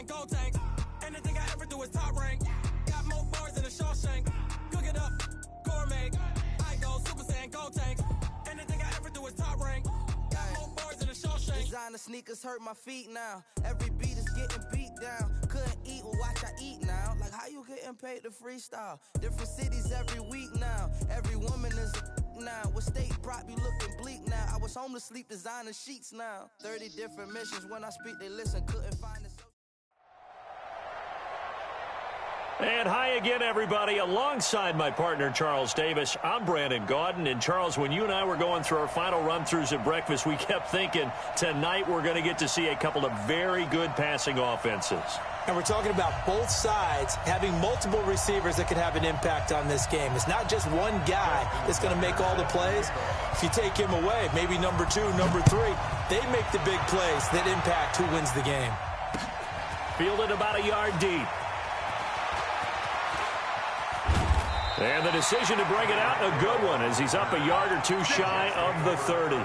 saying? Gold tank. Anything I ever do is top rank. Got more bars than a Shawshank. Cook it up, gourmet. I go Super Saiyan, gold tank. Anything I ever do is top rank. Got more bars than a Shawshank. Designer sneakers hurt my feet now. Every beat is getting beat down. Couldn't eat, well watch I eat now. Like how you getting paid to freestyle? Different cities every week now. Every woman is a now. What state prop you looking bleak now? I was home to sleep, designer sheets now. 30 different missions. When I speak they listen. Couldn't find the... And hi again, everybody. Alongside my partner, Charles Davis, I'm Brandon Gaudin. And, Charles, when you and I were going through our final run-throughs at breakfast, we kept thinking tonight we're going to get to see a couple of very good passing offenses. And we're talking about both sides having multiple receivers that can have an impact on this game. It's not just one guy that's going to make all the plays. If you take him away, maybe number 2, number 3, they make the big plays that impact who wins the game. Fielded about a yard deep. And the decision to bring it out, a good one, as he's up a yard or two shy of the 30.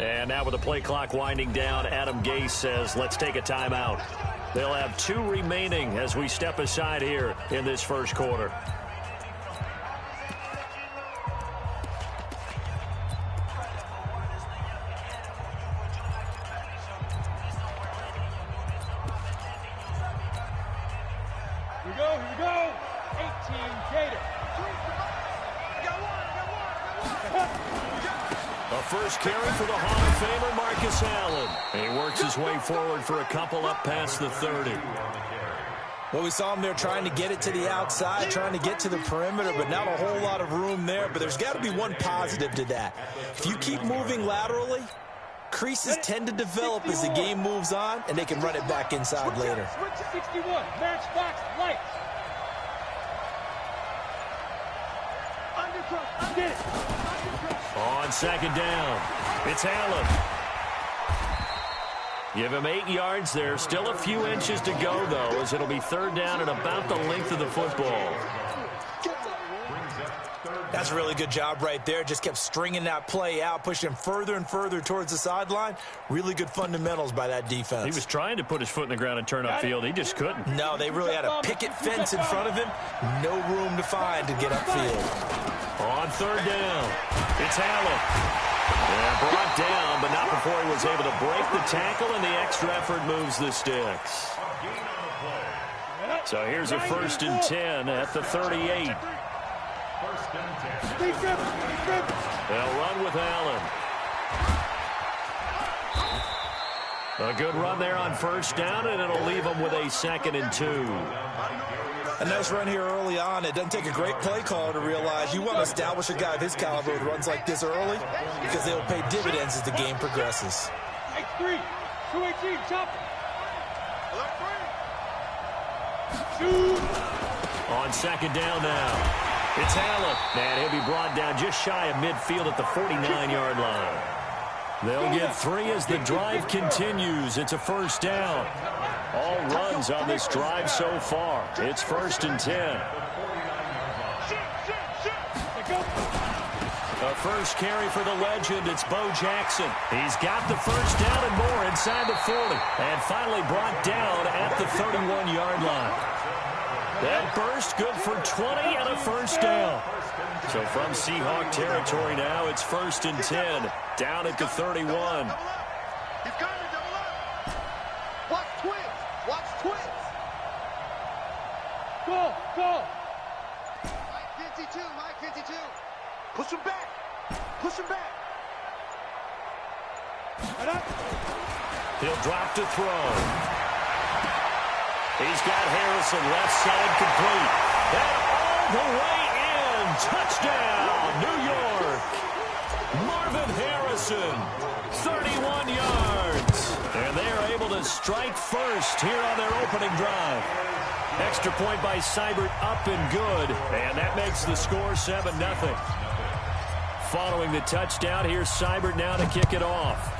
And now with the play clock winding down, Adam Gase says, let's take a timeout. They'll have 2 remaining as we step aside here in this first quarter. Here we go. 18, Gator. A first carry for the Hall of Famer, Marcus Allen. And he works his way forward for a couple up past the 30. Well, we saw him there trying to get it to the outside, trying to get to the perimeter, but not a whole lot of room there. But there's got to be one positive to that. If you keep moving laterally, creases tend to develop as the game moves on, and they can run it back inside later. 61, matchbox, light. Undercross, get it. On second down, it's Allen. Give him 8 yards there. Still a few inches to go, though, as it'll be third down and about the length of the football. That's a really good job right there. Just kept stringing that play out, pushing him further and further towards the sideline. Really good fundamentals by that defense. He was trying to put his foot in the ground and turn upfield. He just couldn't. No, they really had a picket fence in front of him. No room to find to get upfield. On third down, it's Allen. Yeah, brought down, but not before he was able to break the tackle, and the extra effort moves the sticks. So here's a 1st and 10 at the 38. They'll run with Allen. A good run there on first down, and it'll leave them with a 2nd and 2. A nice run here early on. It doesn't take a great play caller to realize you want to establish a guy of his caliber who runs like this early because they'll pay dividends as the game progresses. X3, 218, chop. On second down now, it's Allen. And he'll be brought down just shy of midfield at the 49-yard line. They'll get 3 as the drive continues. It's a first down. All runs on this drive so far. It's 1st and 10. A first carry for the legend. It's Bo Jackson. He's got the first down and more inside the 40. And finally brought down at the 31-yard line. That burst good for 20 and a first down. So from Seahawk territory now, it's 1st and 10. Down at the 31. He's coming to double up. Watch twins. Watch twins. Go. Mike 52. Mike 52. Push him back. Push him back. He'll drop to throw. He's got Harrison left side complete. And all the way in. Touchdown, New York. Marvin Harrison, 31 yards. And they are able to strike first here on their opening drive. Extra point by Seibert, up and good. And that makes the score 7-0. Following the touchdown, here's Seibert now to kick it off.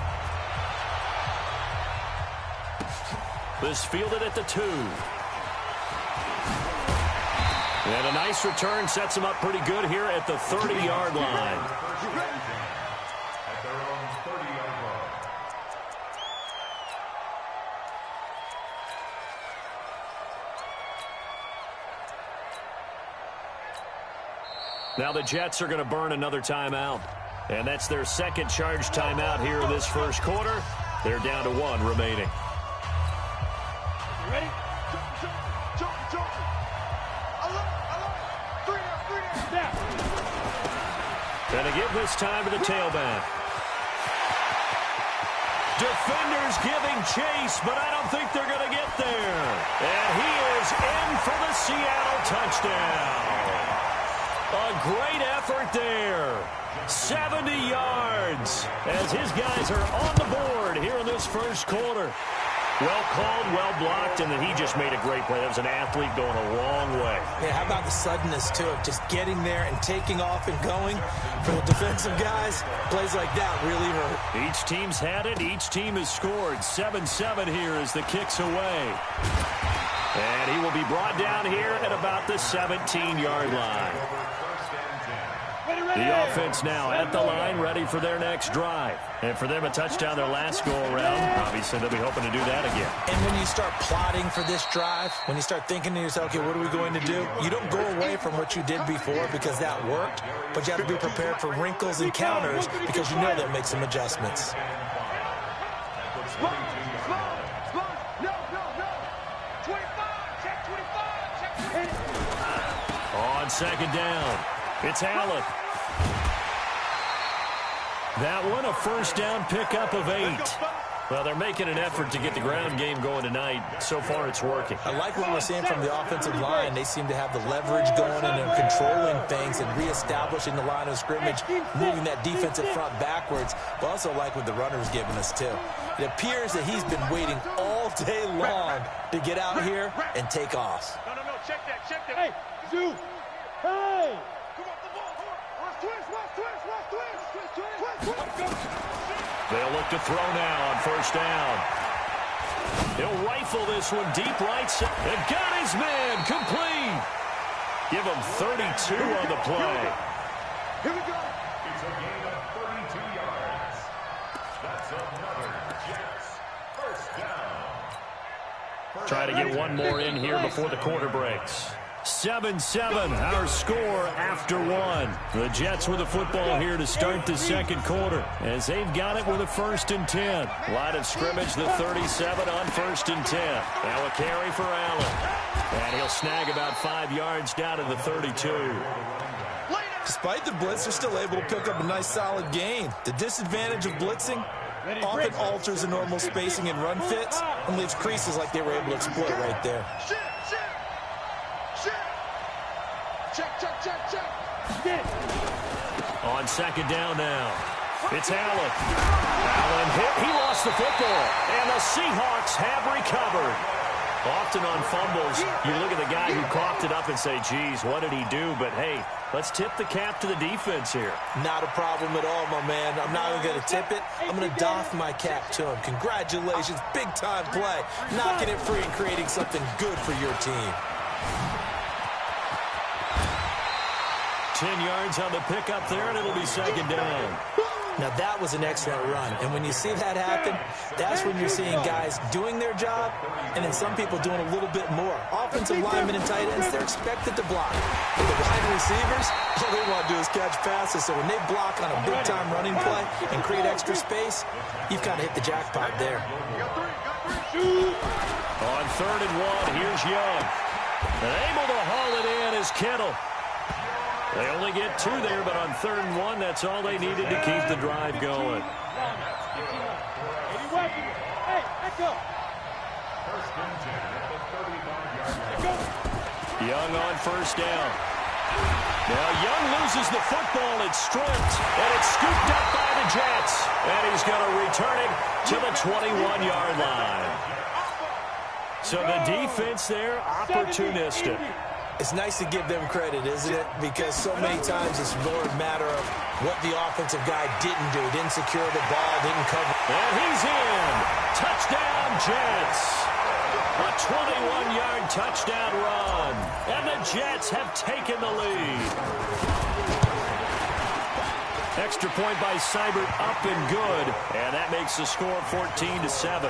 This fielded at the 2. And a nice return sets him up pretty good here at the 30-yard line. Now the Jets are going to burn another timeout. And that's their second charge timeout here in this first quarter. They're down to 1 remaining. You ready? Snap. And to give this time to the tailback. Defenders giving chase, but I don't think they're going to get there. And he is in for the Seattle touchdown. A great effort there. 70 yards as his guys are on the board here in this first quarter. Well called, well blocked, and then he just made a great play. That was an athlete going a long way. Yeah, how about the suddenness, too, of just getting there and taking off and going? For the defensive guys, plays like that really hurt. Each team's had it. Each team has scored. 7-7 here as the kick's away. And he will be brought down here at about the 17-yard line. The offense now at the line, ready for their next drive. And for them, a touchdown their last go-around. Obviously, they'll be hoping to do that again. And when you start plotting for this drive, when you start thinking to yourself, okay, what are we going to do? You don't go away from what you did before because that worked, but you have to be prepared for wrinkles and counters because you know they'll make some adjustments. On second down, it's Allen. That one, a first down pickup of 8. Well, they're making an effort to get the ground game going tonight. So far, it's working. I like what we're seeing from the offensive line. They seem to have the leverage going and they're controlling things and reestablishing the line of scrimmage, moving that defensive front backwards. But also like what the runner's giving us, too. It appears that he's been waiting all day long to get out here and take off. No, check that. Hey, Zoo. Hey. They'll look to throw now on first down. He'll rifle this one deep right side. And got his man complete. Give him 32 on the play. Here we go. It's a gain of 32 yards. That's another Jets first down. Try to get one more in here before the quarter breaks. 7-7, our score after 1. The Jets with the football here to start the second quarter as they've got it with a 1st and 10. Line of scrimmage, the 37 on 1st and 10. Now a carry for Allen. And he'll snag about 5 yards down to the 32. Despite the blitz, they're still able to pick up a nice solid gain. The disadvantage of blitzing often alters the normal spacing and run fits and leaves creases like they were able to exploit right there. Get it. On second down now, it's Allen. Allen hit. He lost the football. And the Seahawks have recovered. Often on fumbles, you look at the guy who coughed it up and say, geez, what did he do? But, hey, let's tip the cap to the defense here. Not a problem at all, my man. I'm not even going to tip it. I'm going to doff my cap to him. Congratulations. Big-time play. Knocking it free and creating something good for your team. 10 yards on the pickup there, and it'll be second down. Now, that was an excellent run. And when you see that happen, that's when you're seeing guys doing their job and then some people doing a little bit more. Offensive linemen and tight ends, they're expected to block. But the wide receivers, all they want to do is catch passes. So when they block on a big-time running play and create extra space, you've kind of hit the jackpot there. On 3rd and 1, here's Young. And able to haul it in is Kittle. They only get 2 there, but on 3rd and 1, that's all they needed to keep the drive going. Hey, let's go. First and 10 at the 35-yard line. Young on first down. Now Young loses the football. It's stripped, and it's scooped up by the Jets. And he's going to return it to the 21-yard line. So the defense there, opportunistic. It's nice to give them credit, isn't it? Because so many times it's more a matter of what the offensive guy didn't do. Didn't secure the ball, didn't cover. And he's in. Touchdown, Jets. A 21-yard touchdown run. And the Jets have taken the lead. Extra point by Seibert, up and good. And that makes the score 14-7.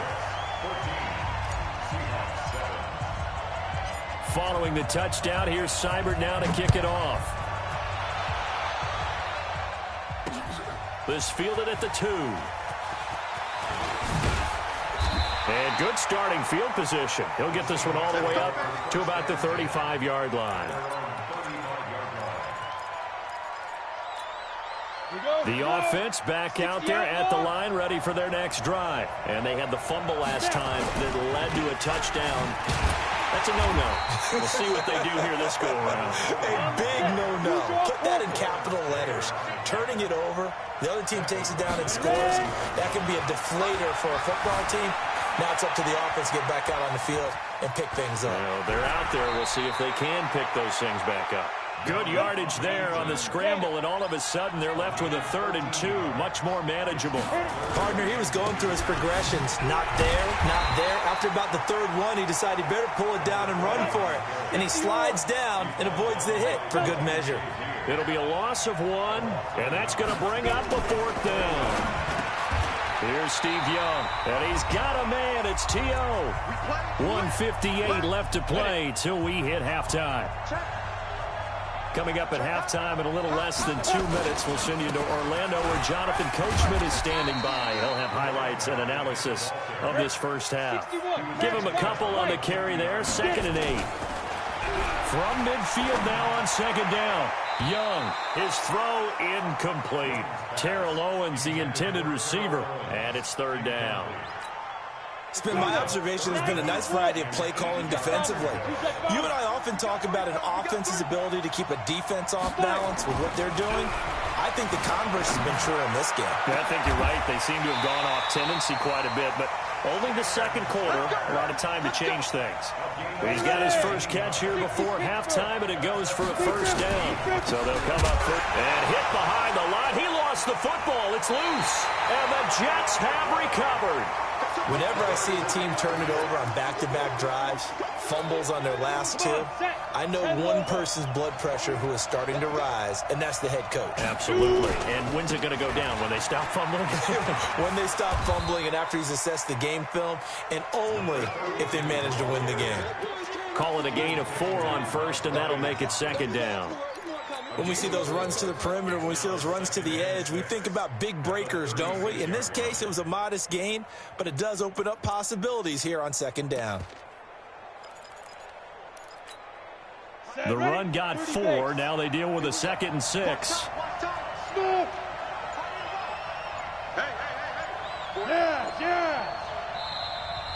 Following the touchdown, here's Seibert now to kick it off. This fielded at the 2. And good starting field position. He'll get this one all the way up to about the 35-yard line. The offense back out there at the line, ready for their next drive. And they had the fumble last time that led to a touchdown. That's a no-no. We'll see what they do here this go-around. A big no-no. Put that in capital letters. Turning it over, the other team takes it down and scores. That can be a deflator for a football team. Now it's up to the offense to get back out on the field and pick things up. Well, they're out there. We'll see if they can pick those things back up. Good yardage there on the scramble, and all of a sudden they're left with a 3rd and 2. Much more manageable. Partner, he was going through his progressions. Not there, not there. After about the 3rd one, he decided he better pull it down and run for it. And he slides down and avoids the hit for good measure. It'll be a loss of 1, and that's going to bring up a 4th down. Here's Steve Young, and he's got a man. It's T.O. 1:58 left to play till we hit halftime. Coming up at halftime in a little less than 2 minutes, we'll send you to Orlando where Jonathan Coachman is standing by. He'll have highlights and analysis of this first half. Give him a couple on the carry there, 2nd and 8. From midfield now on 2nd down. Young, his throw incomplete. Terrell Owens, the intended receiver, and it's 3rd down. It's been my observation there's been a nice variety of play calling defensively. You and I often talk about an offense's ability to keep a defense off balance with what they're doing. I think the converse has been true in this game. I think you're right. They seem to have gone off tendency quite a bit, but only the 2nd quarter, a lot of time to change things. But he's got his first catch here before halftime, and it goes for a 1st down. So they'll come up and hit behind the line. He lost the football. It's loose, and the Jets have recovered. Whenever I see a team turn it over on back-to-back drives, fumbles on their last 2, I know one person's blood pressure who is starting to rise, and that's the head coach. Absolutely. And when's it going to go down? When they stop fumbling? When they stop fumbling and after he's assessed the game film, and only if they manage to win the game. Call it a gain of 4 on 1st, and that'll make it 2nd down. When we see those runs to the perimeter, when we see those runs to the edge, we think about big breakers, don't we? In this case, it was a modest gain, but it does open up possibilities here on 2nd down. The run got 4. Now they deal with a 2nd and 6.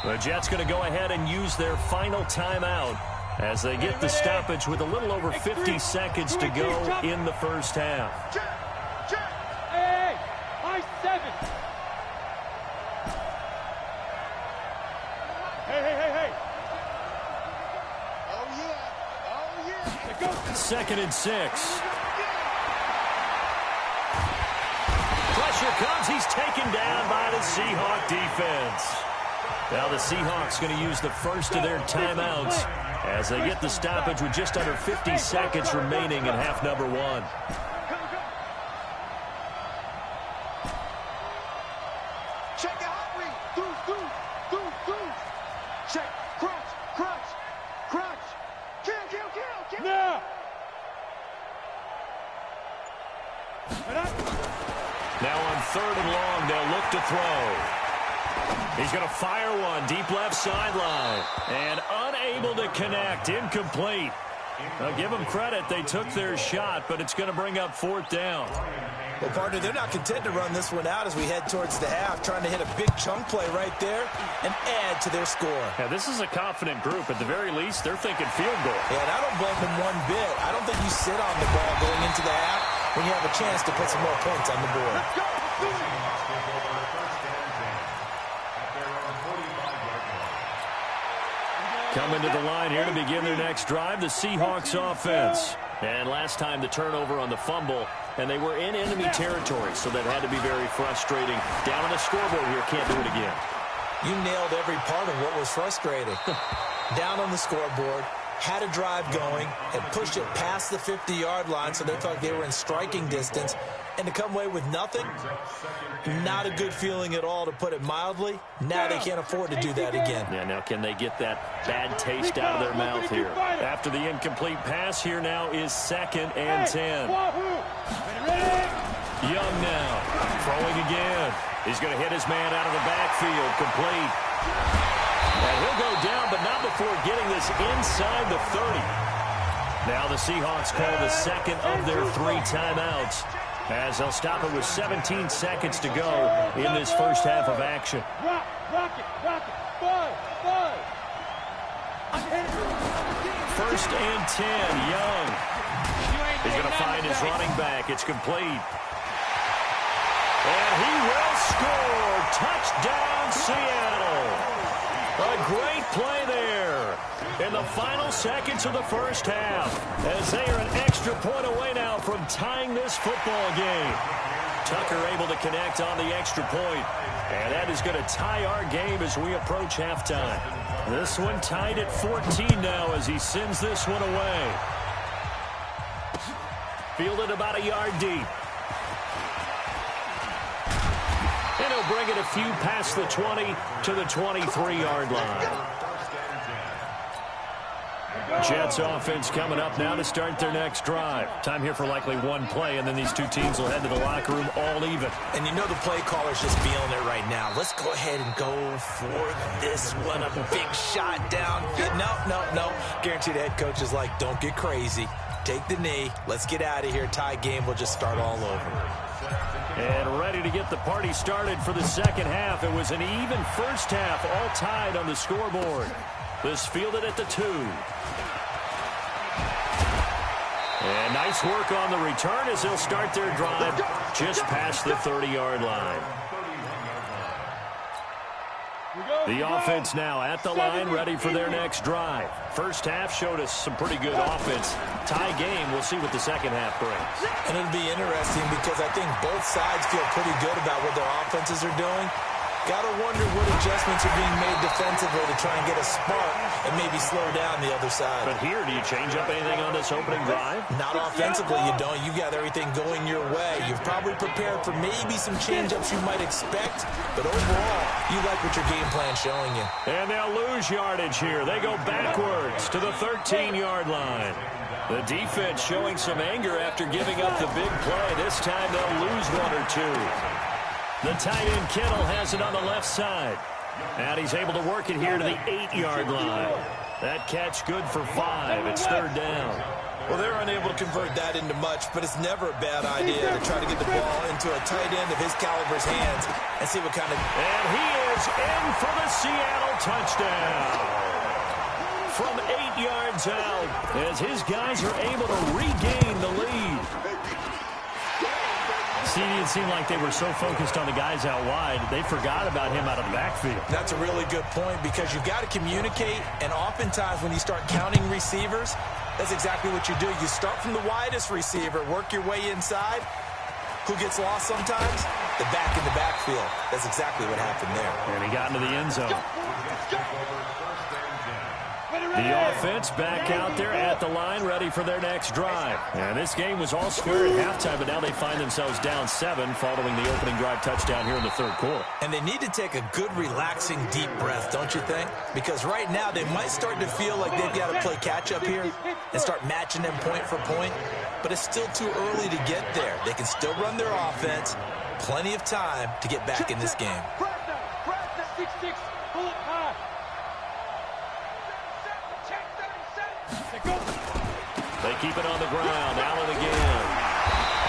The Jets going to go ahead and use their final timeout as they get the stoppage with a little over 50 seconds to go in the first half. Hey, high 7. Hey. Oh, yeah. 2nd and 6. Pressure comes. He's taken down by the Seahawk defense. Now the Seahawks going to use the first of their timeouts as they get the stoppage with just under 50 seconds remaining in half number 1. Check it out, do. Check, crunch. Kill. Now. Now on 3rd and long, they'll look to throw. He's going to fire one deep left sideline and unable to connect. Incomplete. I'll give them credit. They took their shot, but it's going to bring up 4th down. Well, partner, they're not content to run this one out as we head towards the half, trying to hit a big chunk play right there and add to their score. Yeah, this is a confident group. At the very least, they're thinking field goal. Yeah, and I don't blame them one bit. I don't think you sit on the ball going into the half when you have a chance to put some more points on the board. Coming to the line here to begin their next drive, the Seahawks offense. And last time the turnover on the fumble, and they were in enemy territory, so that had to be very frustrating. Down on the scoreboard here, can't do it again. You nailed every part of what was frustrating. Down on the scoreboard, had a drive going, and pushed it past the 50-yard line, so they thought they were in striking distance. And to come away with nothing, not a good feeling at all, to put it mildly. Now they can't afford to do that again. Yeah, now can they get that bad taste out of their mouth here? After the incomplete pass, here now is 2nd and 10. Young now, throwing again. He's going to hit his man out of the backfield, complete. And he'll go down, but not before getting this inside the 30. Now the Seahawks call the second of their 3 timeouts, as they'll stop it with 17 seconds to go in this first half of action. First and 10, Young. He's going to find his running back. It's complete. And he will score. Touchdown, Seattle. A great play there in the final seconds of the first half, as they are an extra point away now from tying this football game. Tucker able to connect on the extra point, and that is going to tie our game as we approach halftime. This one tied at 14 now as he sends this one away. Fielded about a yard deep. And he'll bring it a few past the 20 to the 23-yard line. Jets offense coming up now to start their next drive. Time here for likely one play, and then these two teams will head to the locker room all even. And you know the play caller's just feeling it right now. Let's go ahead and go for this one. A big shot down. No. Guaranteed head coach is like, don't get crazy. Take the knee. Let's get out of here. Tie game. We'll just start all over. And ready to get the party started for the second half. It was an even first half, all tied on the scoreboard. This fielded at the 2. And nice work on the return as they'll start their drive just past the 30-yard line. The offense now at the line, ready for their next drive. First half showed us some pretty good offense. Tie game, we'll see what the second half brings. And it'll be interesting because I think both sides feel pretty good about what their offenses are doing. Got to wonder what adjustments are being made defensively to try and get a spark and maybe slow down the other side. But here, do you change up anything on this opening drive? Not offensively, you don't. You got everything going your way. You've probably prepared for maybe some change-ups you might expect, but overall, you like what your game plan's showing you. And they'll lose yardage here. They go backwards to the 13-yard line. The defense showing some anger after giving up the big play. This time they'll lose 1 or 2. The tight end Kittle has it on the left side. And he's able to work it here to the 8-yard line. That catch good for 5. It's 3rd down. Well, they're unable to convert that into much, but it's never a bad idea to try to get the ball into a tight end of his caliber's hands and see what kind of... And he is in for the Seattle touchdown. From 8 yards out, as his guys are able to regain the lead. See, it didn't seem like they were so focused on the guys out wide, they forgot about him out of the backfield. That's a really good point because you've got to communicate, and oftentimes when you start counting receivers, that's exactly what you do. You start from the widest receiver, work your way inside. Who gets lost sometimes? The back in the backfield. That's exactly what happened there. And he got into the end zone. The offense back out there at the line, ready for their next drive. And this game was all square at halftime, but now they find themselves down 7 following the opening drive touchdown here in the 3rd quarter. And they need to take a good, relaxing, deep breath, don't you think? Because right now they might start to feel like they've got to play catch-up here and start matching them point for point. But it's still too early to get there. They can still run their offense. Plenty of time to get back in this game. They keep it on the ground. Allen again.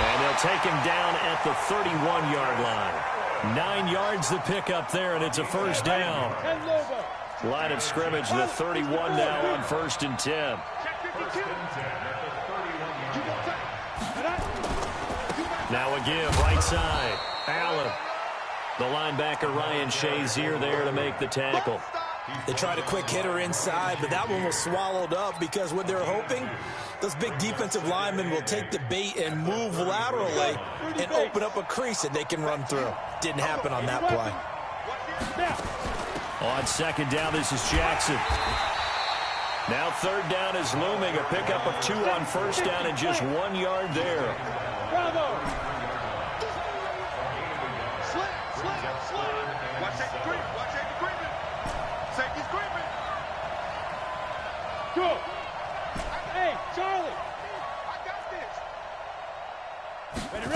And they'll take him down at the 31-yard line. 9 yards to pick up there, and it's a first down. Line of scrimmage, the 31 now on 1st and 10. Now again, right side. Allen. The linebacker, Ryan Shazier, there to make the tackle. They tried a quick hitter inside, but that one was swallowed up because what they're hoping, those big defensive linemen will take the bait and move laterally and open up a crease that they can run through. Didn't happen on that play. On second down, this is Jackson. Now third down is looming. A pickup of 2 on first down and just 1 yard there. Bravo! Watch that creep. Watch that creeping. Safety's creeping. Go. Hey, Charlie. I got this. Ready.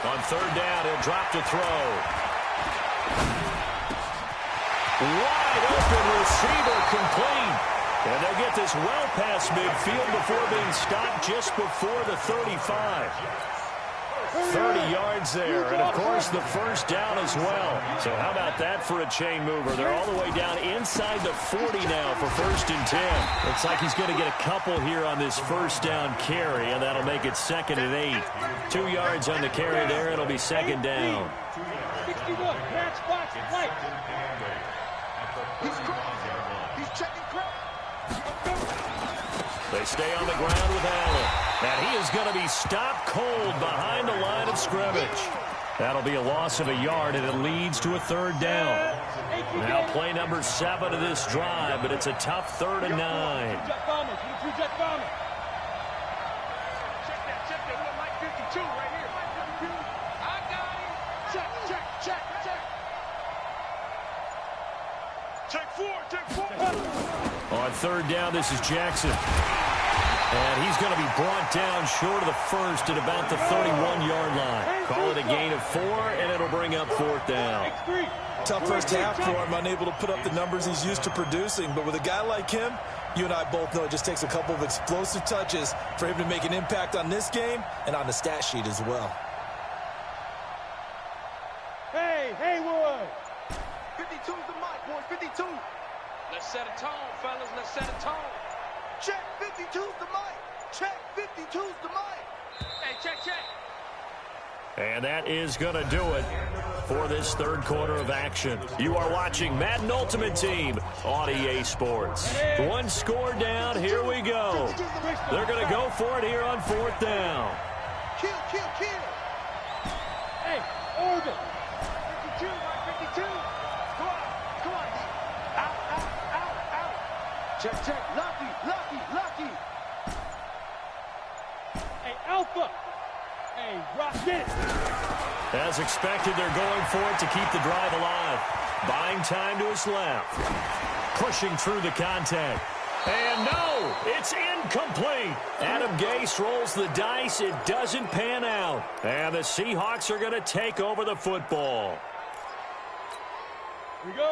On third down, he'll drop to throw. Wide open receiver complete. And they'll get this well past midfield before being stopped just before the 35. 30 yards there, and of course the first down as well. So how about that for a chain mover? They're all the way down inside the 40 now for 1st and 10. Looks like he's going to get a couple here on this first down carry, and that'll make it 2nd and 8. 2 yards on the carry there. It'll be 2nd down. 61, match box, light. He's crazy. He's checking crap. They stay on the ground with Allen. And he is going to be stopped cold behind the line of scrimmage. That'll be a loss of a yard, and it leads to a 3rd down. Now play number 7 of this drive, but it's a tough 3rd and 9. Jet bombers, jet bombers. Check that. We're Mike 52 right here. Mike 52. I got him. Check. Check 4. On 3rd down, this is Jackson. And he's going to be brought down short of the first at about the 31-yard line. Call it a gain of 4, and it'll bring up 4th down. Tough first half for him, unable to put up the numbers he's used to producing. But with a guy like him, you and I both know it just takes a couple of explosive touches for him to make an impact on this game and on the stat sheet as well. Hey, Haywood. 52's the mic, boys. 52. Let's set a tone, fellas. Let's set a tone. Check 52's the mic. Check 52's the mic. Hey, check. And that is going to do it for this 3rd quarter of action. You are watching Madden Ultimate Team on EA Sports. 1 score down. Here we go. They're going to go for it here on 4th down. Kill. Hey, orbit. 52, Mike 52. Come on. Out. Check. Lucky. Hey, Alpha. Hey, Rock, get it. As expected, they're going for it to keep the drive alive. Buying time to his left. Pushing through the contact. And no, it's incomplete. Adam Gase rolls the dice. It doesn't pan out. And the Seahawks are going to take over the football.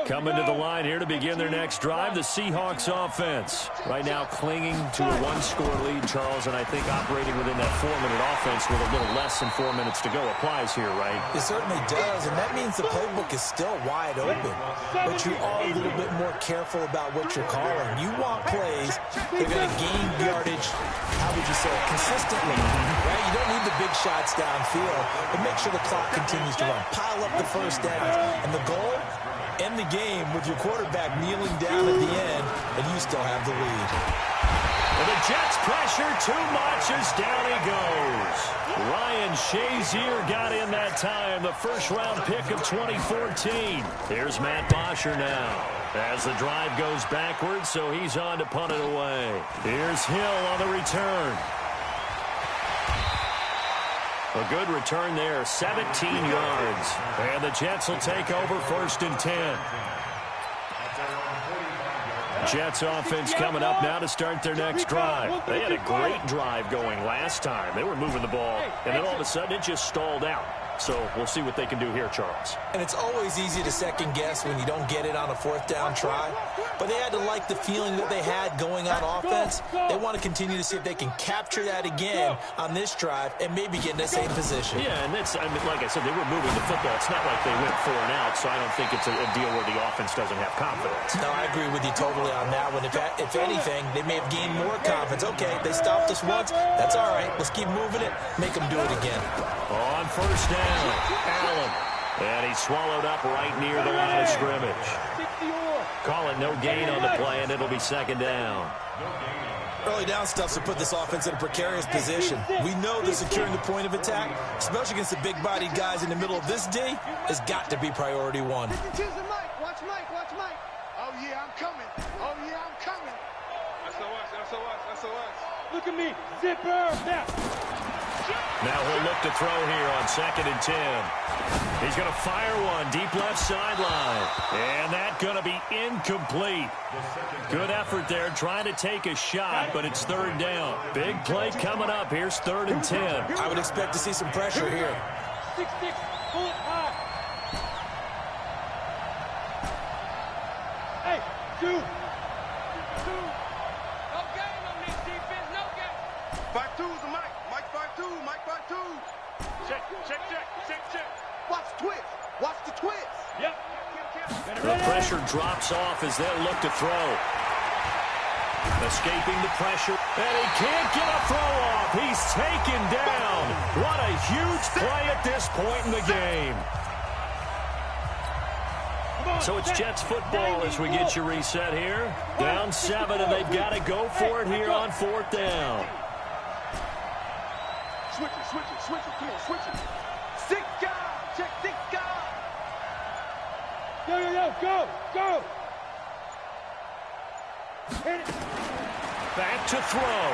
Coming to the line here to begin their next drive, the Seahawks offense. Right now clinging to a 1-score lead, Charles, and I think operating within that 4-minute offense with a little less than 4 minutes to go applies here, right? It certainly does, and that means the playbook is still wide open. But you are a little bit more careful about what you're calling. You want plays that are going to gain yardage, how would you say, consistently, right? You don't need the big shots downfield, but make sure the clock continues to run. Pile up the first downs, and the goal, end the game with your quarterback kneeling down at the end, and you still have the lead. And the Jets pressure too much as down he goes. Ryan Shazier got in that time, the first-round pick of 2014. Here's Matt Bosher now as the drive goes backwards, so he's on to punt it away. Here's Hill on the return. A good return there, 17 yards. And the Jets will take over 1st and 10. Jets offense coming up now to start their next drive. They had a great drive going last time. They were moving the ball, and then all of a sudden it just stalled out. So we'll see what they can do here, Charles. And it's always easy to second guess when you don't get it on a 4th down try. But they had to like the feeling that they had going on offense. They want to continue to see if they can capture that again on this drive and maybe get in the same position. Yeah, and that's, I mean, like I said, they were moving the football. It's not like they went 4 and out, so I don't think it's a deal where the offense doesn't have confidence. No, I agree with you totally on that one. If anything, they may have gained more confidence. Okay, they stopped us once. That's all right. Let's keep moving it. Make them do it again. On 1st down, Allen. And he's swallowed up right near the line of scrimmage. Call it no gain on the play, and it'll be second down. Early down stuff to put this offense in a precarious position. We know that securing the point of attack, especially against the big-bodied guys in the middle of this D, has got to be priority one. Watch Mike. Oh, yeah, I'm coming. SOS. Look at me. Zipper. Now he'll look to throw here on 2nd and 10. He's going to fire one deep left sideline. And that's going to be incomplete. Good effort there trying to take a shot, but it's 3rd down. Big play coming up. Here's 3rd and 10. I would expect to see some pressure here. 6-6. Pull it high. Hey, 2. No game on this defense, no game. 5-2's the Mike. Mike 5-2. Check. Watch the twist. Yep. The pressure drops off as they look to throw. Escaping the pressure, and he can't get a throw off. He's taken down. What a huge play at this point in the game. So it's Jets football as we get you reset here. Down 7, and they've got to go for it here on 4th down. Switch it. Come on, switch it. 6 guys. Check 6 guys. Go. Hit it. Back to throw.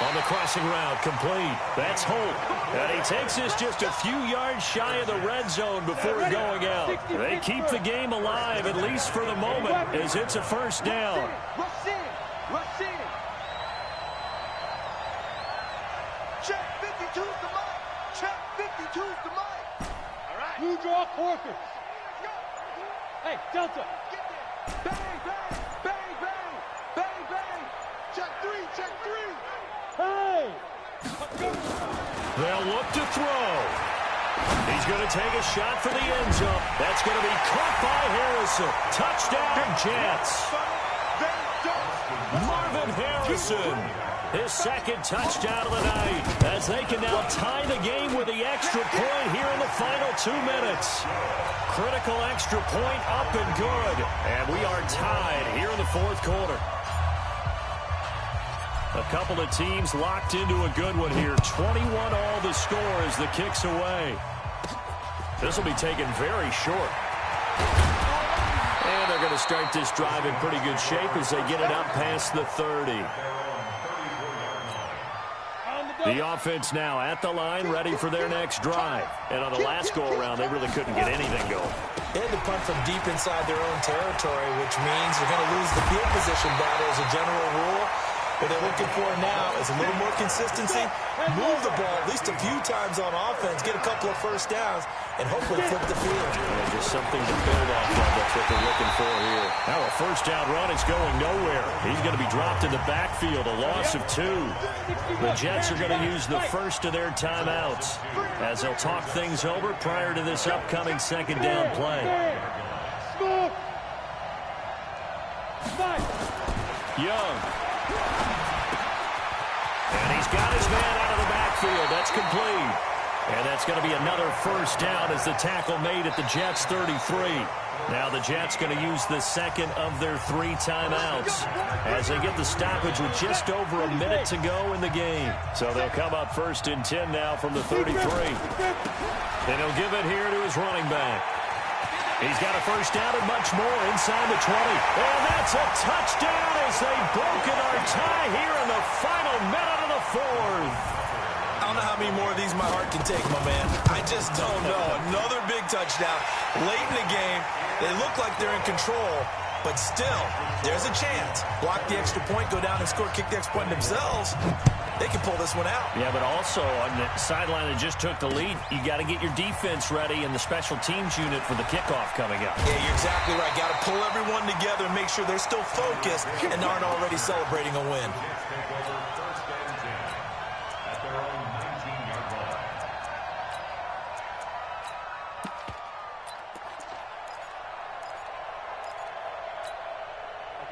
On the crossing route, complete. That's Holt. And he takes this just a few yards shy of the red zone before going out. They keep the game alive, at least for the moment, as it's a 1st down. Rush in. Check 52's the Mike. All right. Blue draw quarters. Hey, Delta. Bang. Check 3. Hey. They'll look to throw. He's going to take a shot for the end zone. That's going to be caught by Harrison. Touchdown, Jets. Marvin Harrison. His 2nd touchdown of the night, as they can now tie the game with the extra point here in the final 2 minutes. Critical extra point up and good. And we are tied here in the 4th quarter. A couple of teams locked into a good one here. 21 all the score as the kick's away. This will be taken very short. And they're going to start this drive in pretty good shape as they get it up past the 30. The offense now at the line, ready for their next drive. And on the last go-around, they really couldn't get anything going. They had to punt from deep inside their own territory, which means they're going to lose the field position battle as a general rule. What they're looking for now is a little more consistency, move the ball at least a few times on offense, get a couple of 1st downs, and hopefully flip the field. Yeah, just something to build off of. That's what they're looking for here. Now a 1st down run is going nowhere. He's going to be dropped in the backfield, a loss of 2. The Jets are going to use the first of their timeouts as they'll talk things over prior to this upcoming 2nd down play. Young. And he's got his man out of the backfield. That's complete. And that's going to be another 1st down as the tackle made at the Jets' 33. Now the Jets going to use the 2nd of their 3 timeouts as they get the stoppage with just over a minute to go in the game. So they'll come up 1st and 10 now from the 33. And he'll give it here to his running back. He's got a 1st down and much more inside the 20. And that's a touchdown as they've broken our tie here in the final minute of the 4th. I don't know how many more of these my heart can take, my man. I just don't know. Another big touchdown late in the game. They look like they're in control, but still, there's a chance. Block the extra point, go down and score, kick the extra point themselves. They can pull this one out. Yeah, but also on the sideline that just took the lead, you got to get your defense ready and the special teams unit for the kickoff coming up. Yeah, you're exactly right. Got to pull everyone together and make sure they're still focused and aren't already celebrating a win.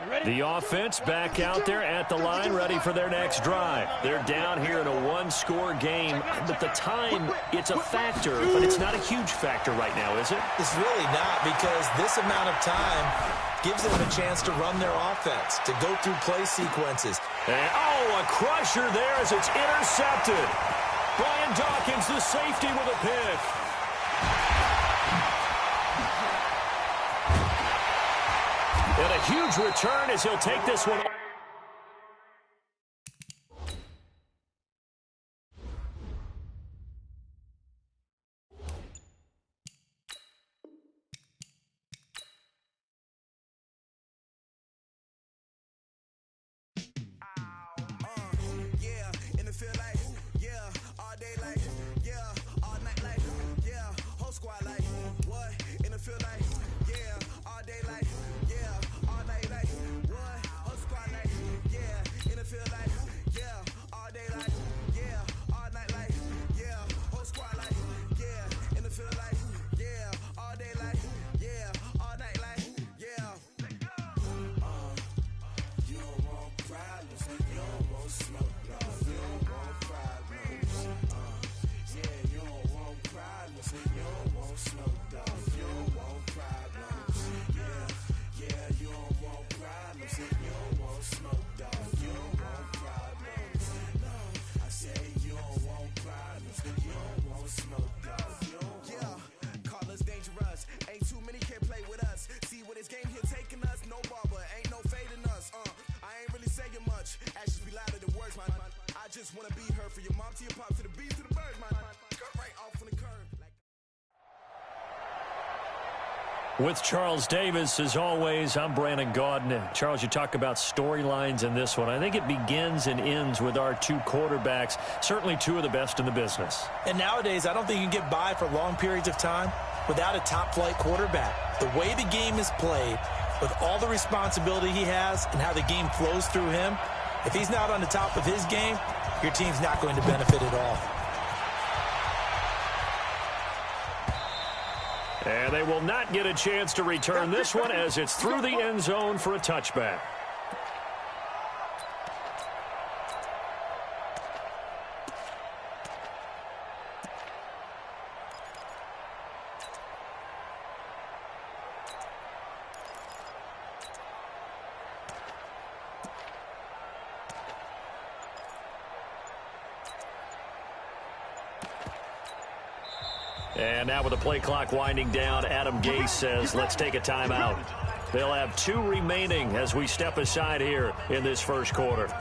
You ready? The offense back out there at the line, ready for their next drive. They're down here in a one-score game, but the time, it's a factor, but it's not a huge factor right now, is it? It's really not, because this amount of time gives them a chance to run their offense, to go through play sequences. And, oh, a crusher there as it's intercepted. Brian Dawkins, the safety, with a pick. And a huge return as he'll take this one. With Charles Davis, as always, I'm Brandon Gaudin. Charles, you talk about storylines in this one. I think it begins and ends with our two quarterbacks, certainly two of the best in the business. And nowadays, I don't think you can get by for long periods of time without a top-flight quarterback. The way the game is played, with all the responsibility he has and how the game flows through him, if he's not on the top of his game, your team's not going to benefit at all. And they will not get a chance to return this one as it's through the end zone for a touchback. And now with the play clock winding down, Adam Gase says, let's take a timeout. They'll have 2 remaining as we step aside here in this first quarter.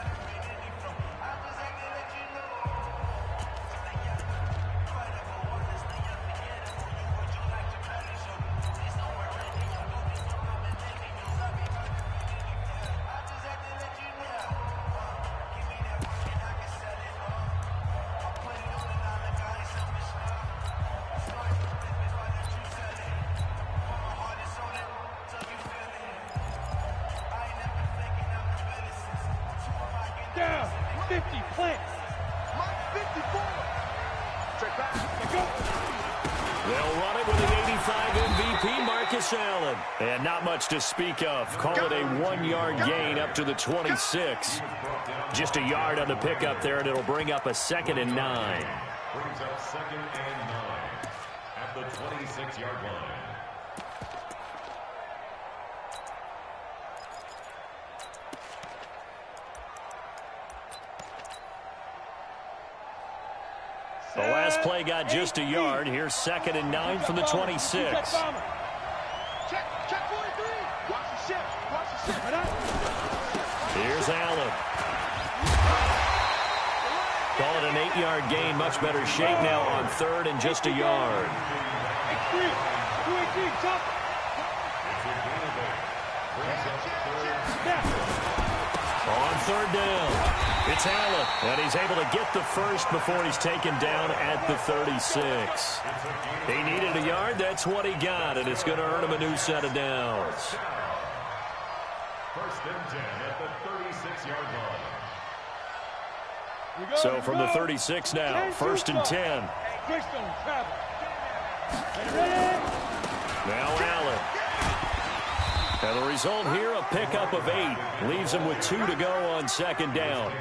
Down, 50, plant. Mike 54. Check back. They'll run it with an 85 MVP, Marcus Allen. And not much to speak of. Call it a 1-yard gain up to the 26. Just a yard on the pickup there, and it'll bring up a 2nd and 9. Brings up 2nd and 9 at the 26-yard line. The last play got just a yard. Here's 2nd and 9 from the 26. Check 43. Watch the shift. Watch the shift. Here's Allen. Call it an 8-yard gain. Much better shape now on 3rd and just a yard. On 3rd down. It's Allen, and he's able to get the first before he's taken down at the 36. He needed a yard. That's what he got, and it's going to earn him a new set of downs. 1st and 10 at the 36-yard line. So from the 36 now, 1st and 10. Now Allen. And the result here, a pickup of 8. Leaves them with 2 to go on second down.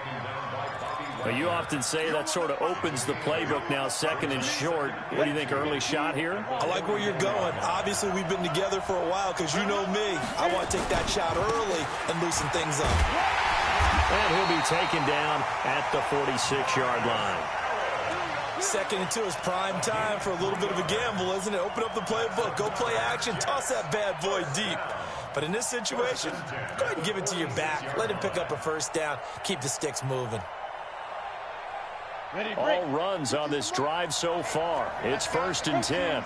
But you often say that sort of opens the playbook now, second and short. What do you think, early shot here? I like where you're going. Obviously, we've been together for a while because you know me. I want to take that shot early and loosen things up. And he'll be taken down at the 46-yard line. Second and 2 is prime time for a little bit of a gamble, isn't it? Open up the playbook, go play action, toss that bad boy deep. But in this situation, go ahead and give it to your back. Let him pick up a first down. Keep the sticks moving. All runs on this drive so far. It's 1st and 10.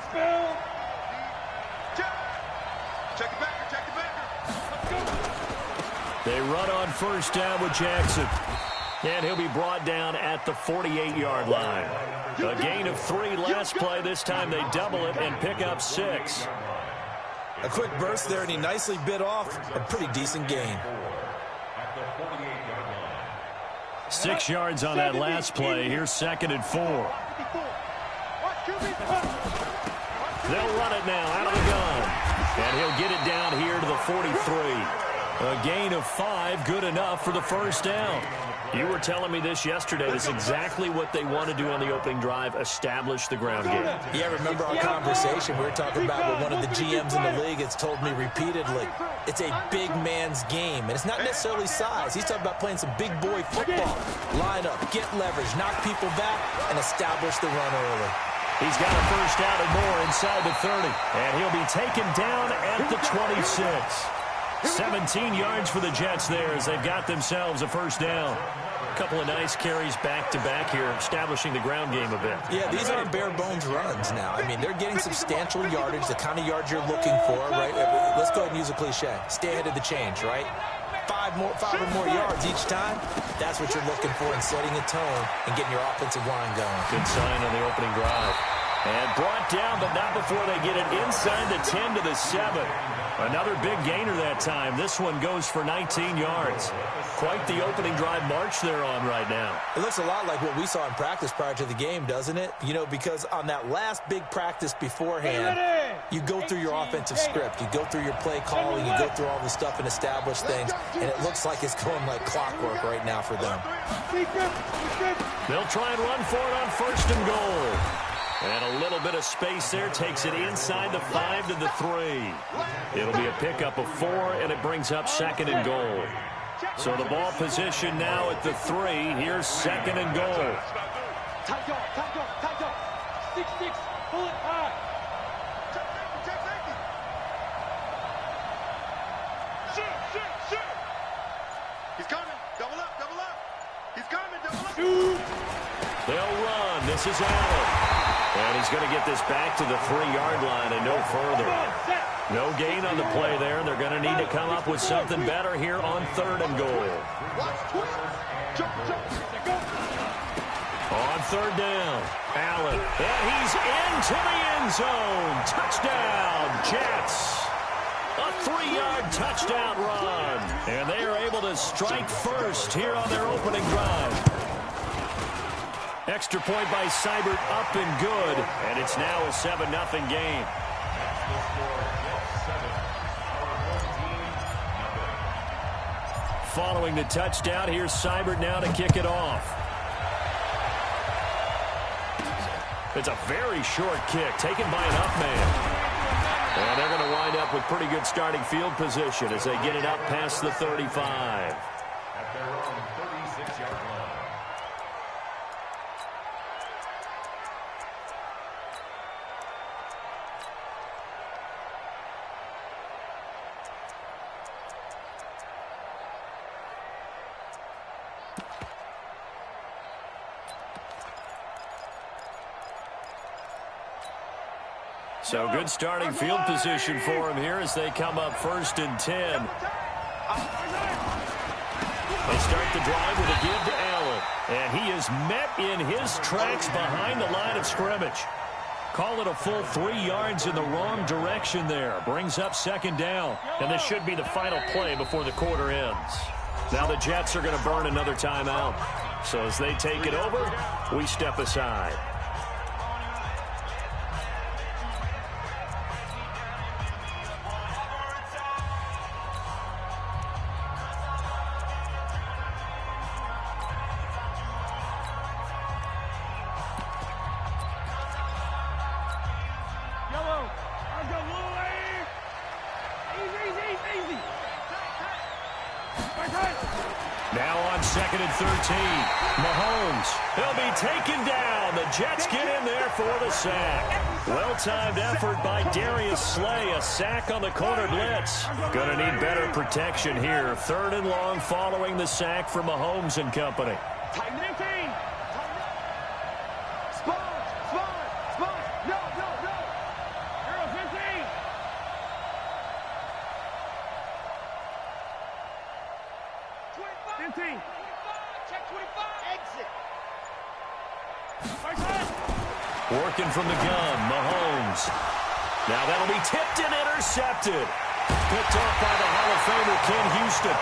Check it back. They run on first down with Jackson. And he'll be brought down at the 48-yard line. A gain of 3 last play. This time they double it and pick up 6. A quick burst there, and he nicely bit off a pretty decent gain. 6 yards on that last play. Here's 2nd and 4. They'll run it now out of the gun. And he'll get it down here to the 43. A gain of 5, good enough for the first down. You were telling me this yesterday. That's exactly what they want to do on the opening drive, establish the ground game. Yeah, remember our conversation? We were talking about what one of the GMs in the league has told me repeatedly. It's a big man's game, and it's not necessarily size. He's talking about playing some big boy football. Line up, get leverage, knock people back, and establish the run early. He's got a first down and more inside the 30, and he'll be taken down at the 26. 17 yards for the Jets there as they've got themselves a first down. A couple of nice carries back-to-back here, establishing the ground game a bit. Yeah, these aren't bare-bones runs now. I mean, they're getting substantial yardage, the kind of yards you're looking for, right? Let's go ahead and use a cliche. Stay ahead of the change, right? 5 or more yards each time. That's what you're looking for in setting a tone and getting your offensive line going. Good sign on the opening drive. And brought down, but not before they get it inside the 10 to the 7. Another big gainer that time. This one goes for 19 yards. Quite the opening drive march they're on right now. It looks a lot like what we saw in practice prior to the game, doesn't it? You know, because on that last big practice beforehand, you go through your offensive script. You go through your play calling. You go through all the stuff and establish things. And it looks like it's going like clockwork right now for them. They'll try and run for it on 1st and goal. And a little bit of space there takes it inside the 5 to the 3. It'll be a pickup of 4, and it brings up 2nd and goal. So the ball position now at the 3. Here's 2nd and goal. Tight dog. 6-6, pull it high. Shoot. He's coming. Double up. He's coming. They'll run. This is Allen. And he's going to get this back to the 3-yard line and no further. No gain on the play there. They're going to need to come up with something better here on 3rd and goal. On 3rd down, Allen. And he's into the end zone. Touchdown, Jets. A 3-yard touchdown run. And they are able to strike first here on their opening drive. Extra point by Seibert, up and good. And it's now a 7-0 game. Following the touchdown, here's Seibert now to kick it off. It's a very short kick, taken by an up man. And they're going to wind up with pretty good starting field position as they get it up past the 35. At their own 36-yard line. So good starting field position for him here as they come up 1st and 10. They start the drive with a give to Allen. And he is met in his tracks behind the line of scrimmage. Call it a full 3 yards in the wrong direction there. Brings up 2nd down. And this should be the final play before the quarter ends. Now the Jets are going to burn another timeout. So as they take it over, we step aside. on 2nd and 13. Mahomes, he'll be taken down. The Jets get in there for the sack. Well-timed effort by Darius Slay. A sack on the corner blitz. Going to need better protection here. 3rd and long following the sack for Mahomes and company. Tighten 15. Spot. No. Girl, 15. 15. Check 25. Exit. Working from the gun, Mahomes. Now that'll be tipped and intercepted. Picked off by the Hall of Famer, Ken Houston.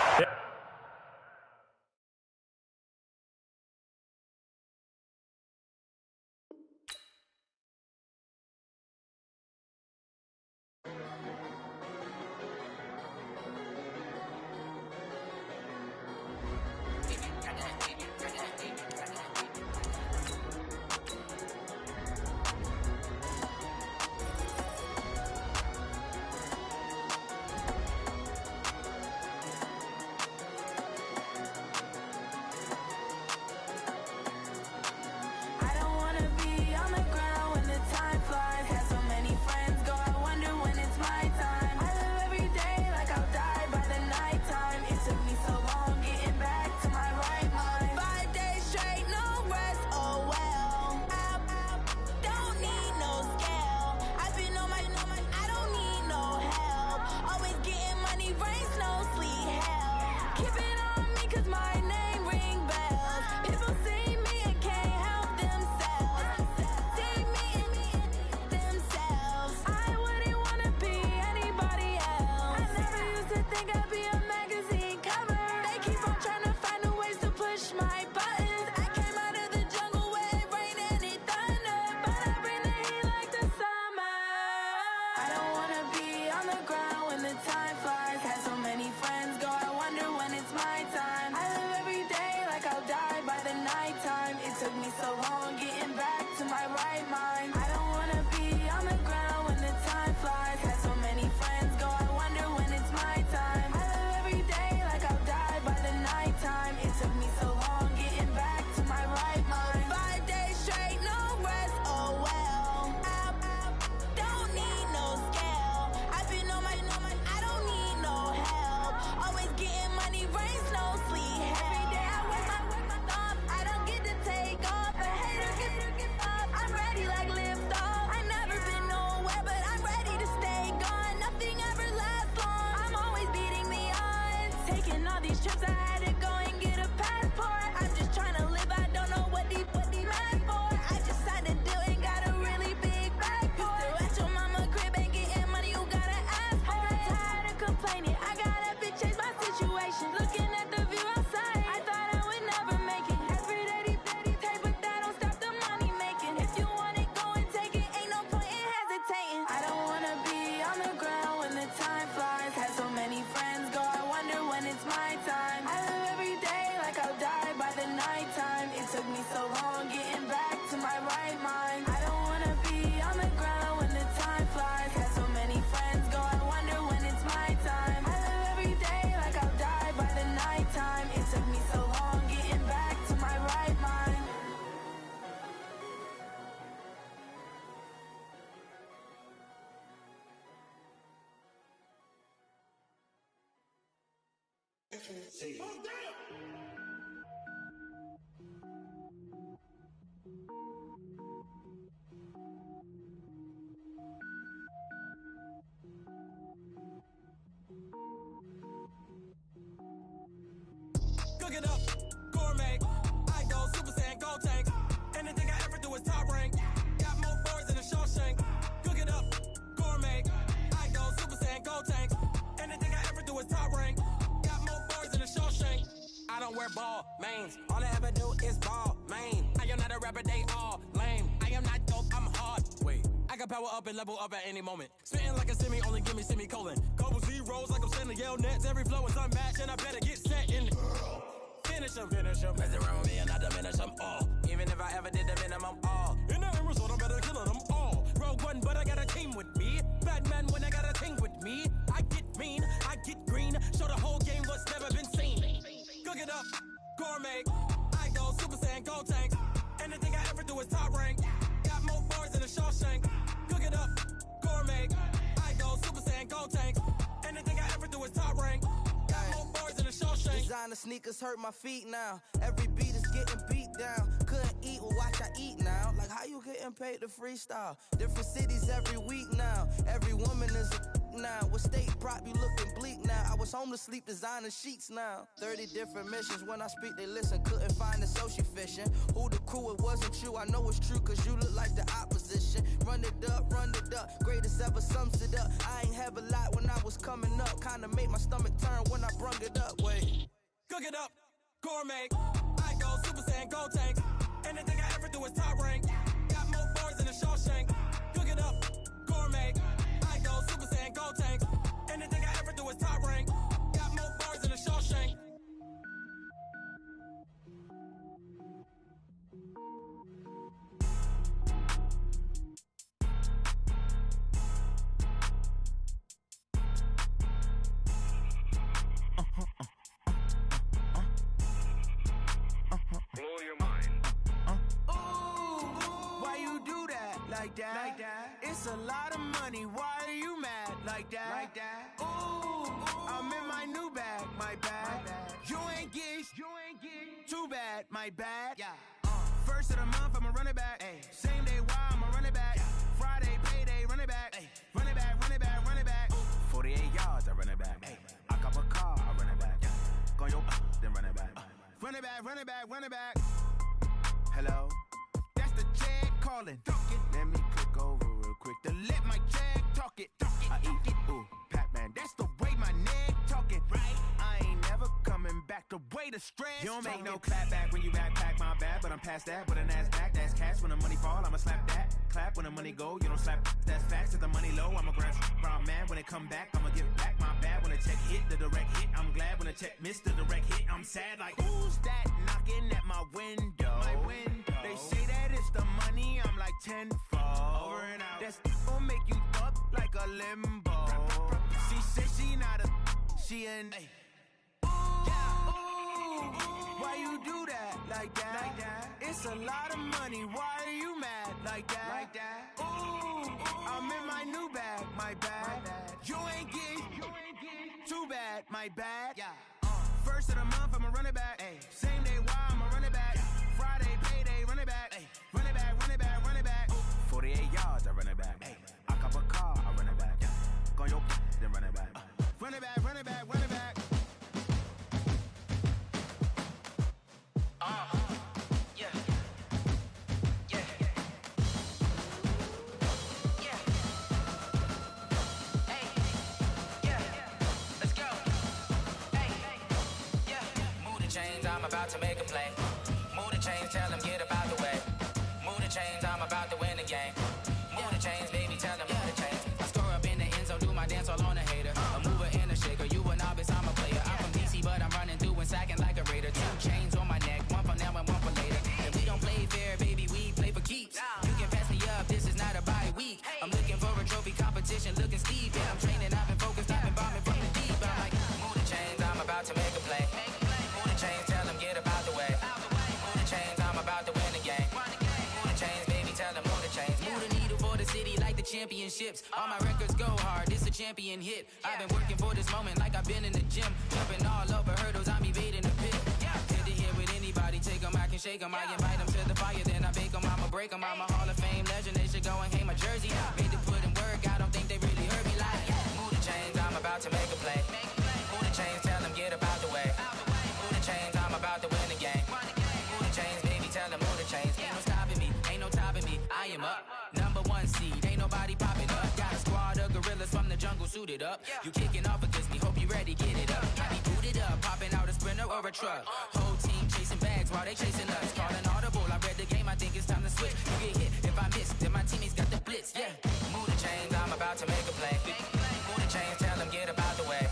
Cook it up, gourmet. I go Super Saiyan, go tank. Anything I ever do is top rank. Got more boards than a Shawshank. Cook it up, gourmet. I go Super Saiyan, go tank. Anything I ever do is top rank. Got more boards than a Shawshank. I don't wear ball mains. All I ever do is ball main. I am not a rapper, they all lame. I am not dope, I'm hard. Wait, I can power up and level up at any moment. Spitting like a semi, only give me semicolon. Couple zeros like I'm sending yell nets. Every flow is unmatched and I better get set in. Finish them. Mess around with me and I diminish them all. Even if I ever did the minimum all. In the end result, I'm better killing them all. Rogue one, but I got a team with me. Batman when I got a team with me. I get mean, I get green. Show the whole game what's never been seen. Cook it up, gourmet. Designer sneakers hurt my feet now. Every beat is getting beat down. Couldn't eat, well watch I eat now. Like how you getting paid to freestyle? Different cities every week now. Every woman is a now. What state prop you looking bleak now? I was home to sleep designer sheets now. 30 different missions. When I speak they listen. Couldn't find it so she fishing. Who the crew, it wasn't you. I know it's true cause you look like the opposition. Run it up, greatest ever sums it up. I ain't have a lot when I was coming up. Kinda made my stomach turn when I brung it up. Wait, Cook it up, gourmet. I go Super Saiyan, gold tank. Anything I ever do is top rank. Got more bars than a Shawshank. Cook it up, gourmet. I go Super Saiyan, gold tank. Anything I ever do is top rank. Got more bars than a Shawshank. Blow your mind. why you do that? Like that? It's a lot of money. Why are you mad? Like that? Ooh, I'm in my new bag. My bad. You ain't get too bad. My bad. Yeah. First of the month, I'ma run it back. Ay. Same day, why I'ma run it back. Yeah. Friday, payday, run it back. Ay. Run it back, run it back, run it back. 48 yards, I run it back. Ay. I cop a car, I run it back. Yeah. Go yo, then run it back. Run it back, run it back, run it back. Hello? That's the jag calling. Let me click over real quick to let my jag talk it. I eat it, ooh, Pac-Man. That's the way my neck talking. Right? I ain't never coming back the way the stress. You don't make no clap back when you backpack, my bad, but I'm past that. With a NASDAQ, that's cash. When the money fall, I'ma slap that. Clap when the money go, you don't slap. That's facts. If the money low, I'ma grab brown man. When it come back, I'ma give back my bad. When the check hit, the direct hit, I'm glad. When the check missed the direct hit, I'm sad. Like, who's that knocking at my window? My window. They say that it's the money, I'm like tenfold. Over and out. That's gon' make you up like a limbo. She said she not a, she an. Why you do that? Like that? It's a lot of money. Why are you mad? Like that? Ooh, I'm in my new bag. My bad. You ain't get too bad. My bad. Yeah. First of the month, I'ma run it back. Ay. Same day, why I'ma run it back. Friday, payday, run it back. Ay. Run it back, run it back, run it back. 48 yards, I run it back. Ay. I cop a car, I run it back. Go yo, then run it back. Run it back, run it back, run it back. Yeah. Yeah. Yeah. Hey. Yeah. Let's go. Hey. Yeah. Move the chains, I'm about to make a play. Move the chains, tell them get up out the way. Move the chains, I'm about to win the game. Move the chains, baby, tell them move the chains. I score up in the end zone, do my dance all on a hater. A mover and a shaker, you a novice, I'm a player. I'm from DC, but I'm running through and sacking like a raider. 2 chains on my neck, one for now and one for later. And we don't play fair, baby, we play for keeps. You can pass me up, this is not a bye week. I'm looking for a trophy competition, looking steep. And I'm training, I've been focused, I've been bombing from the deep. I'm like, move the chains, I'm about to make a play. Move the chains, tell them get up out the way. Move the chains, I'm about to win the game. Move the chains, baby, tell them move the chains. Move the needle for the city like the championships. All my records go hard, this a champion hit. I've been working for this moment like I've been in the gym. Jumping all over hurdles, I'm evading the pit. Hit to hit with anybody, take them, I can shake them. I invite them to the fire, then I bake them, I'ma break them. I'm a Hall of Fame legend, they should go and hang my jersey. Made to put in work, I don't think they really heard me like. Move the chains, I'm about to make a play. Move the chains, tell them get up out the way. Move the chains, I'm about to win the game. Move the chains, baby, tell them move the chains. Ain't no stopping me, ain't no topping me, I am up. Number 1 seed, ain't nobody popping up. Got a squad of gorillas from the jungle suited up. You kicking off against me, hope you ready, get it up. I be booted up, popping out a sprinter or a truck. Whole team chasing bags while they chasing us. Calling audible, I read the game, I think it's time to switch. You get hit, if I miss, then my teammates got the blitz, yeah. Move the chains, I'm about to make a play. Move the chains, tell them get up out the way.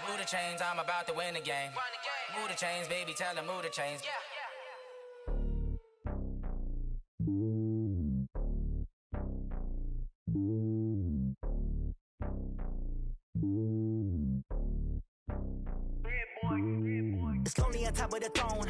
Move the chains, I'm about to win the game. Move the chains, baby, tell them move the chains. It's lonely on top of the throne.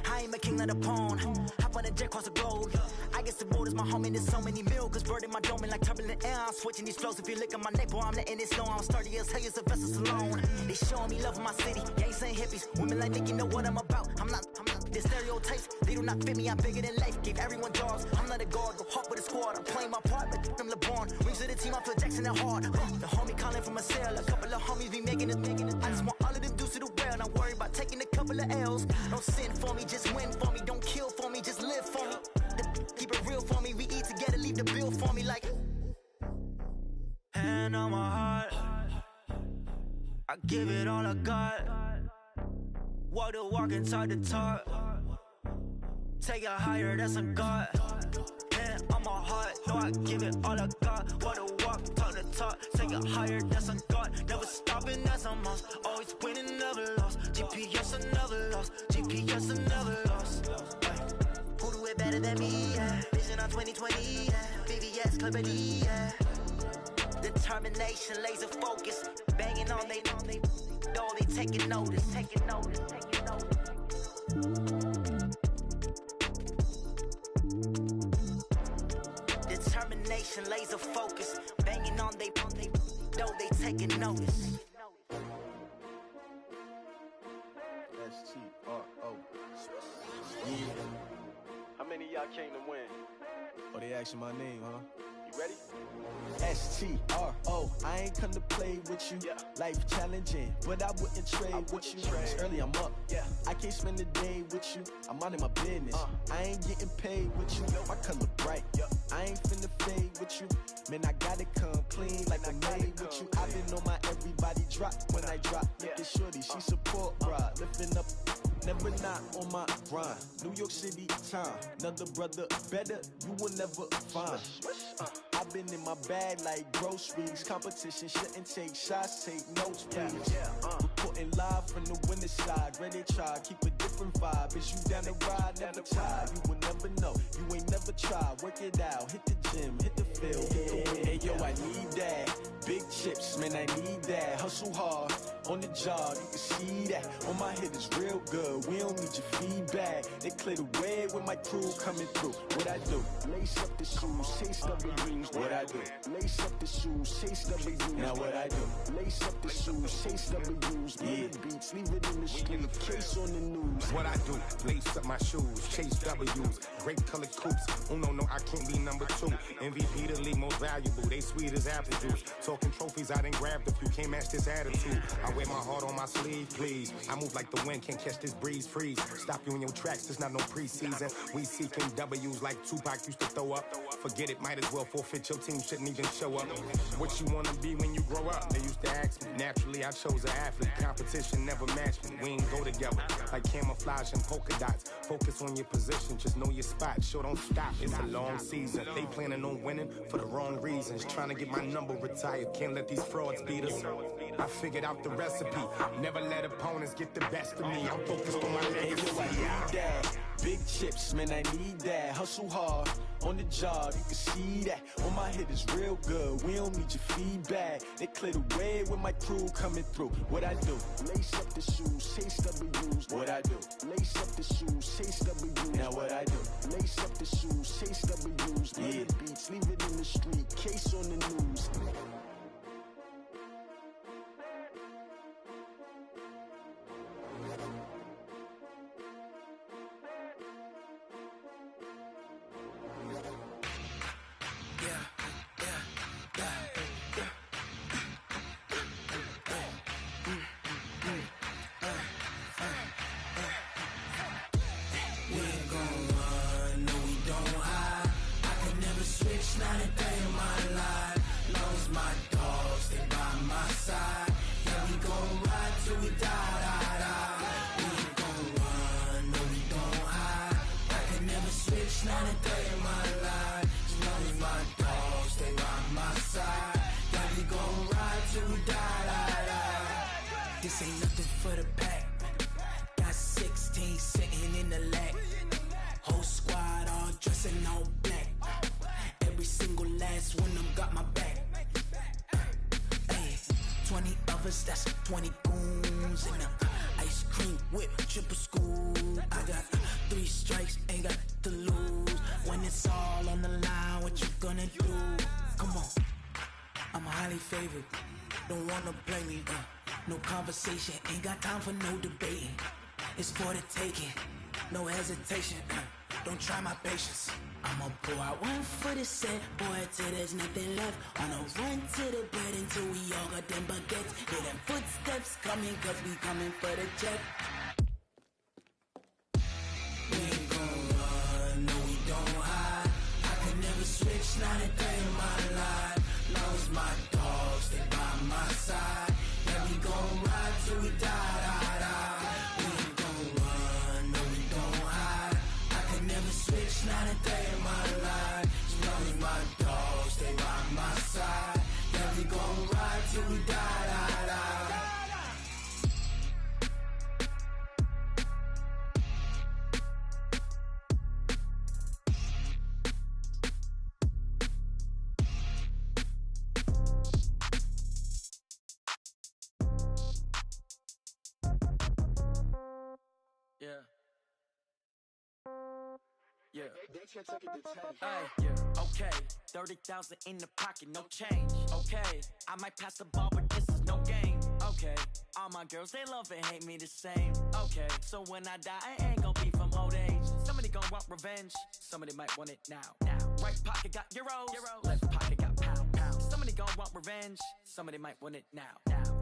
I ain't the king of the pawn. Hop on a jet across the globe. I guess the road is my home and there's so many milkers burning my dome like turbulent air. I'm switching these flows. If you look at my neck, boy, I'm letting it slow. I'm sturdy as hell, it's a vessel Salone. They showing me love in my city. Gangs ain't hippies. Women like Nick, you know what I'm about. I'm not. The stereotypes, they do not fit me. I'm bigger than life. Gave everyone jobs. I'm not a guard. Go hard with a squad. I'm playing my part, but I'm LeBron. Rings to the team. I feel Jackson and hard. The homie calling from a cell. A couple of homies be making it. I just want all of them dudes to the well. Not worry about taking a couple of L's. Don't sin for me, just win for me. Don't kill for me, just live for me. Keep it real for me. We eat together, leave the bill for me like. Hand on my heart, I give it all I got. Walk the walk and talk the talk. Take it higher, that's a God. Hand on my heart, no, I give it all I got. Walk the walk, talk the talk. Take it higher, that's a God. Never stopping, that's a must. Always winning, never lost. GPS, I never lost. GPS, I never lost. Who do it better than me? Yeah. Vision on 2020. Yeah. VVS, Clarity. Yeah. Determination, laser focus. Banging on they door, they taking notice. Determination, laser focus. Banging on they door, they taking notice. S-T-R-O. Yeah. How many of y'all came to win? Oh, they asking my name, huh? You ready? S-T-R-O. I ain't come to play with you. Yeah. Life challenging, but I wouldn't trade with you. It's early, I'm up. Yeah. I can't spend the day with you. I'm minding my business. I ain't getting paid with you. My color bright. I ain't finna fade with you. Man, I gotta come clean like I made with you. I've been on my everybody drop when I drop. Look at shorty, she support bra. Lifting up, never not on my grind. New York City time, another brother better, you will never find. I've been in my bag like groceries. Competition shouldn't take shots, take notes, please. Reporting live from the winter side. Ready to try, keep a different vibe. Is you down the ride, never tired. You will never know, you ain't never tried. Work it out, hit the gym, hit the field, hit the wind. Hey yo, I need that. Big chips, man, I need that. Hustle hard, on the job, you can see that. On my head is real good, we don't need your feedback. They clear the way with my crew coming through. What I do? Lace up the shoes, chase W's. What I do? Lace up the shoes, chase W's. Now what I do? Lace up the shoes, chase W's. Yeah. Beats, leave it in the street, case on the news. What I do? Lace up my shoes, chase W's. Grape colored coops. Oh no, I can't be number 2. MVP the league most valuable. They sweet as apple juice. Talking trophies, I done grabbed a few. Can't match this attitude. I wear my heart on my sleeve, please. I move like the wind, can't catch this breeze. Freeze. Stop you in your tracks. There's not no preseason. We seeking W's like Tupac used to throw up. Forget it, might as well forfeit. Your team shouldn't even show up. What you wanna be when you grow up? They used to ask me. Naturally, I chose an athlete. Competition never matched me. We ain't go together like camouflage and polka dots. Focus on your position, just know your spot. Sure, don't stop. It's a long season. They planning on winning for the wrong reasons. Trying to get my number retired. Can't let these frauds beat us. I figured out the recipe. Never let opponents get the best of me. I'm focused on my legacy. I need that. Big chips, man, I need that. Hustle hard, on the job, you can see that. On my head is real good, we don't need your feedback. They clear the way with my crew coming through. What I do? Lace up the shoes, chase W's. What I do? Lace up the shoes, chase W's. Now what I do? Lace up the shoes, chase W's. Yeah. Beats, leave it in the street, case on the news. This ain't nothing for the pack. Got 16 sitting in the lag. Whole squad all dressing all black. Every single last one of them got my back. Hey, 20 of us, that's 20 goons in the ice cream whip, triple scoop. I got 3 strikes, ain't got to lose. When it's all on the line, what you gonna do? Come on, I'm highly favored. Don't wanna play me, no conversation, ain't got time for no debating. It's for the taking, no hesitation, don't try my patience. I'ma pour out one for the set, boy, till there's nothing left. On a run to the bread until we all got them baguettes. Hear them footsteps coming, cause we coming for the check. We ain't gon' run, no we don't hide. I can never switch, not a day in my life. Long as my dogs stay by my side. Yeah, we gon' ride till we die, die, die. We ain't gon' run, no we don't hide. I can never switch, not a day in my life. As long as my dogs stay by my side. Yeah, we gon' ride till we die, die, die. Yeah. Yeah. Hey, yeah. Okay. 30,000 in the pocket, no change. Okay. I might pass the ball, but this is no game. Okay. All my girls, they love and hate me the same. Okay. So when I die, I ain't gon' be from old age. Somebody gon' want revenge. Somebody might want it now. Right pocket got euros. Left pocket got pound. Somebody gon' want revenge. Somebody might want it now.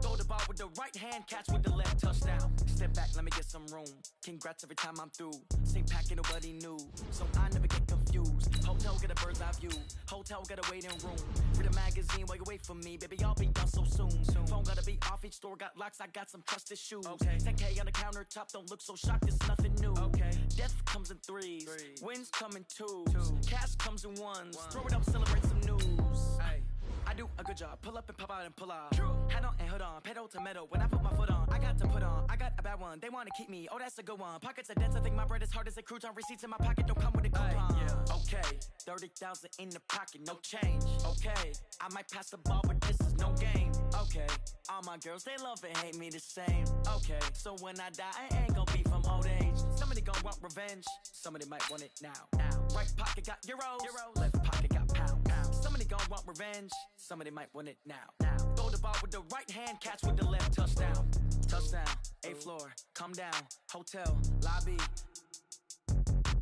Throw the ball with the right hand, catch with the left, touchdown. Step back, let me get some room. Congrats every time I'm through. Same packet, nobody knew, so I never get confused. Hotel get a bird's eye view. Hotel get a waiting room. Read a magazine while you wait for me, baby. I'll be done so soon. Phone gotta be off. Each store got locks. I got some trusted shoes. Okay. 10K on the countertop. Don't look so shocked. It's nothing new. Okay. Death comes in threes. Wins come in twos. Cash comes in ones. Throw it up, celebrate some news. Ay. I do a good job. Pull up and pop out and pull out. Head on and hood on. Pedal to metal. When I put my foot on, I got to put on. I got a bad one. They want to keep me. Oh, that's a good one. Pockets are dense. I think my bread is hard as a crouton. Receipts in my pocket don't come with a coupon. Yeah. Okay. 30,000 in the pocket. No change. Okay. I might pass the ball, but this is no game. Okay. All my girls, they love and hate me the same. Okay. So when I die, I ain't gon' be from old age. Somebody gon' want revenge. Somebody might want it now. Right pocket got euros. Left pocket got pound. Somebody gon' want revenge. Somebody might want it now. Throw the ball with the right hand, catch with the left, touchdown. Touchdown, 8th floor, come down, hotel, lobby.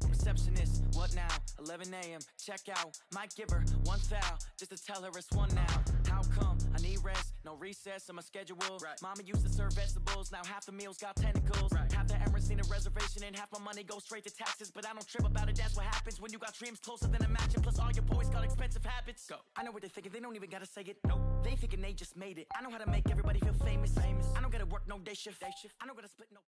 Receptionist, what now? 11 a.m., check out. Might give her one foul, just to tell her it's one now. How come? I need rest, no recess in my schedule. Right. Mama used to serve vegetables, now half the meals got tentacles. Right. Half the Emirates need a reservation and half my money goes straight to taxes. But I don't trip about it, that's what happens when you got dreams closer than a match. And plus all your boys got expensive habits. Go. I know what they're thinking, they don't even gotta say it. Nope. They thinking they just made it. I know how to make everybody feel famous. I don't gotta work no day shift. I don't gotta split no...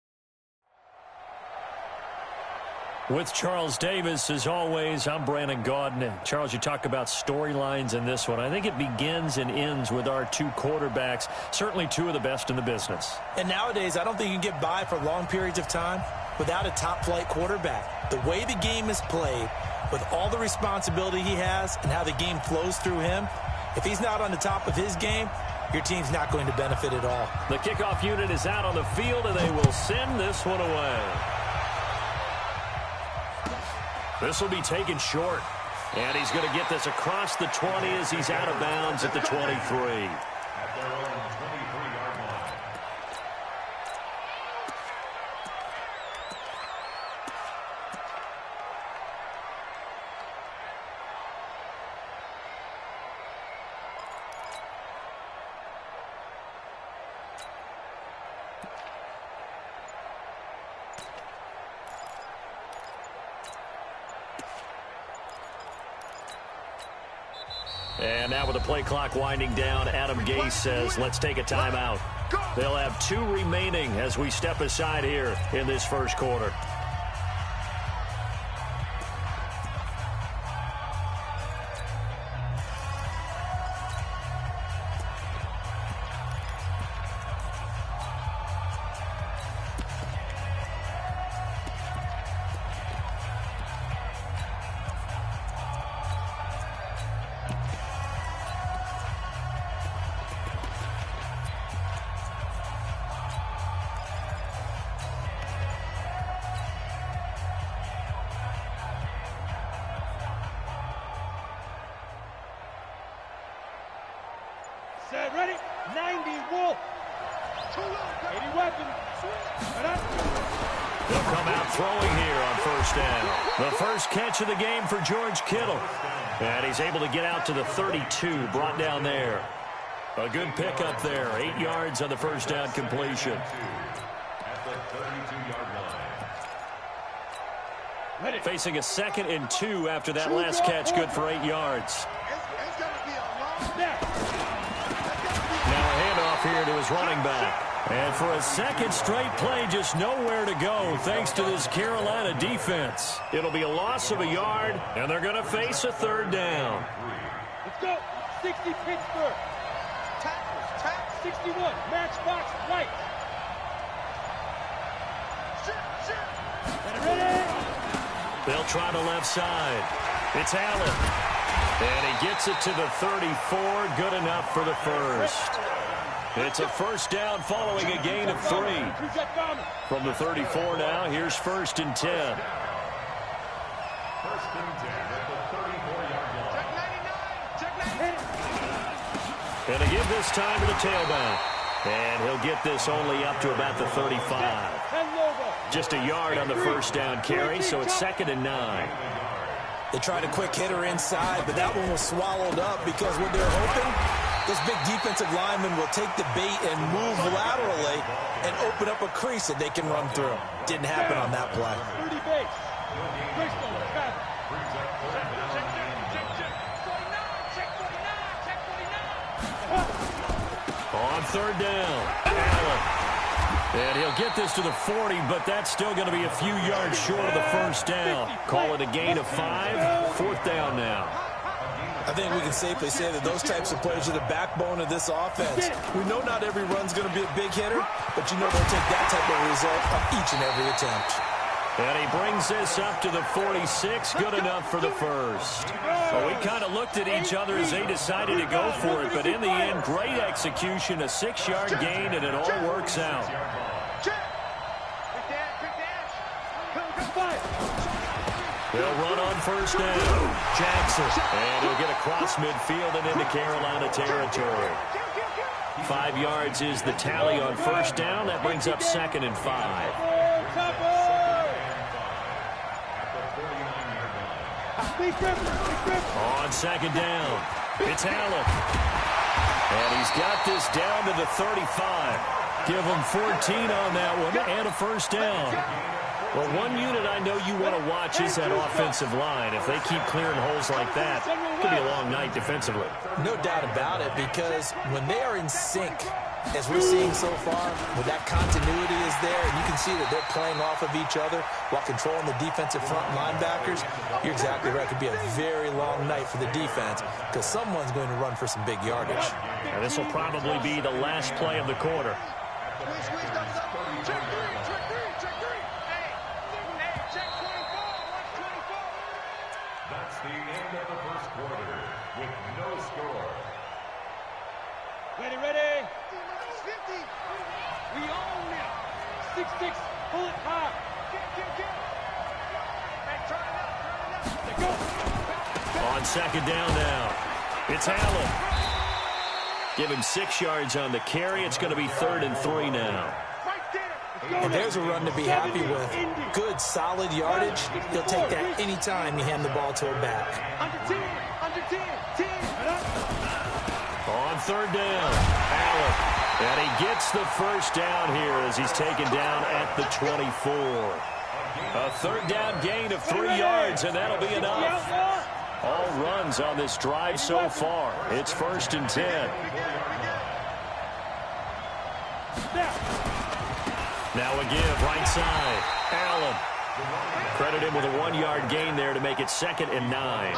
With Charles Davis, as always, I'm Brandon Gaudin. And Charles, you talk about storylines in this one. I think it begins and ends with our two quarterbacks, certainly two of the best in the business. And nowadays, I don't think you can get by for long periods of time without a top-flight quarterback. The way the game is played, with all the responsibility he has and how the game flows through him, if he's not on the top of his game, your team's not going to benefit at all. The kickoff unit is out on the field, and they will send this one away. This will be taken short. And he's going to get this across the 20 as he's out of bounds at the 23. And now with the play clock winding down, Adam Gase says, let's take a timeout. They'll have 2 remaining as we step aside here in this first quarter. Set, ready? 90, Wolf. 80 weapon. They'll come out throwing here on first down. The first catch of the game for George Kittle. And he's able to get out to the 32, brought down there. A good pickup there. 8 yards on the first down completion. At the 32-yard line. Facing a 2nd and 2 after that last catch, good for 8 yards. Now a handoff here to his running back. And for a second straight play, just nowhere to go thanks to this Carolina defense. It'll be a loss of a yard, and they're going to face a 3rd down. Let's go. 60 Pittsburgh. Tackles. 61. Matchbox White. Ready? They'll try the left side. It's Allen. And he gets it to the 34. Good enough for the first. It's a first down following a gain of 3. From the 34 now, here's 1st and 10. 1st and 10 at the 34-yard line. And they give this time to the tailback. And he'll get this only up to about the 35. Just a yard on the first down carry, so it's 2nd and 9. They tried a quick hitter inside, but that one was swallowed up because what they're hoping, this big defensive lineman will take the bait and move laterally and open up a crease that they can run through. Didn't happen on that play. 30 base. On 3rd down, Allen. And he'll get this to the 40, but that's still going to be a few yards short of the first down. Call it a gain of 5. 4th down now. I think we can safely say that those types of players are the backbone of this offense. We know not every run's going to be a big hitter, but you know they'll take that type of result on each and every attempt. And he brings this up to the 46. Good enough for the first. Well, we kind of looked at each other as they decided to go for it, but in the end, great execution, a 6-yard gain, and it all works out. They'll run on first down. Jackson. And he'll get across midfield and into Carolina territory. 5 yards is the tally on first down. That brings up 2nd and 5. On 2nd down, it's Allen. And he's got this down to the 35. Give him 14 on that one and a first down. Well, one unit I know you want to watch is that offensive line. If they keep clearing holes like that, it could be a long night defensively. No doubt about it, because when they are in sync, as we're seeing so far, when that continuity is there, and you can see that they're playing off of each other while controlling the defensive front linebackers, you're exactly right. It could be a very long night for the defense because someone's going to run for some big yardage. And this will probably be the last play of the quarter. That's the end of the first quarter with no score. Ready, ready. We own it. 6-6, pull it high. Hey, turn it up. On 2nd down now, it's Allen. Give him 6 yards on the carry. It's going to be 3rd and 3 now. And there's a run to be happy with. Good, solid yardage. He'll take that anytime you hand the ball to a back. Under 10, 10. On 3rd down, Allen. And he gets the first down here as he's taken down at the 24. A 3rd down gain of 3 yards, and that'll be enough. All runs on this drive so far. It's 1st and 10. Now a give, right side. Allen. Credit him with a 1-yard gain there to make it 2nd and 9.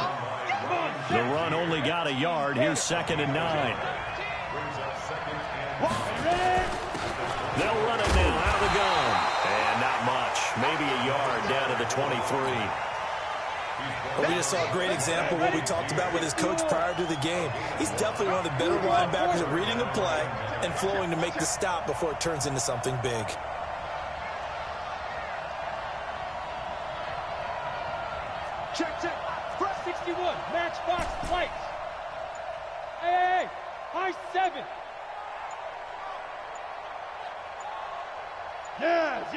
The run only got a yard. Here's 2nd and 9. They'll run it now out of the gun. And not much. Maybe a yard down to the 23. Well, we just saw a great example of what we talked about with his coach prior to the game. He's definitely one of the better linebackers at reading a play and flowing to make the stop before it turns into something big. Check. First 61, matchbox lights. Hey, high Nice 7. Yes.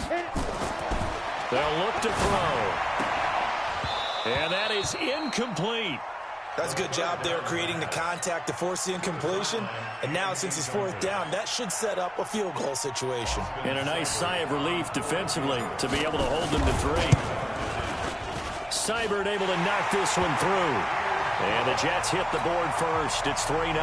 Hit it. They'll look to throw. And that is incomplete. That's a good job there creating the contact to force the incompletion. And now, since it's 4th down, that should set up a field goal situation. And a nice sigh of relief defensively to be able to hold them to 3. Seibert able to knock this one through. And the Jets hit the board first. It's 3-0.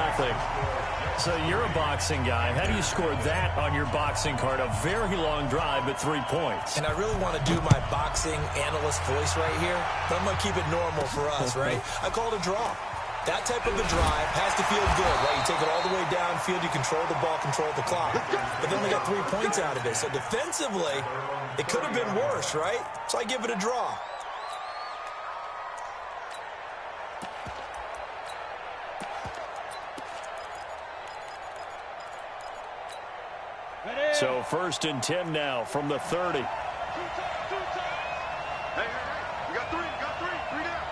So you're a boxing guy. How do you score that on your boxing card? A very long drive, but 3 points. And I really want to do my boxing analyst voice right here, but I'm going to keep it normal for us, right? I call it a draw. That type of a drive has to feel good, right? You take it all the way downfield, you control the ball, control the clock. But then we got 3 points out of it. So defensively, it could have been worse, right? So I give it a draw. So 1st and 10 now from the 30. Hey, you got 3. Three down.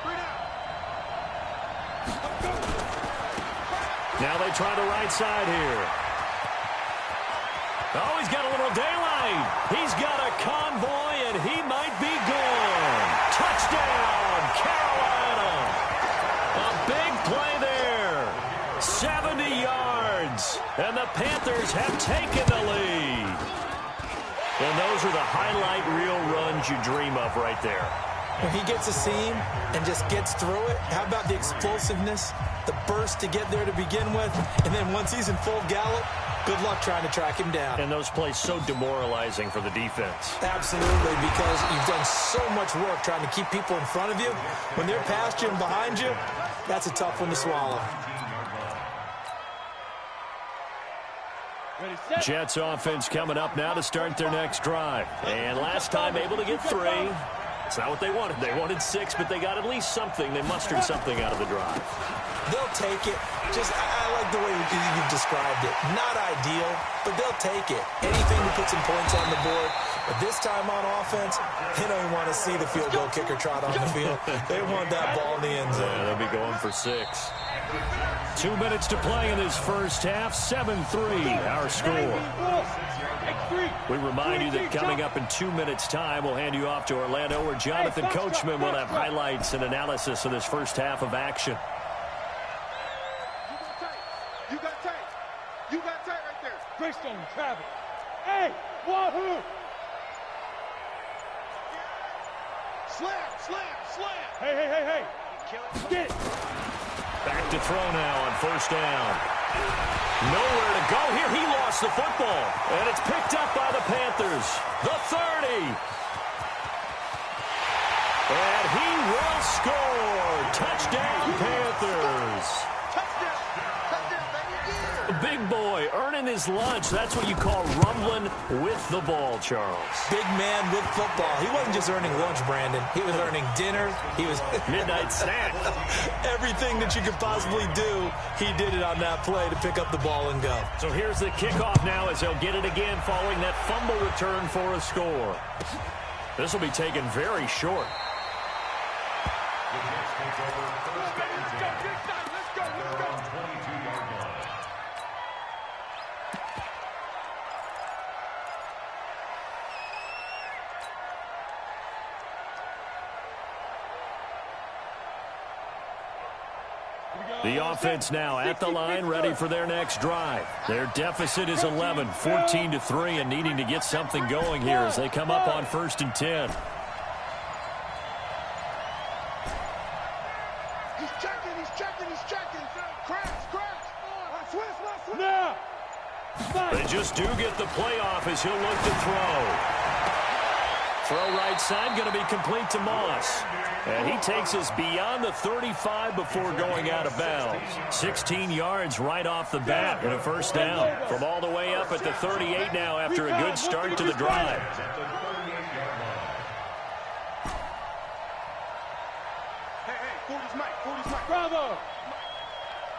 Now they try the right side here. Oh, he's got a little daylight. He's got a convoy, and he might be gone. Touchdown, Carolina. A big play there. 70 yards. And the Panthers have taken the lead. And those are the highlight reel runs you dream of right there. When he gets a seam and just gets through it, how about the explosiveness, the burst to get there to begin with, and then once he's in full gallop, good luck trying to track him down. And those plays so demoralizing for the defense. Absolutely, because you've done so much work trying to keep people in front of you. When they're past you and behind you, that's a tough one to swallow. Jets offense coming up now to start their next drive. And last time able to get 3. It's not what they wanted. They wanted 6, but they got at least something. They mustered something out of the drive. They'll take it. I like the way you've described it. Not ideal, but they'll take it. Anything to put some points on the board. But this time on offense, they don't even want to see the field goal kicker trot on the field. They want that ball in the end zone. Yeah, they'll be going for 6. 2 minutes to play in this first half. 7-3, our score. We remind you that coming up in 2 minutes' time, we'll hand you off to Orlando, where Jonathan Coachman will have highlights and analysis of this first half of action. You got tight right there. Greystone, Travis. Hey, wahoo! Slam. Hey. Get it. Back to throw now on 1st down. Nowhere to go here. He lost the football. And it's picked up by the Panthers. The 30. And he will score. Touchdown, Panthers. Touchdown, baby. A big boy earning his lunch. That's what you call rumbling with the ball, Charles. Big man with football. He wasn't just earning lunch, Brandon. He was earning dinner. He was midnight snack. Everything that you could possibly do, he did it on that play to pick up the ball and go. So here's the kickoff now as he'll get it again following that fumble return for a score. This will be taken very short. The offense now at the line, ready for their next drive. Their deficit is 11, 14-3, and needing to get something going here as they come up on 1st and 10. He's checking. Crash. Swiss. Now. They just do get the playoff as he'll look to throw. Throw right side, going to be complete to Moss. And he takes us beyond the 35 before going out of bounds. 16 yards right off the bat and a 1st down. From all the way up at the 38 now after a good start to the drive. Hey, 40's Mike. Bravo.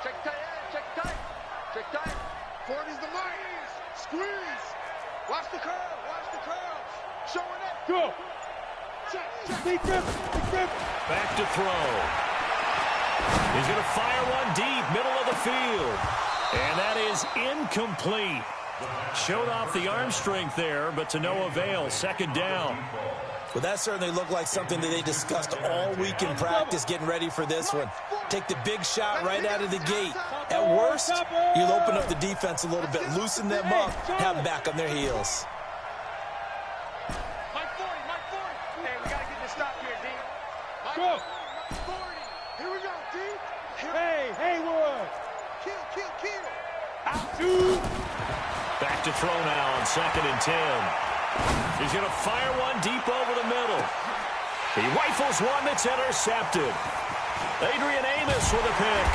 Check tight. 40's the Mike. Squeeze. Watch the curl. Showing it. Go. Big grip. Back to throw. He's going to fire one deep, middle of the field. incomplete. Showed off the arm strength there, but to no avail. Second down. Well, that certainly looked like something that they discussed all week in practice getting ready for this one. Take the big shot right out of the gate. At worst, you'll open up the defense a little bit, loosen them up, have them back on their heels. Mike 40. Hey, we got to get this stop here, D. Go. 40. Here we go, D. Hey, Haywood. Kill. Out two. Back to throw now on 2nd and 10. He's going to fire one deep over the middle. He rifles one that's intercepted. Adrian Amos with a pick.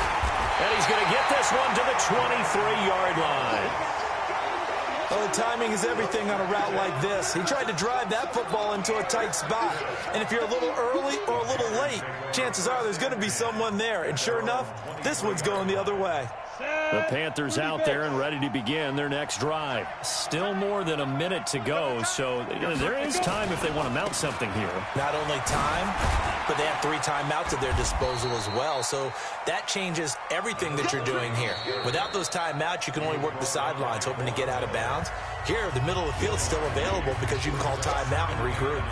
And he's going to get this one to the 23-yard line. Well, the timing is everything on a route like this. He tried to drive that football into a tight spot. And if you're a little early or a little late, chances are there's going to be someone there. And sure enough, this one's going the other way. The Panthers out there and ready to begin their next drive. Still more than a minute to go, so there is time if they want to mount something here. Not only time, but they have 3 timeouts at their disposal as well, so that changes everything that you're doing here. Without those timeouts, you can only work the sidelines, hoping to get out of bounds. Here, the middle of the field's still available because you can call timeout and regroup.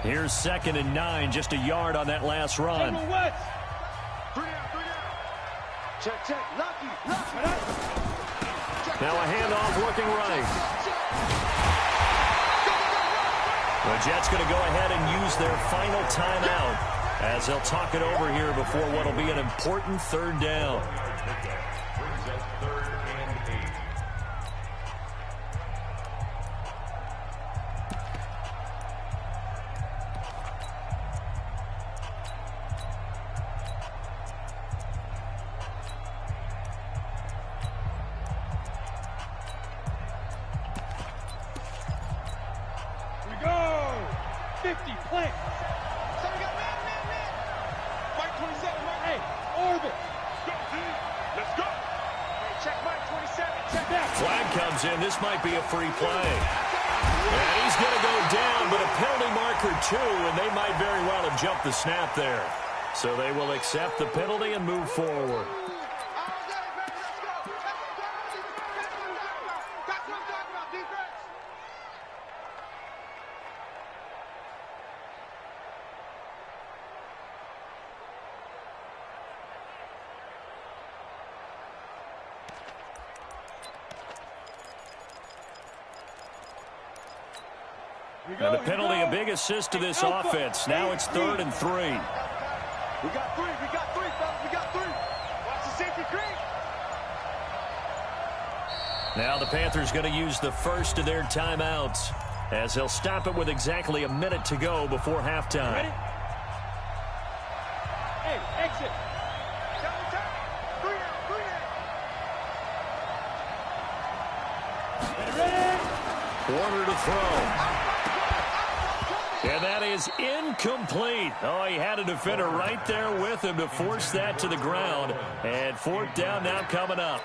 Here's 2nd and 9, just a yard on that last run. Three down. Check. Lucky. Now a handoff looking right. The Jets going to go ahead and use their final timeout as they'll talk it over here before what will be an important 3rd down. This might be a free play. And he's going to go down, but a penalty marker too, and they might very well have jumped the snap there. So they will accept the penalty and move forward. And the penalty, a big assist to this offense. Now it's 3rd and 3. We got 3, fellas. We got 3. Watch the safety green. Now the Panthers going to use the first of their timeouts as they'll stop it with exactly a minute to go before halftime. Ready? Hey, exit. Warner to throw. And that is incomplete. Oh, he had a defender right there with him to force that to the ground. And 4th down now coming up.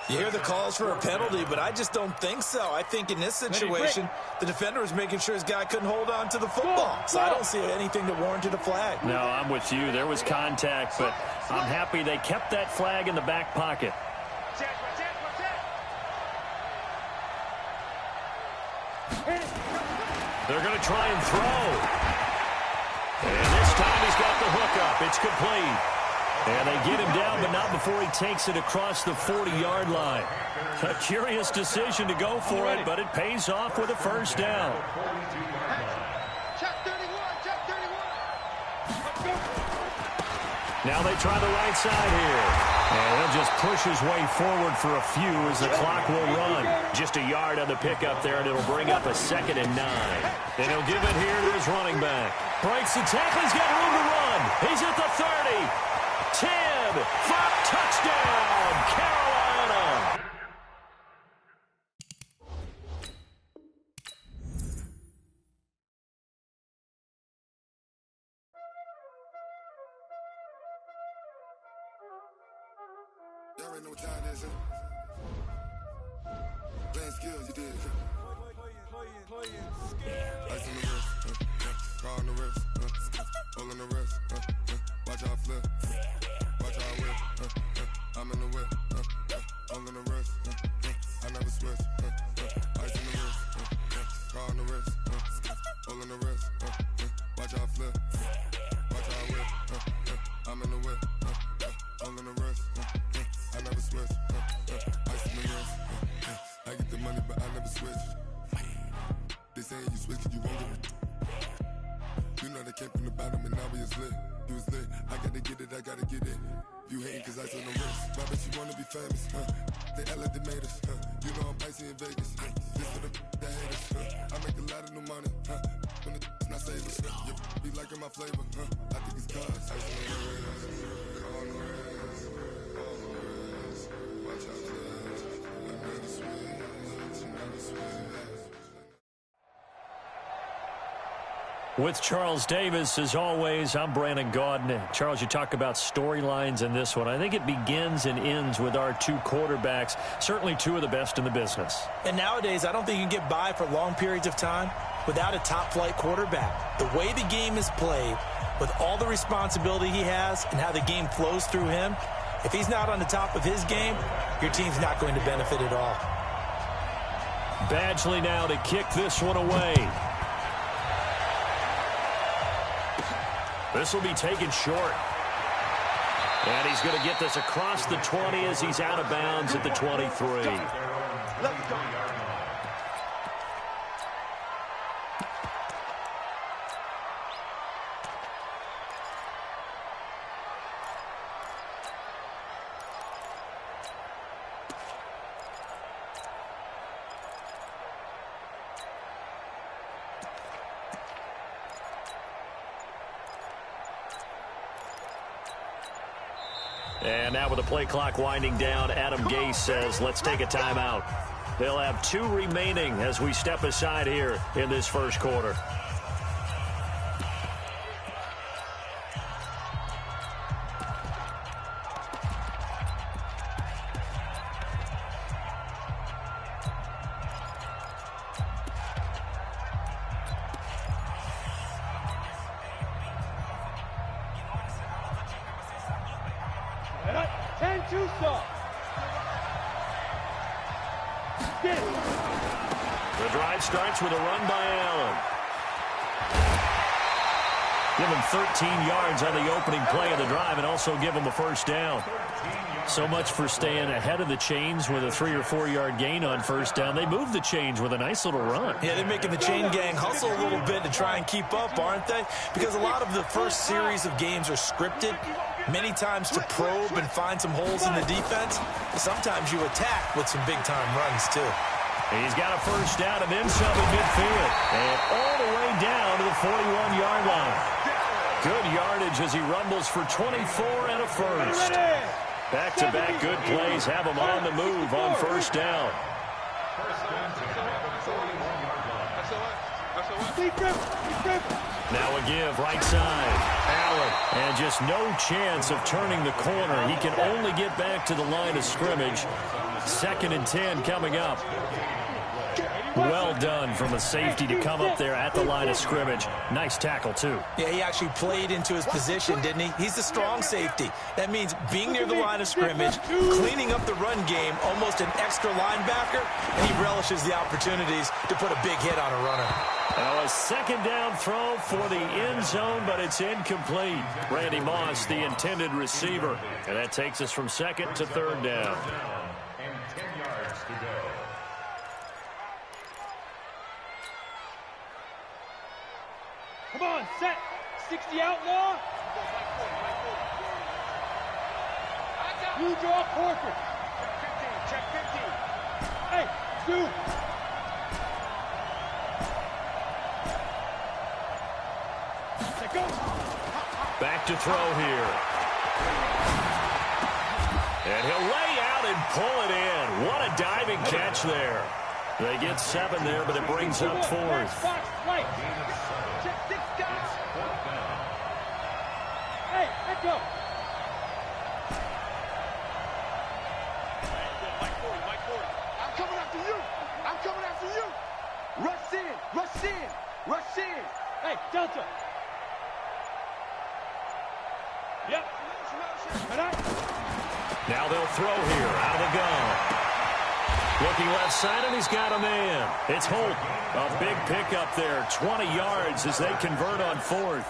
You hear the calls for a penalty, but I just don't think so. I think in this situation, the defender was making sure his guy couldn't hold on to the football. So I don't see anything that warranted a flag. No, I'm with you. There was contact, but I'm happy they kept that flag in the back pocket. They're going to try and throw. And this time he's got the hookup. It's complete. And they get him down, but not before he takes it across the 40-yard line. A curious decision to go for it, but it pays off with a 1st down. Check 31. Now they try the right side here. And he'll just push his way forward for a few as the clock will run. Just a yard on the pickup there, and it'll bring up a 2nd and 9. And he'll give it here to his running back. Breaks the tackle. He's got room to run. He's at the 30. 10. 5. Touchdown, Carolina. Y'all already know what time it is, huh? Playing skills, you did. Ice on the wrist, car on the wrist, hole in the wrist, watch how I flip, watch how I whip, I'm in the whip, hole in the wrist, I never switch, ice on the wrist, car on the wrist, hole in the wrist, watch how I flip, watch how I whip, I'm in the whip, hole in the wrist, I never switch, ice on the wrist, I get the money but I never switch. They saying you switch 'cause you won't get it. You know they came from the bottom and now we is lit. You was lit, I gotta get it, I gotta get it. You hating 'cause ice on the wrist. Why bet you wanna be famous, They act like they made us, You know I'm icy in Vegas, This for the that hate us, I make a lot of new money, When the not savers, You be liking my flavor, I think it's cause ice on the wrist, on the wrist, on the wrist. Watch out, please. I'm never switch, never switch. With Charles Davis, as always, I'm Brandon Gaudin. Charles, you talk about storylines in this one. I think it begins and ends with our two quarterbacks, certainly two of the best in the business. And nowadays, I don't think you can get by for long periods of time without a top-flight quarterback. The way the game is played, with all the responsibility he has and how the game flows through him, if he's not on the top of his game, your team's not going to benefit at all. Badgley now to kick this one away. This will be taken short. And he's going to get this across the 20 as he's out of bounds at the 23. Let's go. And now with the play clock winding down, Adam Gase says, let's take a timeout. They'll have 2 remaining as we step aside here in this first quarter. The drive starts with a run by Allen. Give him 13 yards on the opening play of the drive and also give him a first down. So much for staying ahead of the chains with a 3 or 4 yard gain on first down. They moved the chains with a nice little run. Yeah, they're making the chain gang hustle a little bit to try and keep up, aren't they? Because a lot of the first series of games are scripted, many times to probe and find some holes in the defense. Sometimes you attack with some big-time runs, too. He's got a first down and then some in midfield. And all the way down to the 41-yard line. Good yardage as he rumbles for 24 and a first. Back-to-back good plays have him on the move on first down. Now a give right side. Allen, and just no chance of turning the corner. He can only get back to the line of scrimmage. 2nd and 10 coming up. Well done from a safety to come up there at the line of scrimmage. Nice tackle, too. Yeah, he actually played into his position, didn't he? He's the strong safety. That means being near the line of scrimmage, cleaning up the run game, almost an extra linebacker, and he relishes the opportunities to put a big hit on a runner. Now a 2nd down throw for the end zone, but it's incomplete. Randy Moss, the intended receiver. And that takes us from 2nd to 3rd down. And 10 yards to go. Come on, set. 60 outlaw. You draw corporate. Check 15. Hey, Zoo. Go. Back to throw here. And he'll lay out and pull it in. What a diving catch there. They get 7 there, but it brings up 4th. Hey, let go. Rush in, rush in, rush in. Hey, Delta. Yep. Now they'll throw here out of the gun. Looking left side, and he's got a man. It's Holt. A big pickup there, 20 yards as they convert on fourth.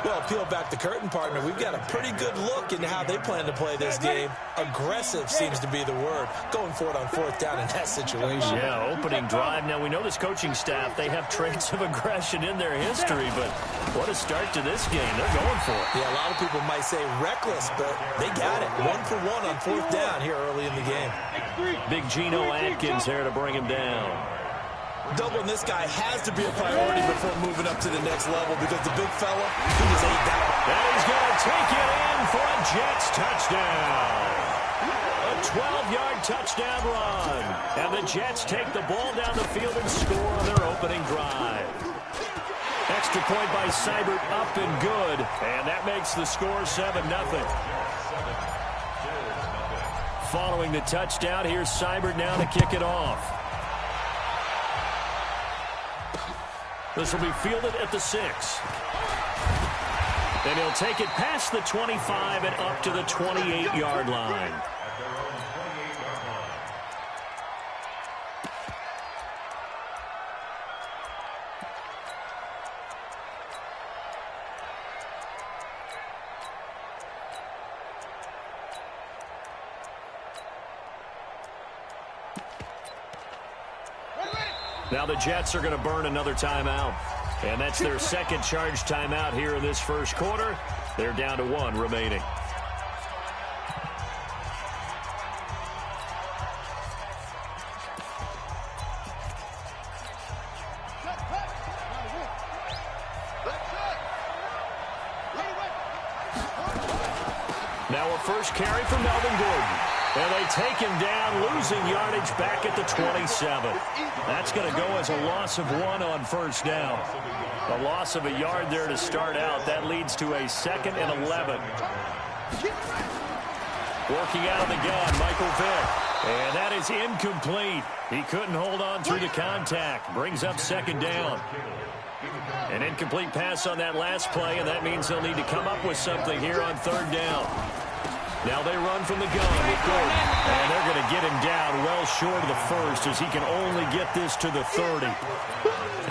Well, peel back the curtain, partner. We've got a pretty good look into how they plan to play this game. Aggressive seems to be the word. Going for it on fourth down in that situation. Yeah, opening drive. Now, we know this coaching staff, they have traits of aggression in their history, but what a start to this game. They're going for it. Yeah, a lot of people might say reckless, but they got it. 1 for 1 on fourth down here early in the game. Big Geno Atkins there to bring him down. Doubling this guy has to be a priority before moving up to the next level because the big fella, he just ate that one. And he's going to take it in for a Jets touchdown. A 12-yard touchdown run. And the Jets take the ball down the field and score on their opening drive. Extra point by Seibert, up and good. And that makes the score 7-0. Following the touchdown, here's Seibert now to kick it off. This will be fielded at the 6. And he'll take it past the 25 and up to the 28-yard line. Now the Jets are going to burn another timeout. And that's their second charge timeout here in this first quarter. They're down to 1 remaining. Now a first carry for Melvin Gordon. And they take him down, losing yardage back at the 27. That's going to go as a loss of 1 on first down. A loss of a yard there to start out. That leads to a 2nd and 11. Working out of the gun, Michael Vick. And that is incomplete. He couldn't hold on through the contact. Brings up 2nd down. An incomplete pass on that last play, and that means they'll need to come up with something here on 3rd down. Now they run from the gun with Gordon. And they're going to get him down well short of the first as he can only get this to the 30.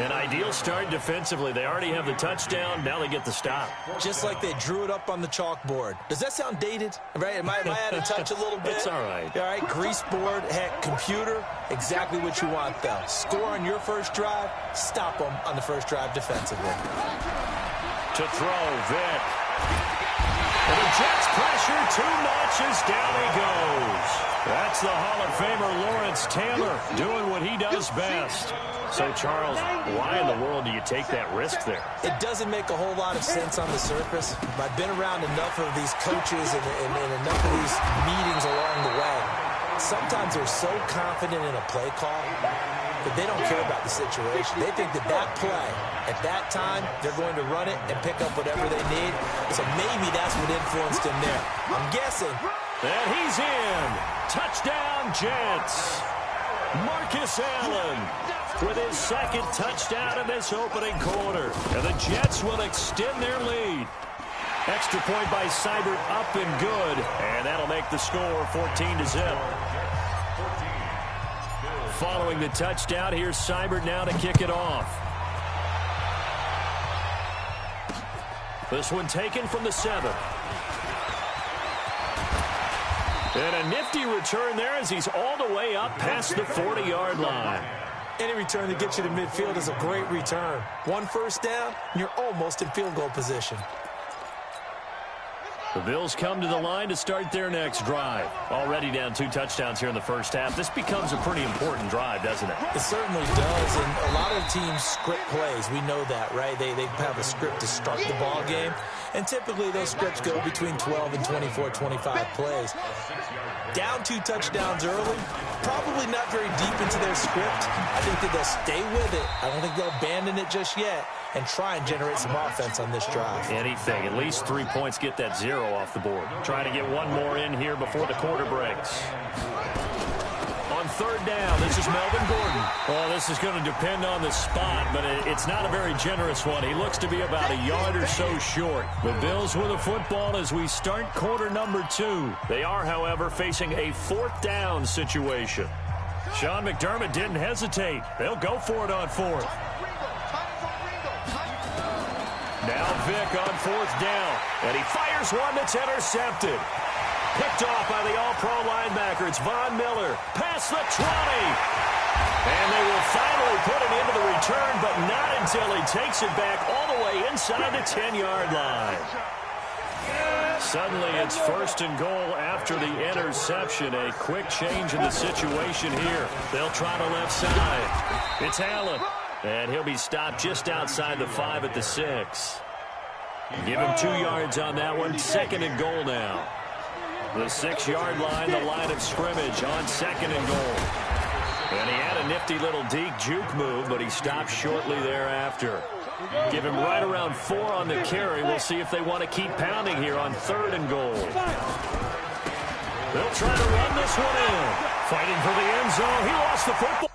An ideal start defensively. They already have the touchdown. Now they get the stop. Just like they drew it up on the chalkboard. Does that sound dated? Right? Am I out of touch a little bit? It's all right. All right, grease board, heck, computer, exactly what you want, though. Score on your first drive, stop them on the first drive defensively. To throw, Vick. And the Jets pressure 2 notches, down he goes. That's the Hall of Famer Lawrence Taylor doing what he does best. So, Charles, why in the world do you take that risk there? It doesn't make a whole lot of sense on the surface. I've been around enough of these coaches and enough of these meetings along the way. Sometimes they're so confident in a play call that they don't care about the situation. They think that that play, at that time, they're going to run it and pick up whatever they need. So maybe that's what influenced him there. I'm guessing. And he's in. Touchdown, Jets. Marcus Allen with his 2nd touchdown in this opening quarter. And the Jets will extend their lead. Extra point by Seibert, up and good. And that'll make the score 14-0. Following the touchdown, here's Seibert now to kick it off. This one taken from the 7. And a nifty return there as he's all the way up past the 40-yard line. Any return that gets you to midfield is a great return. 1 first down, and you're almost in field goal position. The Bills come to the line to start their next drive. Already down 2 touchdowns here in the first half. This becomes a pretty important drive, doesn't it? It certainly does, and a lot of teams script plays. We know that, right? They have a script to start the ball game, and typically those scripts go between 12 and 24, 25 plays. Down 2 touchdowns early, probably not very deep into their script. I think that they'll stay with it. I don't think they'll abandon it just yet and try and generate some offense on this drive. Anything. At least 3 points, get that 0 off the board. Trying to get one more in here before the quarter breaks. On third down, this is Melvin Gordon. Well, this is going to depend on the spot, but it's not a very generous one. He looks to be about a yard or so short. The Bills with the football as we start quarter number 2. They are, however, facing a fourth down situation. Sean McDermott didn't hesitate. They'll go for it on fourth. Now Vick on fourth down, and he fires one that's intercepted. Picked off by the all-pro linebacker. It's Von Miller. Past the 20. And they will finally put it into the return, but not until he takes it back all the way inside the 10-yard line. Suddenly it's first and goal after the interception. A quick change in the situation here. They'll try to left side. It's Allen. And he'll be stopped just outside the 5 at the 6. Give him 2 yards on that one. Second and goal now. The 6-yard line, the line of scrimmage on second and goal. And he had a nifty little deke juke move, but he stopped shortly thereafter. Give him right around 4 on the carry. We'll see if they want to keep pounding here on third and goal. They'll try to run this one in. Fighting for the end zone. He lost the football.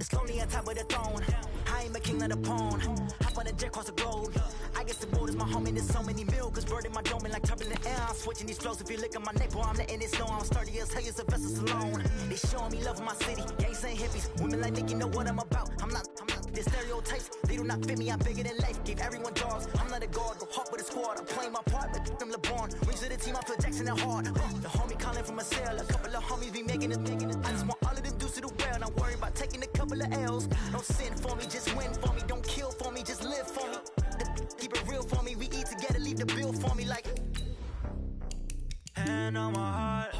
It's lonely on top of the throne. I ain't a king of the pawn. Hop on a jet across the globe. I guess the world is my home and there's so many miracles burning my dome like turbulent air. I'm switching these flows. If you look at my neck, boy, I'm letting it snow. I'm sturdy as hell, as a vessel alone. They showing me love in my city. Gangs ain't hippies. Women like Nick, you know what I'm about. I'm not the stereotypes. They do not fit me. I'm bigger than life. Gave everyone dogs. I'm not a guard. Go hard with a squad. I'm playing my part, but them LeBron. Rings to the team. I feel Jackson and hard. The homie calling from a cell. A couple of homies be making it. I just want all of them dudes to do well. Not worry about taking a couple of L's. Don't sin for me, just win for me. Don't kill for me, just live for me. Keep it real for me. We eat together, leave the bill for me like. Hand on my heart,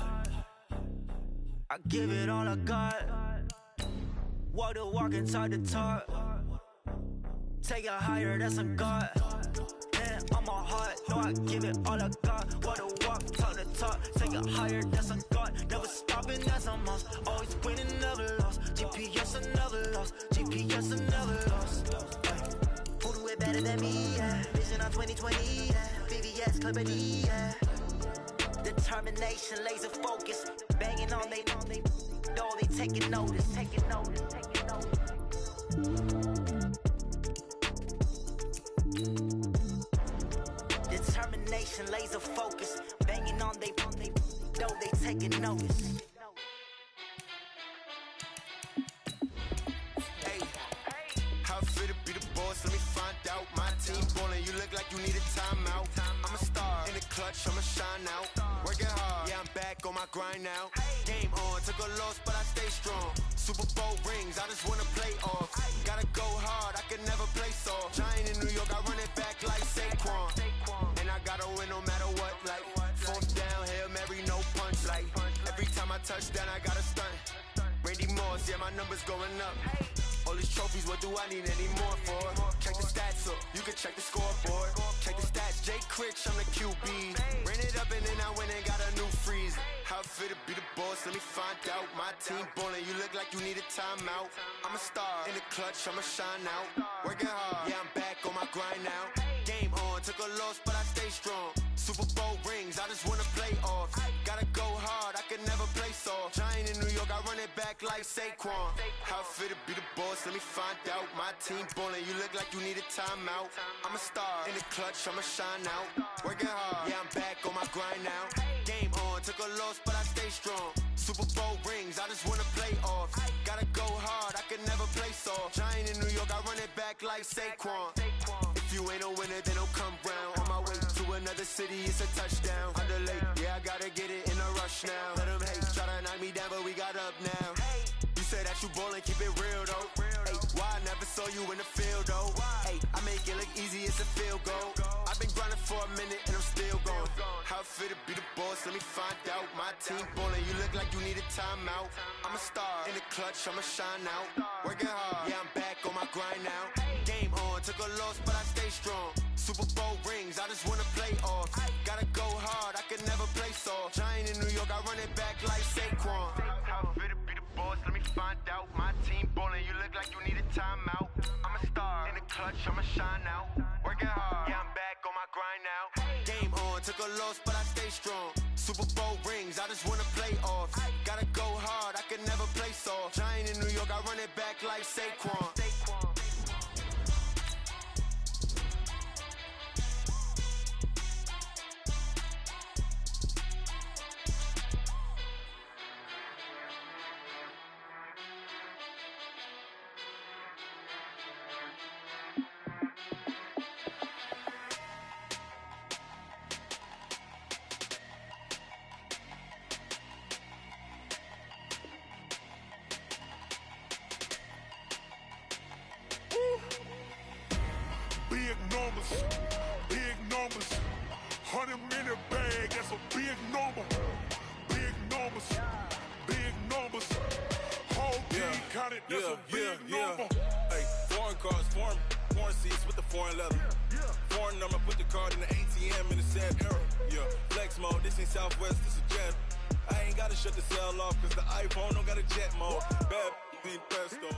I give it all I got. Walk the walk inside the talk. Take it higher, that's a God. Hand on my heart, no, I give it all I got. Walk the walk, talk the talk. Take it higher, that's a God. Never stopping, that's a must. Always winning, never lost. GPS, I never lost. GPS, I never lost. Who do it better than me? Yeah. Vision on 2020. Yeah. VVS, Clipper D. Yeah. Determination, laser focus. Banging on they, though they taking notice. Taking notice. Taking notice. Determination, laser focus. Banging on they, though they taking notice. Let me find out. My team ballin', you look like you need a timeout. I'm a star in the clutch, I'ma shine out. Working hard, yeah, I'm back on my grind now. Game on, took a loss, but I stay strong. Super Bowl rings, I just wanna play off. Gotta go hard, I can never play soft. Giant in New York, I run it back like Saquon. And I gotta win no matter what, like fourth down, Hail Mary, no punch. Like every time I touch down, I gotta stunt. Randy Moss, yeah, my numbers going up. All these trophies, what do I need any more for? Check the stats up, you can check the scoreboard. Check the stats, Jay Critch, I'm the QB. Ran it up and then I went and got a new freeze. How it feel to be the boss, let me find out. My team ballin', you look like you need a timeout. I'm a star in the clutch, I'ma shine out. Working hard, yeah, I'm back on my grind now. Game on, took a loss, but I stay strong. Super Bowl rings, I just wanna play off. Gotta go hard, I can never play soft. Giant in New York, I run it back like Saquon. How it feel to be the boss, let me find out. My team ballin', you look like you need a timeout. I'm a star in the clutch, I'ma shine out. Working hard, yeah, I'm back on my grind now. Game on, took a loss, but I stay strong. Super Bowl rings, I just wanna play off. Gotta go hard, I can never play soft. Giant in New York, I run it back like Saquon. If you ain't a winner, then don't come round. On my way to another city, it's a touchdown. Underlay, yeah, I gotta get it in a rush now. Let them hate, try to knock me down, but we got up now. You say that you ballin', keep it real though. Hey, why I never saw you in the field though? Hey, I make it look easy, it's a field goal. I've been grinding for a minute and I'm still going. How it feel to be the boss, let me find out. My team ballin', you look like you need a timeout. I'm a star in the clutch, I'ma shine out. Working hard, yeah, I'm back on my grind now. Game on, took a loss, but I stay strong. Super Bowl rings, I just wanna play off. Gotta go hard, I can never play soft. Giant in New York, I run it back like Saquon. How fit to be the boss, let me find out. My team ballin', you look like you need a timeout. I'm a star, in the clutch, I'ma shine out. Working hard, yeah, I'm back on my grind now. Game on, took a loss, but I stay strong. Super Bowl rings, I just wanna play off. Gotta go hard, I can never play soft. Giant in New York, I run it back like Saquon. Big numbers, 100-minute bag, that's a big number. Big numbers, whole team counted, that's a big number. Hey, foreign cars, foreign seats with the foreign leather. Foreign number, put the card in the ATM in the sad era. Yeah, flex mode, this ain't Southwest, this is jet. I ain't gotta shut the cell off, cause the iPhone don't got a jet mode. Bad need pesto.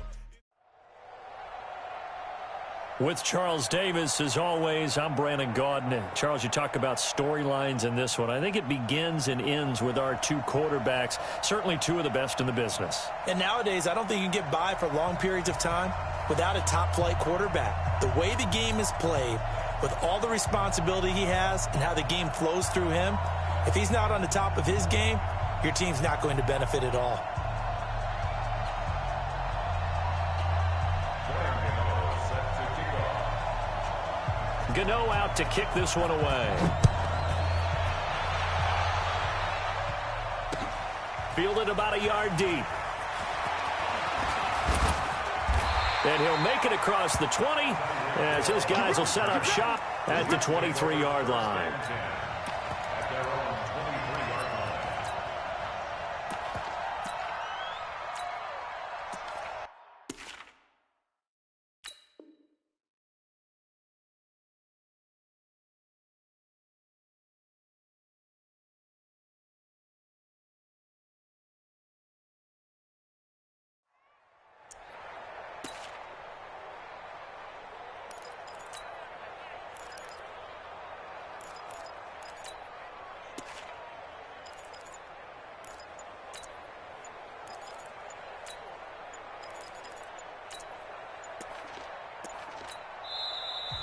With Charles Davis, as always, I'm Brandon Gaudin. And Charles, you talk about storylines in this one. I think it begins and ends with our two quarterbacks, certainly two of the best in the business. And nowadays, I don't think you can get by for long periods of time without a top-flight quarterback. The way the game is played, with all the responsibility he has and how the game flows through him, if he's not on the top of his game, your team's not going to benefit at all. Gano out to kick this one away. Fielded about a yard deep. And he'll make it across the 20 as his guys will set up shop at the 23-yard line.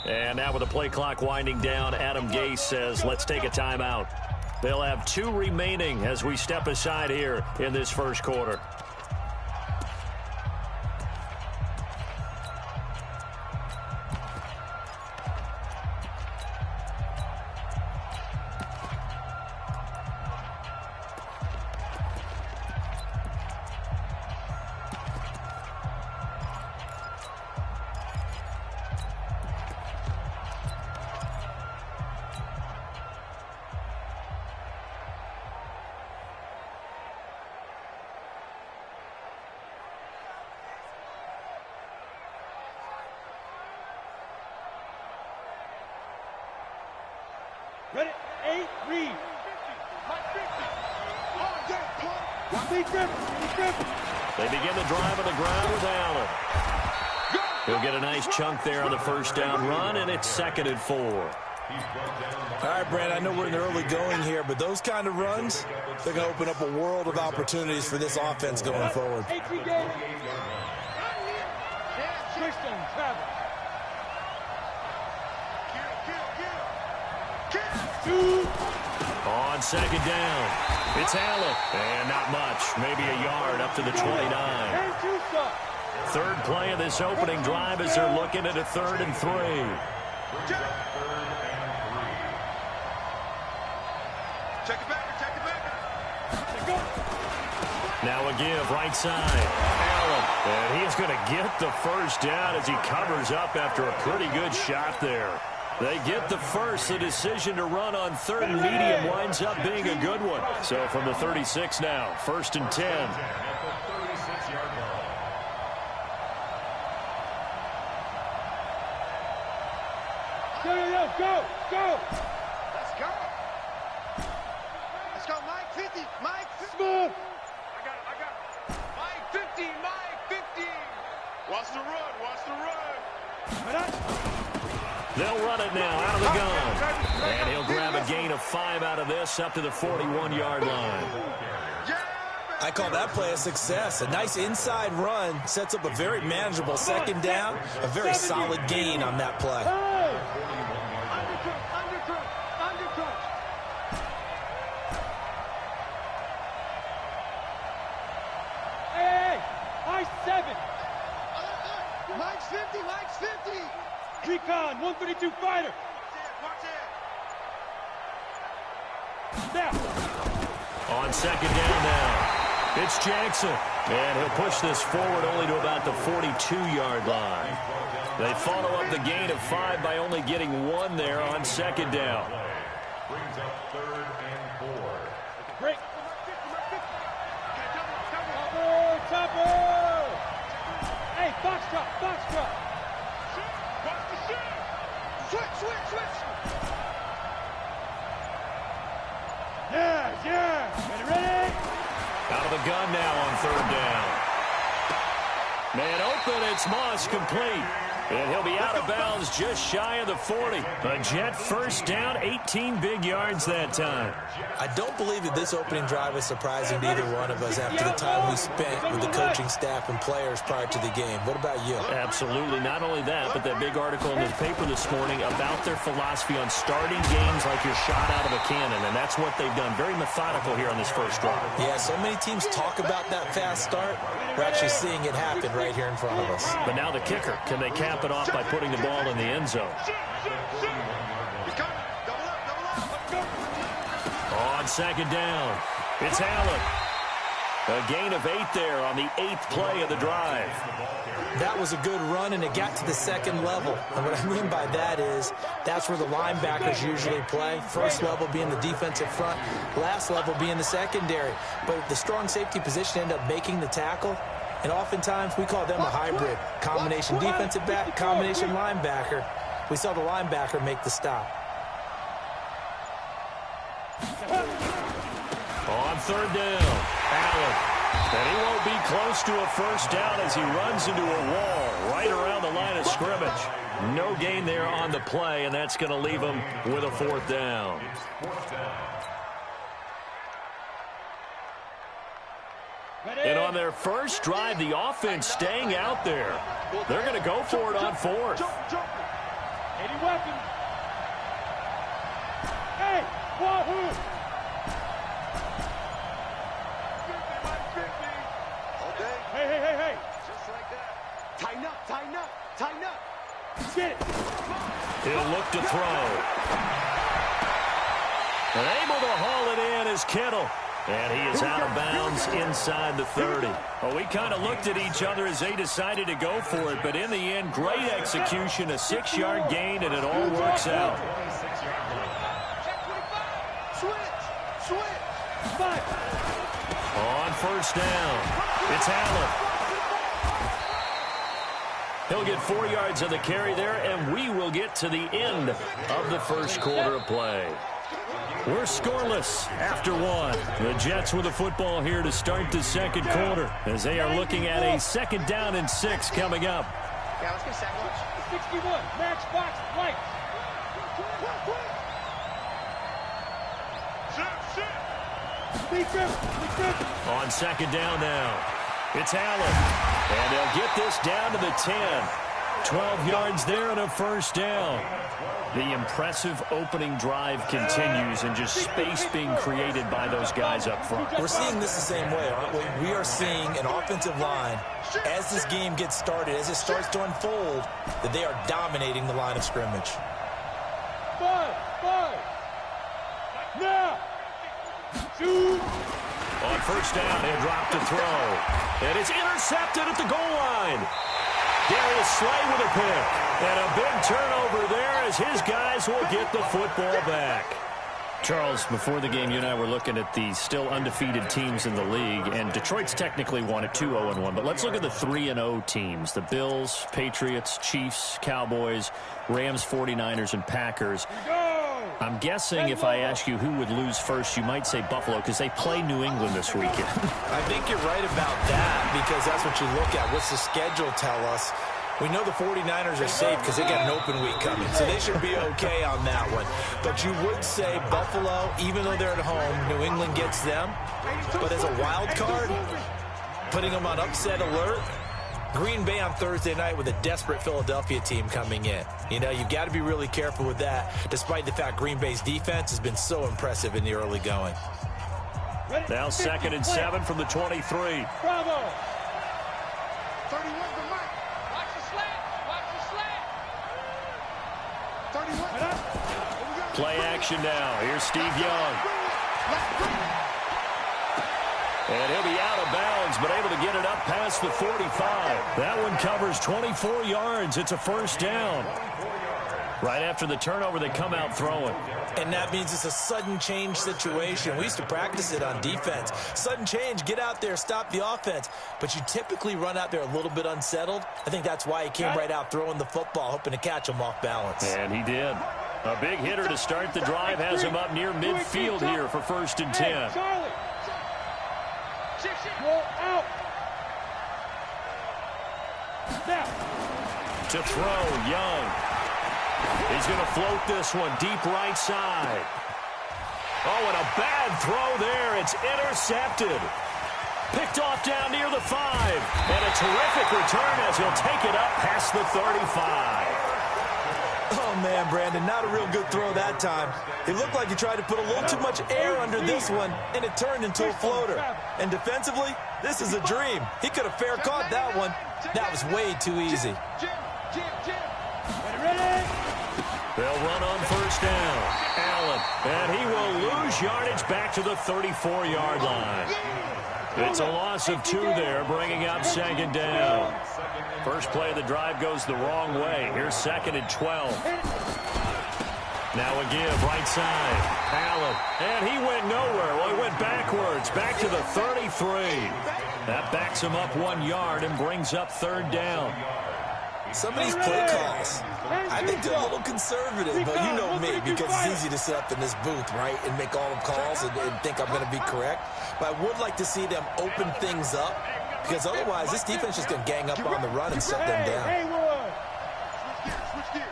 And now with the play clock winding down, Adam Gase says, let's take a timeout. They'll have 2 remaining as we step aside here in this first quarter. Ready? 8, read. They begin the drive on the ground with Allen. He'll get a nice chunk there on the first down run, and it's 2nd and 4. All right, Brad, I know we're in the early going here, but those kind of runs, they're going to open up a world of opportunities for this offense going forward. On 2nd down, it's Allen, and not much, maybe a yard up to the 29. Third play of this opening drive as they're looking at a 3rd and 3. Check it back. Now a give, right side. Allen, and he's going to get the first down as he covers up after a pretty good shot there. They get the first. The decision to run on 3rd and medium winds up being a good one. So from the 36 now, 1st and 10. Go, Go! Let's go! Let's go, Mike 50! Mike 50! Smooth! I got it. Mike 50! Mike 50! Watch the run! They'll run it now out of the gun. And he'll grab a gain of 5 out of this up to the 41-yard line. I call that play a success. A nice inside run sets up a very manageable second down, a very solid gain on that play. Undercut! Hey! I-7! Mike's 50! Recon, 132 fighter! Watch it! Now! On second down now. It's Jackson, and he'll push this forward only to about the 42-yard line. They follow up the gain of 5 by only getting 1 there on second down. Brings up 3rd and 4. Break! Topper! Hey, box drop! Watch the shit! Switch! Yeah! Ready? Out of the gun now on 3rd down. Man open, it's Moss complete. And he'll be out of bounds just shy of the 40. A Jet first down, 18 big yards that time. I don't believe that this opening drive is surprising to either one of us after the time we spent with the coaching staff and players prior to the game. What about you? Absolutely. Not only that, but that big article in the paper this morning about their philosophy on starting games like you're shot out of a cannon, and that's what they've done. Very methodical here on this first drive. Yeah, so many teams talk about that fast start. We're actually seeing it happen right here in front of us. But now the kicker. Can they cap it off by putting the ball in the end zone? On second down, it's Allen. A gain of 8 there on the 8th play of the drive. That was a good run, and it got to the second level. And what I mean by that is that's where the linebackers usually play. First level being the defensive front, last level being the secondary. But the strong safety position ended up making the tackle. And oftentimes we call them a hybrid. Combination defensive back, combination linebacker. We saw the linebacker make the stop. On 3rd down, Allen. And he won't be close to a first down as he runs into a wall right around the line of scrimmage. No gain there on the play, and that's going to leave him with a 4th down. And on their first drive, the offense staying out there. They're going to go for it on 4th. 80 weapons. Hey, wahoo! Hey. Just like that. Tighten up. Get it. He'll look to throw. And able to haul it in is Kittle. And he is out of bounds inside the 30. Well, we kind of looked at each other as they decided to go for it, but in the end, great execution, a 6-yard gain, and it all works out. Switch. On first down, it's Allen. He'll get 4 yards of the carry there, and we will get to the end of the first quarter of play. We're scoreless after 1. The Jets with the football here to start the second quarter as they are looking at a 2nd down and 6 coming up. Yeah, let's get second watch. 61, matchbox, light. On second down now, it's Allen. And they'll get this down to the 10. 12 yards there and a first down. The impressive opening drive continues and just space being created by those guys up front. We're seeing this the same way, aren't we? We are seeing an offensive line, as this game gets started, as it starts to unfold, that they are dominating the line of scrimmage. 5. Now. Shoot. On first down, he'll drop to throw. And it's intercepted at the goal line. Darius Slay with a pick. And a big turnover there as his guys will get the football back. Charles, before the game, you and I were looking at the still undefeated teams in the league, and Detroit's technically won at 2-0-1. But let's look at the 3-0 teams: the Bills, Patriots, Chiefs, Cowboys, Rams, 49ers, and Packers. I'm guessing if I ask you who would lose first, you might say Buffalo, because they play New England this weekend. I think you're right about that, because that's what you look at. What's the schedule tell us? We know the 49ers are safe because they got an open week coming, so they should be okay on that one. But you would say Buffalo, even though they're at home, New England gets them. But as a wild card, putting them on upset alert, Green Bay on Thursday night with a desperate Philadelphia team coming in. You know, you've got to be really careful with that, despite the fact Green Bay's defense has been so impressive in the early going. Now 2nd and 7 from the 23. Bravo! 31 for Mike. Watch the slant. Watch the slant. 31. Play action now. Here's Steve Young. And he'll be out of bounds, but able to get it up past the 45. That one covers 24 yards. It's a first down. Right after the turnover, they come out throwing. And that means it's a sudden change situation. We used to practice it on defense. Sudden change, get out there, stop the offense. But you typically run out there a little bit unsettled. I think that's why he came right out throwing the football, hoping to catch him off balance. And he did. A big hitter to start the drive has him up near midfield here for 1st and 10. Out. To throw, Young. He's going to float this one deep right side. Oh, and a bad throw there. It's intercepted. Picked off down near the 5. And a terrific return as he'll take it up past the 35. Oh, man, Brandon, not a real good throw that time. It looked like he tried to put a little too much air under this one, and it turned into a floater. And defensively, this is a dream. He could have fair caught that one. That was way too easy. They'll run on 1st down. Allen, and he will lose yardage back to the 34-yard line. It's a loss of 2 there, bringing up 2nd down. First play of the drive goes the wrong way. Here's 2nd and 12. Now a give, right side. Allen, and he went nowhere. Well, he went backwards, back to the 33. That backs him up 1 yard and brings up 3rd down. Some of these play calls, I think they're a little conservative, but you know me, because it's easy to sit up in this booth, right, and make all the calls and think I'm going to be correct. But I would like to see them open things up, because otherwise this defense is just going to gang up on the run and shut them down. Switch gears.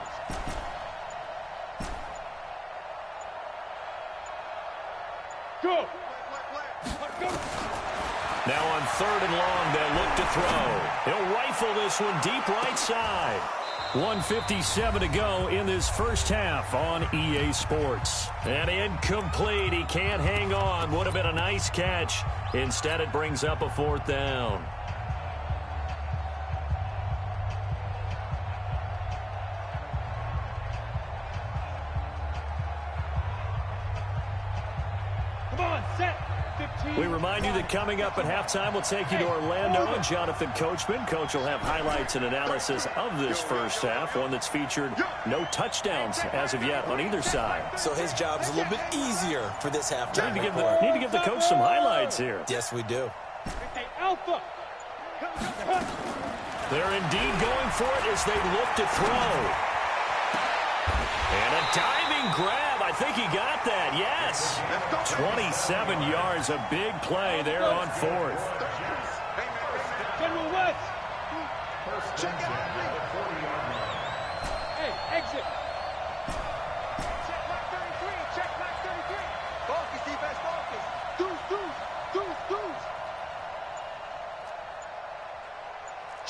Go. Now on 3rd and long, they'll look to throw. He'll rifle this one deep right side. 1:57 to go in this first half on EA Sports. And incomplete. He can't hang on. Would have been a nice catch. Instead, it brings up a 4th down. Come on, set. We remind you that coming up at halftime, we'll take you to Orlando and Jonathan Coachman. Coach will have highlights and analysis of this first half, one that's featured no touchdowns as of yet on either side. So his job's a little bit easier for this halftime. Need to give the coach some highlights here. Yes, we do. Alpha. They're indeed going for it as they look to throw. And a diving grab. I think he got that, yes. 27 yards, a big play there on 4th. General West. Check out. Hey, exit. Check back 33. Check back 33. Focus, defense, focus. Deuce.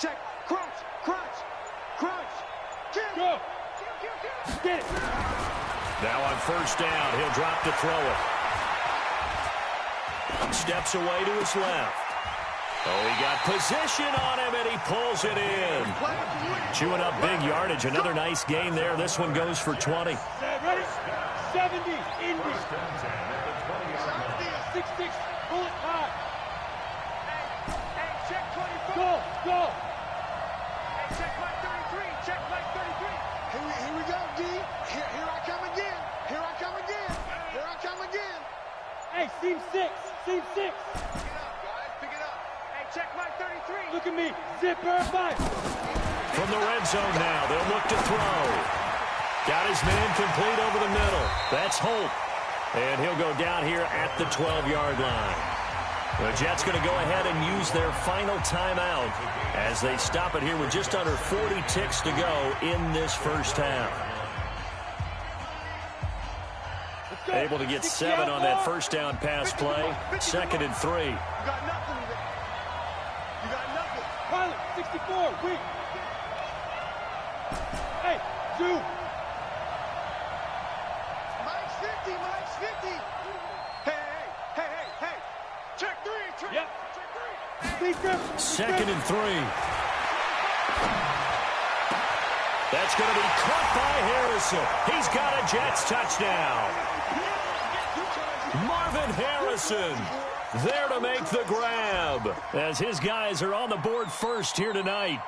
Check. Crunch. Go. Get it. Now on 1st down, he'll drop to throw it. Steps away to his left. Oh, he got position on him, and he pulls it in. Chewing up big yardage. Another nice gain there. This one goes for 20. Ready? 70. Indy. 66. Bullet high. Hey, check 24. Go. Hey, check like 33. Check like 33. Here we go, D. Here I come again. Here I come again. 6. Seam 6. Pick it up, guys. Pick it up. Hey, check my 33. Look at me. Zipper 5. From the red zone now, they'll look to throw. Got his man complete over the middle. That's Holt. And he'll go down here at the 12-yard line. The Jets going to go ahead and use their final timeout as they stop it here with just under 40 ticks to go in this first half. Able to get 7 on that first down pass play. 2nd and 3. You got nothing there. You got nothing. Pilot, 64. Weak. Hey, Zoo. Mike's 50. Mike's 50. Hey. Check 3. Check. Yep. Check 3. 2nd and 3. That's going to be caught by Harrison. He's got a Jets touchdown. Marvin Harrison there to make the grab as his guys are on the board first here tonight.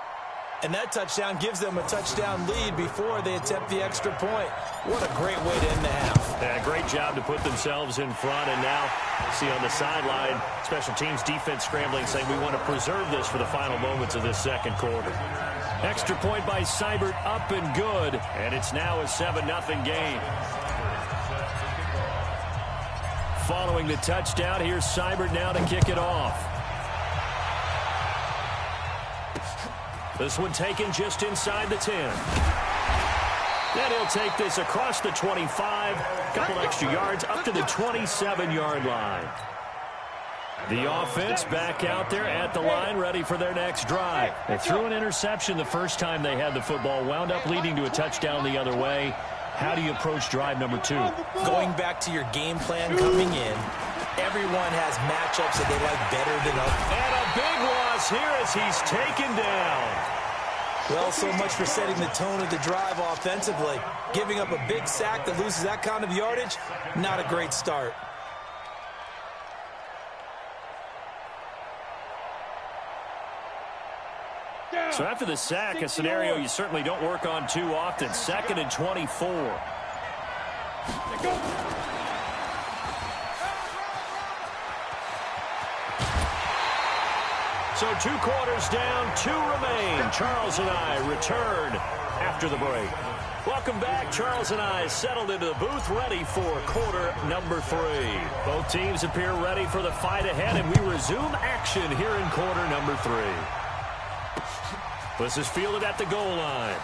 And that touchdown gives them a touchdown lead before they attempt the extra point. What a great way to end the half. Yeah, great job to put themselves in front. And now, see on the sideline, special teams defense scrambling, saying we want to preserve this for the final moments of this second quarter. Extra point by Seibert up and good. And it's now a 7-0 game. Following the touchdown, here's Seibert now to kick it off. This one taken just inside the 10. Then he'll take this across the 25, couple extra yards up to the 27-yard line. The offense back out there at the line, ready for their next drive. They threw an interception the first time they had the football, wound up leading to a touchdown the other way. How do you approach drive number 2? Going back to your game plan coming in, everyone has matchups that they like better than others. And a big loss here as he's taken down. Well, so much for setting the tone of the drive offensively. Giving up a big sack that loses that kind of yardage, not a great start. So after the sack, a scenario you certainly don't work on too often. 2nd and 24. So 2 quarters down, 2 remain. Charles and I return after the break. Welcome back. Charles and I settled into the booth, ready for quarter number 3. Both teams appear ready for the fight ahead, and we resume action here in quarter number 3. This is fielded at the goal line.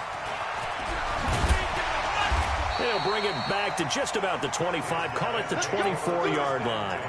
They'll bring it back to just about the 25, call it the 24-yard line.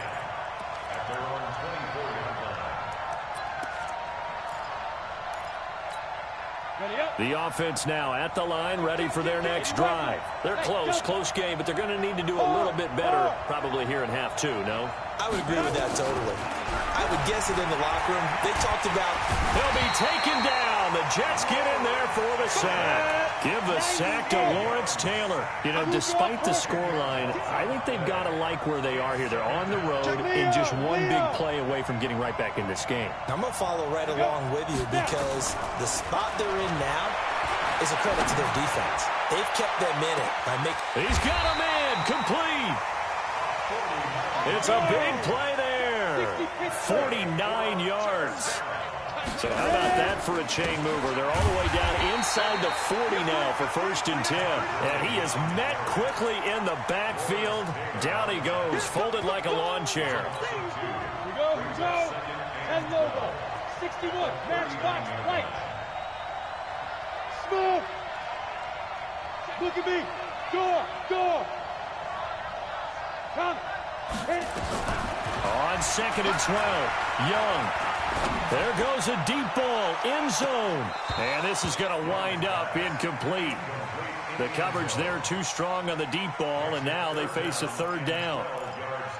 The offense now at the line, ready for their next drive. They're close game, but they're going to need to do a little bit better probably here in half 2, no? I would agree with that totally. I would guess it in the locker room. They talked about... They'll be taken down. The Jets get in there for the sack. Give the sack to Lawrence Taylor. You know, despite the scoreline, I think they've got to like where they are here. They're on the road and just one big play away from getting right back in this game. I'm going to follow right along with you because the spot they're in now is a credit to their defense. They've kept them in it. He's got a man complete. It's a big play there. 49 yards. So how about that for a chain mover? They're all the way down inside the 40 now for 1st and 10. And he is met quickly in the backfield. Down he goes, folded like a lawn chair. Here we go, Joe. And logo. 61, matchbox, right. Smooth. Look at me. Door. Come. Hit it. On 2nd and 12, Young. There goes a deep ball, end zone. And this is going to wind up incomplete. The coverage there too strong on the deep ball, and now they face a 3rd down.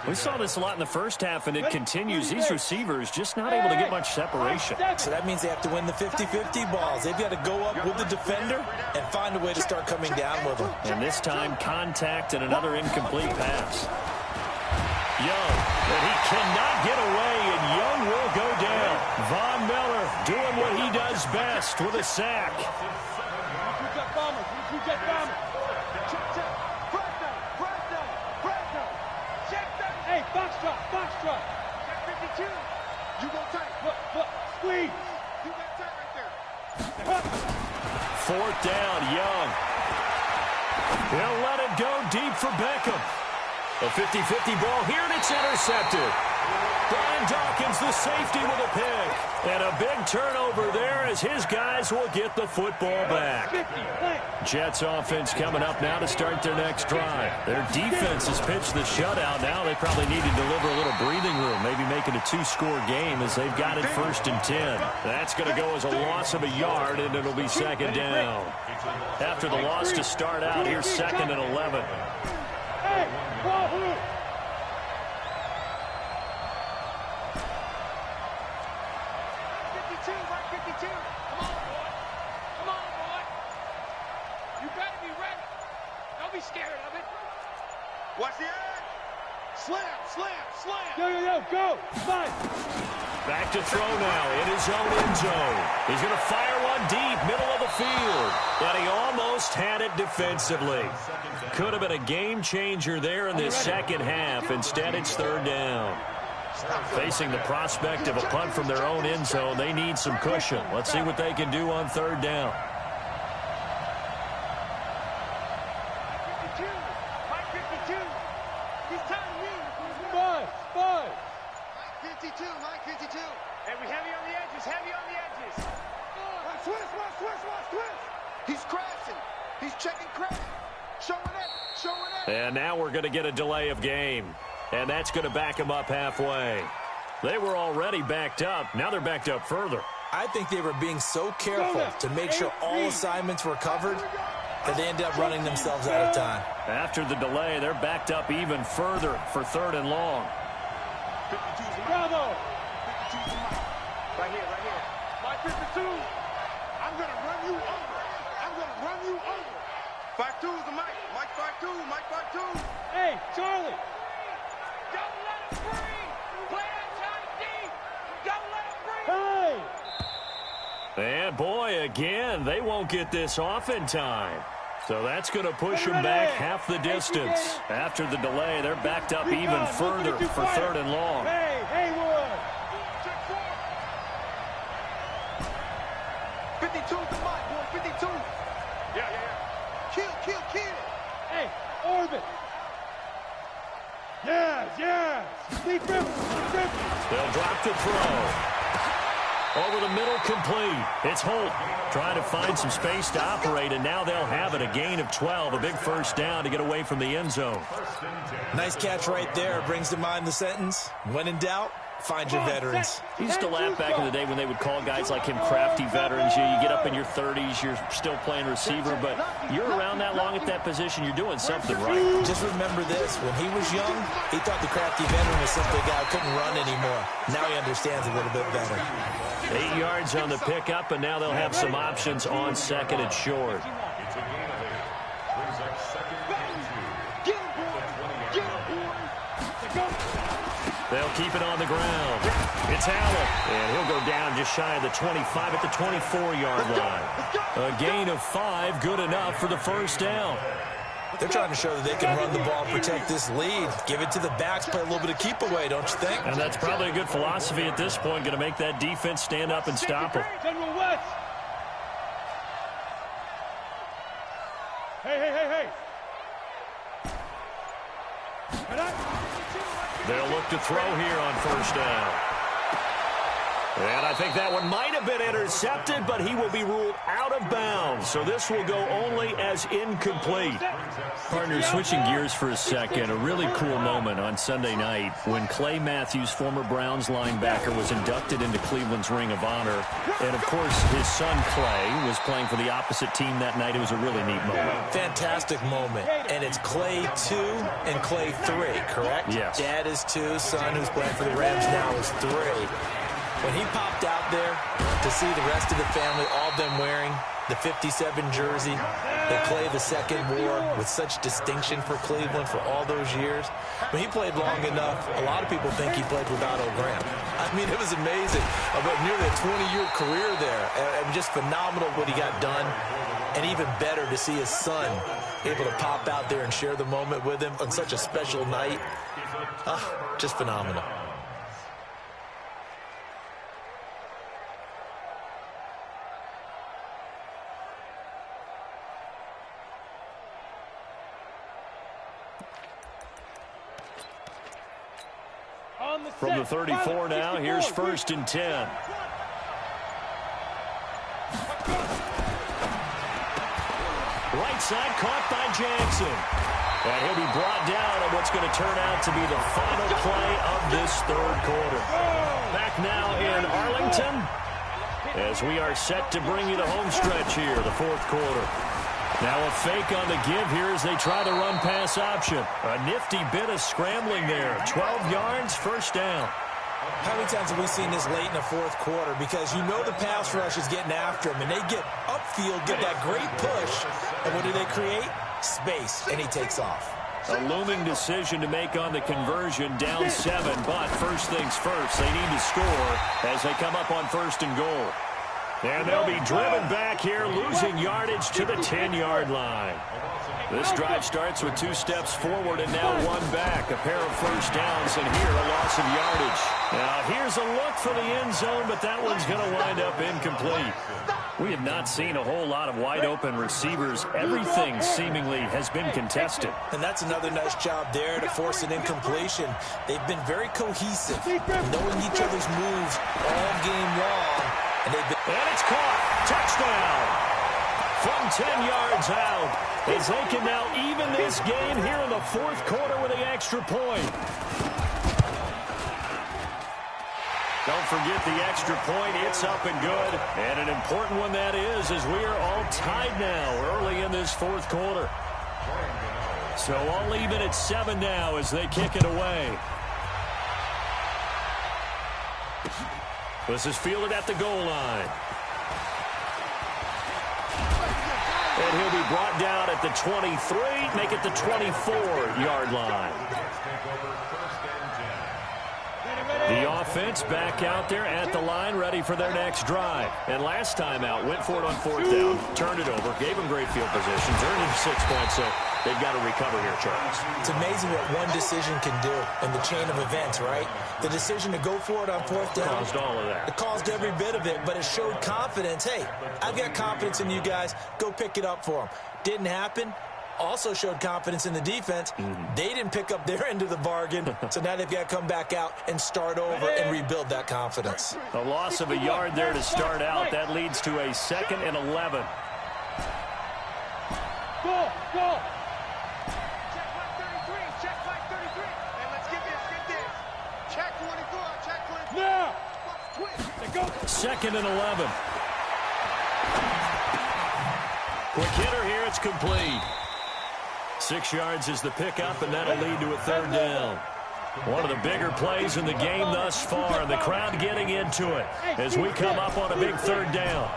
We saw this a lot in the first half, and it continues. These receivers just not able to get much separation. So that means they have to win the 50-50 balls. They've got to go up with the defender and find a way to start coming down with them. And this time, contact and another incomplete pass. Young, but he cannot get away, and Young will go down. Von Miller doing what he does best with a sack. Hey, box drop. squeeze. Fourth down, Young. He'll let it go deep for Beckham. A 50-50 ball here, and it's intercepted. Brian Dawkins, the safety, with a pick. And a big turnover there as his guys will get the football back. Jets offense coming up now to start their next drive. Their defense has pitched the shutout. Now they probably need to deliver a little breathing room, maybe making a 2-score game as they've got it 1st and 10. That's going to go as a loss of a yard, and it'll be 2nd down. After the loss to start out, here's 2nd and 11. Hey, ball, 52, Mike 52. Come on, boy. Come on, boy. You better be ready. Don't be scared of it. Watch the edge. Slam, slam, slam. Yo, go. Fine. Back to throw now in his own end zone. He's going to fire one deep, middle of the field. And he almost had it defensively. Could have been a game changer there in this second half. Instead, it's 3rd down. Facing the prospect of a punt from their own end zone, they need some cushion. Let's see what they can do on 3rd down. Mike 52. He's telling you. Buzz. Mike 52, Mike 52. Hey, we heavy on the edges, heavy on the edges. Watch twist. He's crashing. He's checking crash. Showing it. And now we're going to get a delay of game. And that's going to back them up halfway. They were already backed up. Now they're backed up further. I think they were being so careful to make sure all assignments were covered that they ended up running themselves out of time. After the delay, they're backed up even further for 3rd and long. Bravo. Right here. Mike 52. I'm going to run you over. 52's the Mike. Mike 52. Hey, Charlie. Don't let him breathe. Play outside deep. Don't let him breathe. Hey. And boy, again, they won't get this off in time. So that's going to push them back half the distance. After the delay, they're backed up even further for 3rd and long. Hey, Haywood. 52's the Mike, boy. 52. Yeah. Kill. Hey, Orbit. Yes. They'll drop the throw. Over the middle, complete. It's Holt trying to find some space to operate, and now they'll have it. A gain of 12, a big 1st down to get away from the end zone. Nice catch right there. Brings to mind the sentence, when in doubt, find your veterans. He used to laugh back in the day when they would call guys like him crafty veterans. You get up in your 30s, you're still playing receiver, but you're around that long at that position, you're doing something right. Just remember this, when he was young, he thought the crafty veteran was simply a guy who couldn't run anymore. Now he understands a little bit better. 8 yards on the pickup, and now they'll have some options on 2nd and short. They'll keep it on the ground. It's Allen, and he'll go down just shy of the 25 at the 24-yard line. A gain of 5, good enough for the 1st down. They're trying to show that they can run the ball, protect this lead. Give it to the backs, play a little bit of keep away, don't you think? And that's probably a good philosophy at this point, going to make that defense stand up and stop them. General West. Hey. They'll look to throw here on 1st down. And I think that one might have been intercepted, but he will be ruled out of bounds. So this will go only as incomplete. Partners, switching gears for a second. A really cool moment on Sunday night when Clay Matthews, former Browns linebacker, was inducted into Cleveland's Ring of Honor. And, of course, his son Clay was playing for the opposite team that night. It was a really neat moment. Fantastic moment. And it's Clay 2 and Clay 3, correct? Yes. Dad is 2, son who's playing for the Rams now is 3. When he popped out there to see the rest of the family, all of them wearing the 57 jersey that Clay II wore with such distinction for Cleveland for all those years. When he played long enough, a lot of people think he played without Graham. I mean, it was amazing. About nearly a 20-year career there. And just phenomenal what he got done. And even better to see his son able to pop out there and share the moment with him on such a special night. Just phenomenal. From the 34 now, here's 1st and 10. Right side caught by Jackson. And he'll be brought down on what's going to turn out to be the final play of this third quarter. Back now in Arlington as we are set to bring you the home stretch here, the fourth quarter. Now a fake on the give here as they try the run-pass option. A nifty bit of scrambling there. 12 yards, 1st down. How many times have we seen this late in the fourth quarter? Because you know the pass rush is getting after him, and they get upfield, get that great push, and what do they create? Space, and he takes off. A looming decision to make on the conversion, down 7, but first things first, they need to score as they come up on 1st and goal. And they'll be driven back here, losing yardage to the 10-yard line. This drive starts with 2 steps forward and now 1 back. A pair of first downs, and here a loss of yardage. Now here's a look for the end zone, but that one's going to wind up incomplete. We have not seen a whole lot of wide-open receivers. Everything seemingly has been contested. And that's another nice job there to force an incompletion. They've been very cohesive, knowing each other's moves all game long. And it's caught. Touchdown. From 10 yards out, as they can now even this game here in the fourth quarter with the extra point. Don't forget the extra point. It's up and good. And an important one that is, as we are all tied now early in this fourth quarter. So all even at 7 now as they kick it away. This is fielded at the goal line. And he'll be brought down at the 23, make it the 24-yard line. The offense back out there at the line, ready for their next drive. And last time out, went for it on 4th down, turned it over, gave them great field positions, earned them 6 points, so they've got to recover here, Charles. It's amazing what one decision can do in the chain of events, right? The decision to go for it on 4th down. Caused all of that. It caused every bit of it, but it showed confidence. Hey, I've got confidence in you guys. Go pick it up for them. Didn't happen. Also showed confidence in the defense. They didn't pick up their end of the bargain, so now they've got to come back out and start over and rebuild that confidence. A loss of a yard there to start out. That leads to a 2nd and 11. Go, go. Check like 33, check like 33. Hey, let's get this. Check 24, check 24. Now. Go. 2nd and 11. Quick hitter here, it's complete. 6 yards is the pickup, and that'll lead to a 3rd down. One of the bigger plays in the game thus far, and the crowd getting into it as we come up on a big 3rd down.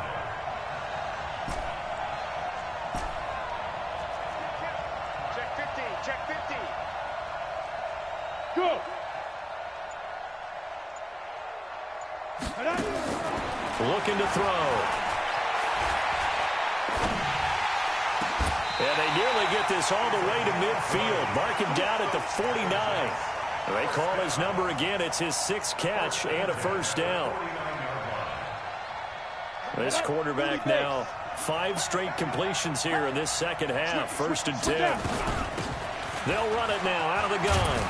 Check 50, check 50. Go. Looking to throw. And they nearly get this all the way to midfield. Mark him down at the 49. They call his number again. It's his 6th catch and a 1st down. This quarterback now 5 straight completions here in this second half. 1st and 10. They'll run it now out of the gun.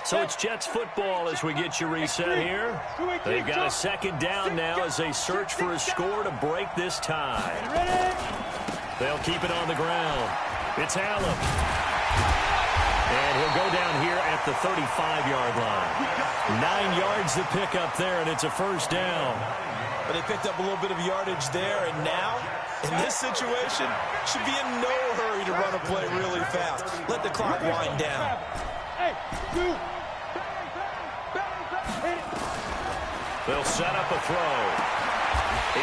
So it's Jets football as we get you reset here. They've got a 2nd down now as they search for a score to break this tie. They'll keep it on the ground. It's Allen. And he'll go down here at the 35-yard line. 9 yards to pick up there, and it's a 1st down. But they picked up a little bit of yardage there, and now, in this situation, should be in no hurry to run a play really fast. Let the clock wind down. They'll set up a throw.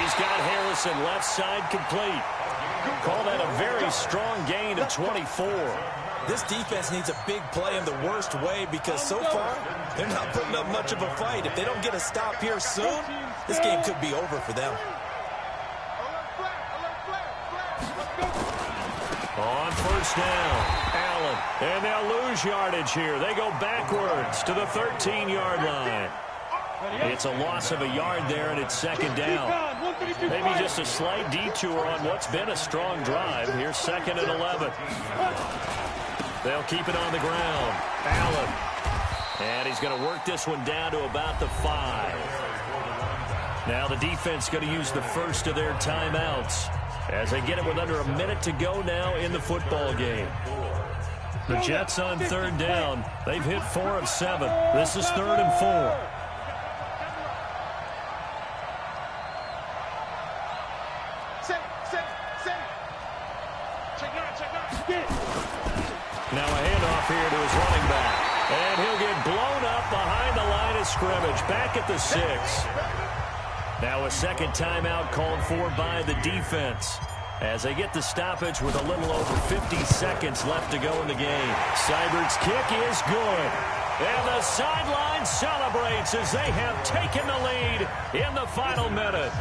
He's got Harrison left side complete. Call that a very strong gain of 24. This defense needs a big play in the worst way because so far they're not putting up much of a fight. If they don't get a stop here soon, this game could be over for them. On 1st down, Allen. And they'll lose yardage here. They go backwards to the 13-yard line. It's a loss of a yard there, and it's second down. Maybe just a slight detour on what's been a strong drive. Here's 2nd and 11. They'll keep it on the ground. Allen. And he's going to work this one down to about the 5. Now the defense going to use the first of their timeouts as they get it with under a minute to go now in the football game. The Jets on 3rd down. They've hit 4 of 7. This is 3rd and 4. Now a handoff here to his running back. And he'll get blown up behind the line of scrimmage. Back at the 6. Now a second timeout called for by the defense as they get the stoppage with a little over 50 seconds left to go in the game. Seibert's kick is good. And the sideline celebrates as they have taken the lead in the final minute.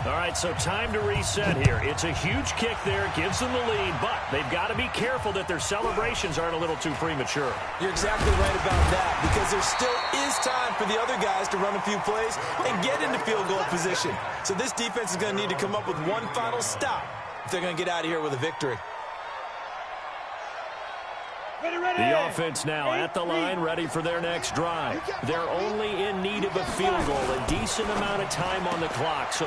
All right, so time to reset here. It's a huge kick there. Gives them the lead, but they've got to be careful that their celebrations aren't a little too premature. You're exactly right about that because there still is time for the other guys to run a few plays and get into field goal position. So this defense is going to need to come up with one final stop if they're going to get out of here with a victory. The offense now at the line, ready for their next drive. They're only in need of a field goal, a decent amount of time on the clock. So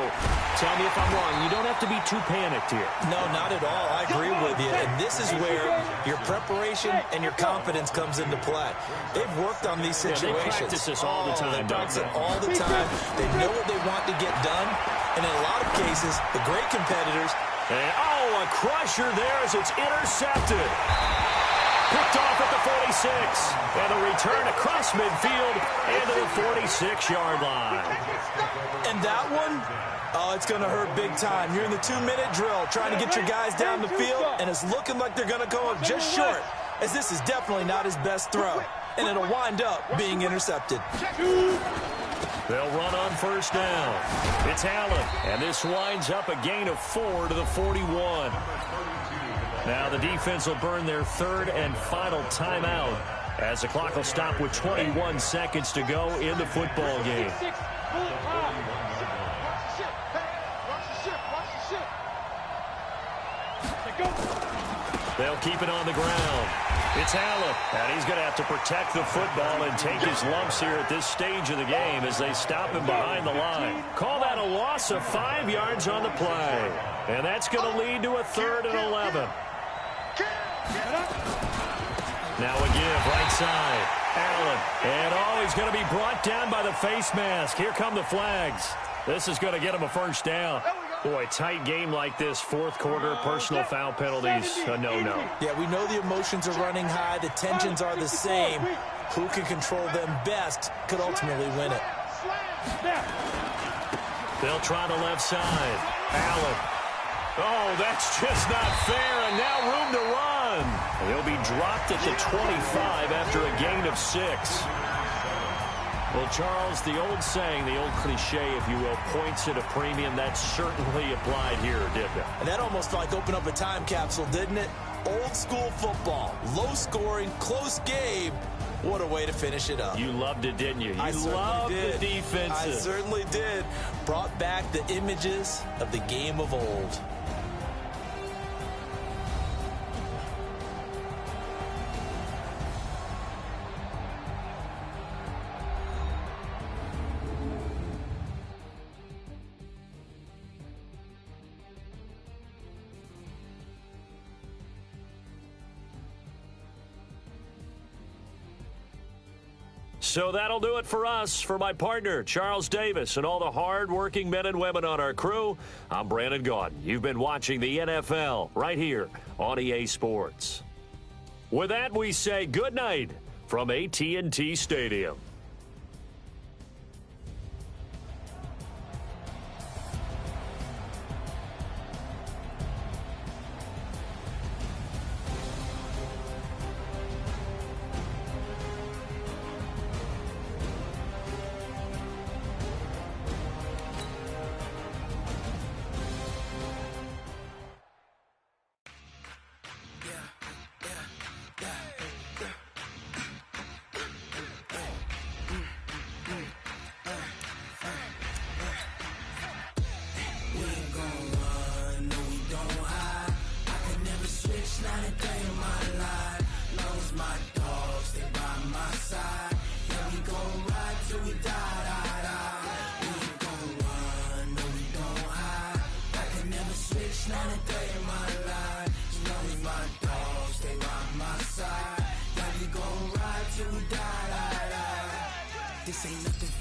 tell me if I'm wrong. You don't have to be too panicked here. No, not at all. I agree with you. And this is where your preparation and your confidence comes into play. They've worked on these situations. They practice this all the time, they practice it all the time. They know what they want to get done. And in a lot of cases, the great competitors. And, a crusher there as it's intercepted. Picked off at the 46. And a return across midfield into the 46-yard line. And that one, it's going to hurt big time. You're in the 2-minute drill trying to get your guys down the field, and it's looking like they're going to go up just short, as this is definitely not his best throw. And it'll wind up being intercepted. They'll run on first down. It's Allen, and this winds up a gain of 4 to the 41. Now the defense will burn their 3rd and final timeout as the clock will stop with 21 seconds to go in the football game. They'll keep it on the ground. It's Allen, and he's going to have to protect the football and take his lumps here at this stage of the game as they stop him behind the line. Call that a loss of 5 yards on the play. And that's going to lead to a 3rd and 11. Now a give, right side. Allen. And, he's going to be brought down by the face mask. Here come the flags. This is going to get him a first down. Boy, tight game like this, 4th quarter, personal foul penalties, a no-no. Yeah, we know the emotions are running high. The tensions are the same. Who can control them best could ultimately win it. They'll try the left side. Allen. Oh, that's just not fair, and now room to run. He'll be dropped at the 25 after a gain of 6. Well, Charles, the old saying, the old cliche, if you will, points at a premium, that certainly applied here, didn't it? And that almost like opened up a time capsule, didn't it? Old school football, low scoring, close game. What a way to finish it up. You loved it, didn't you? You loved the defenses. I certainly did. Brought back the images of the game of old. So that'll do it for us. For my partner, Charles Davis, and all the hard-working men and women on our crew, I'm Brandon Gaudin. You've been watching the NFL right here on EA Sports. With that, we say good night from AT&T Stadium.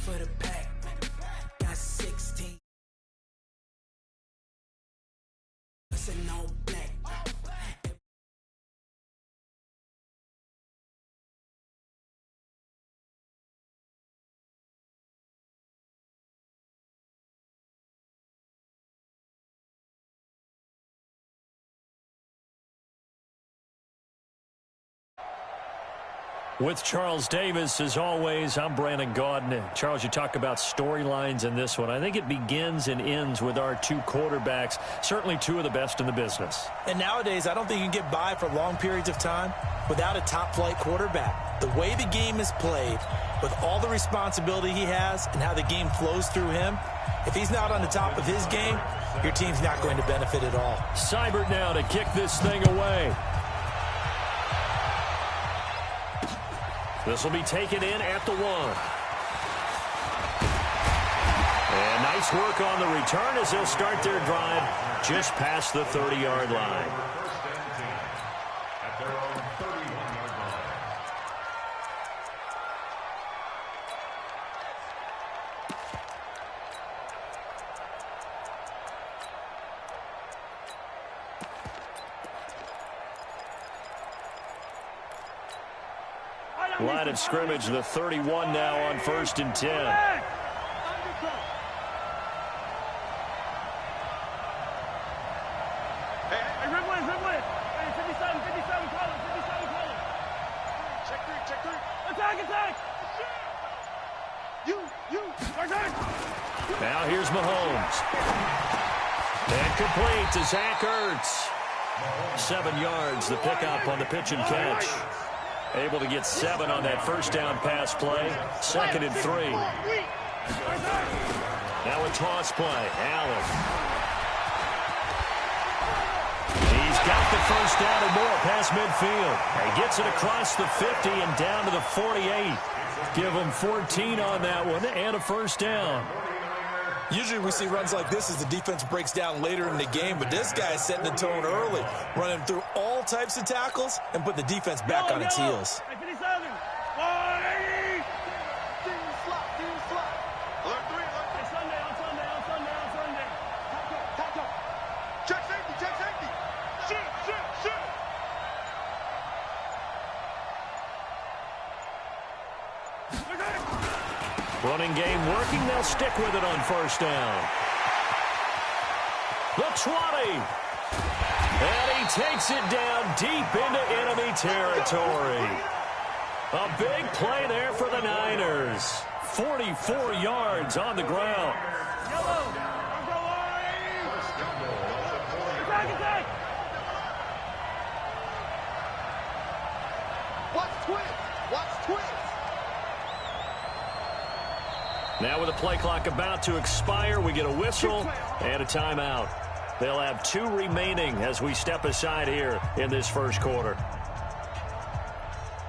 for the pack. Got 16. It's an all black. With Charles Davis, as always, I'm Brandon Gaudin. Charles, you talk about storylines in this one. I think it begins and ends with our two quarterbacks, certainly two of the best in the business. And nowadays, I don't think you can get by for long periods of time without a top-flight quarterback. The way the game is played, with all the responsibility he has and how the game flows through him, if he's not on the top of his game, your team's not going to benefit at all. Seibert now to kick this thing away. This will be taken in at the 1. And nice work on the return as they'll start their drive just past the 30-yard line. At their own 31-yard line. Line of scrimmage, the 31 now on 1st and 10. Hey, Ridley. Hey, 57, call him. Check three. Attack. You. Now here's Mahomes. And complete to Zach Ertz. 7 yards, the pickup on the pitch and catch. Able to get 7 on that first down pass play. 2nd and 3. Now a toss play. Allen. He's got the first down and more past midfield. He gets it across the 50 and down to the 48. Give him 14 on that one and a first down. Usually we see runs like this as the defense breaks down later in the game, but this guy is setting the tone early, running through all types of tackles and put the defense back on its heels. Hey, 57. 180. Alert 3. Hey, Sunday. Tackle. Check safety. Shoot. Running game working. They'll stick with it on first down. The 20. And he takes it down deep into enemy territory. A big play there for the Niners. 44 yards on the ground. Yellow. Attack. Watch twins. Now with the play clock about to expire, we get a whistle and a timeout. They'll have 2 remaining as we step aside here in this first quarter.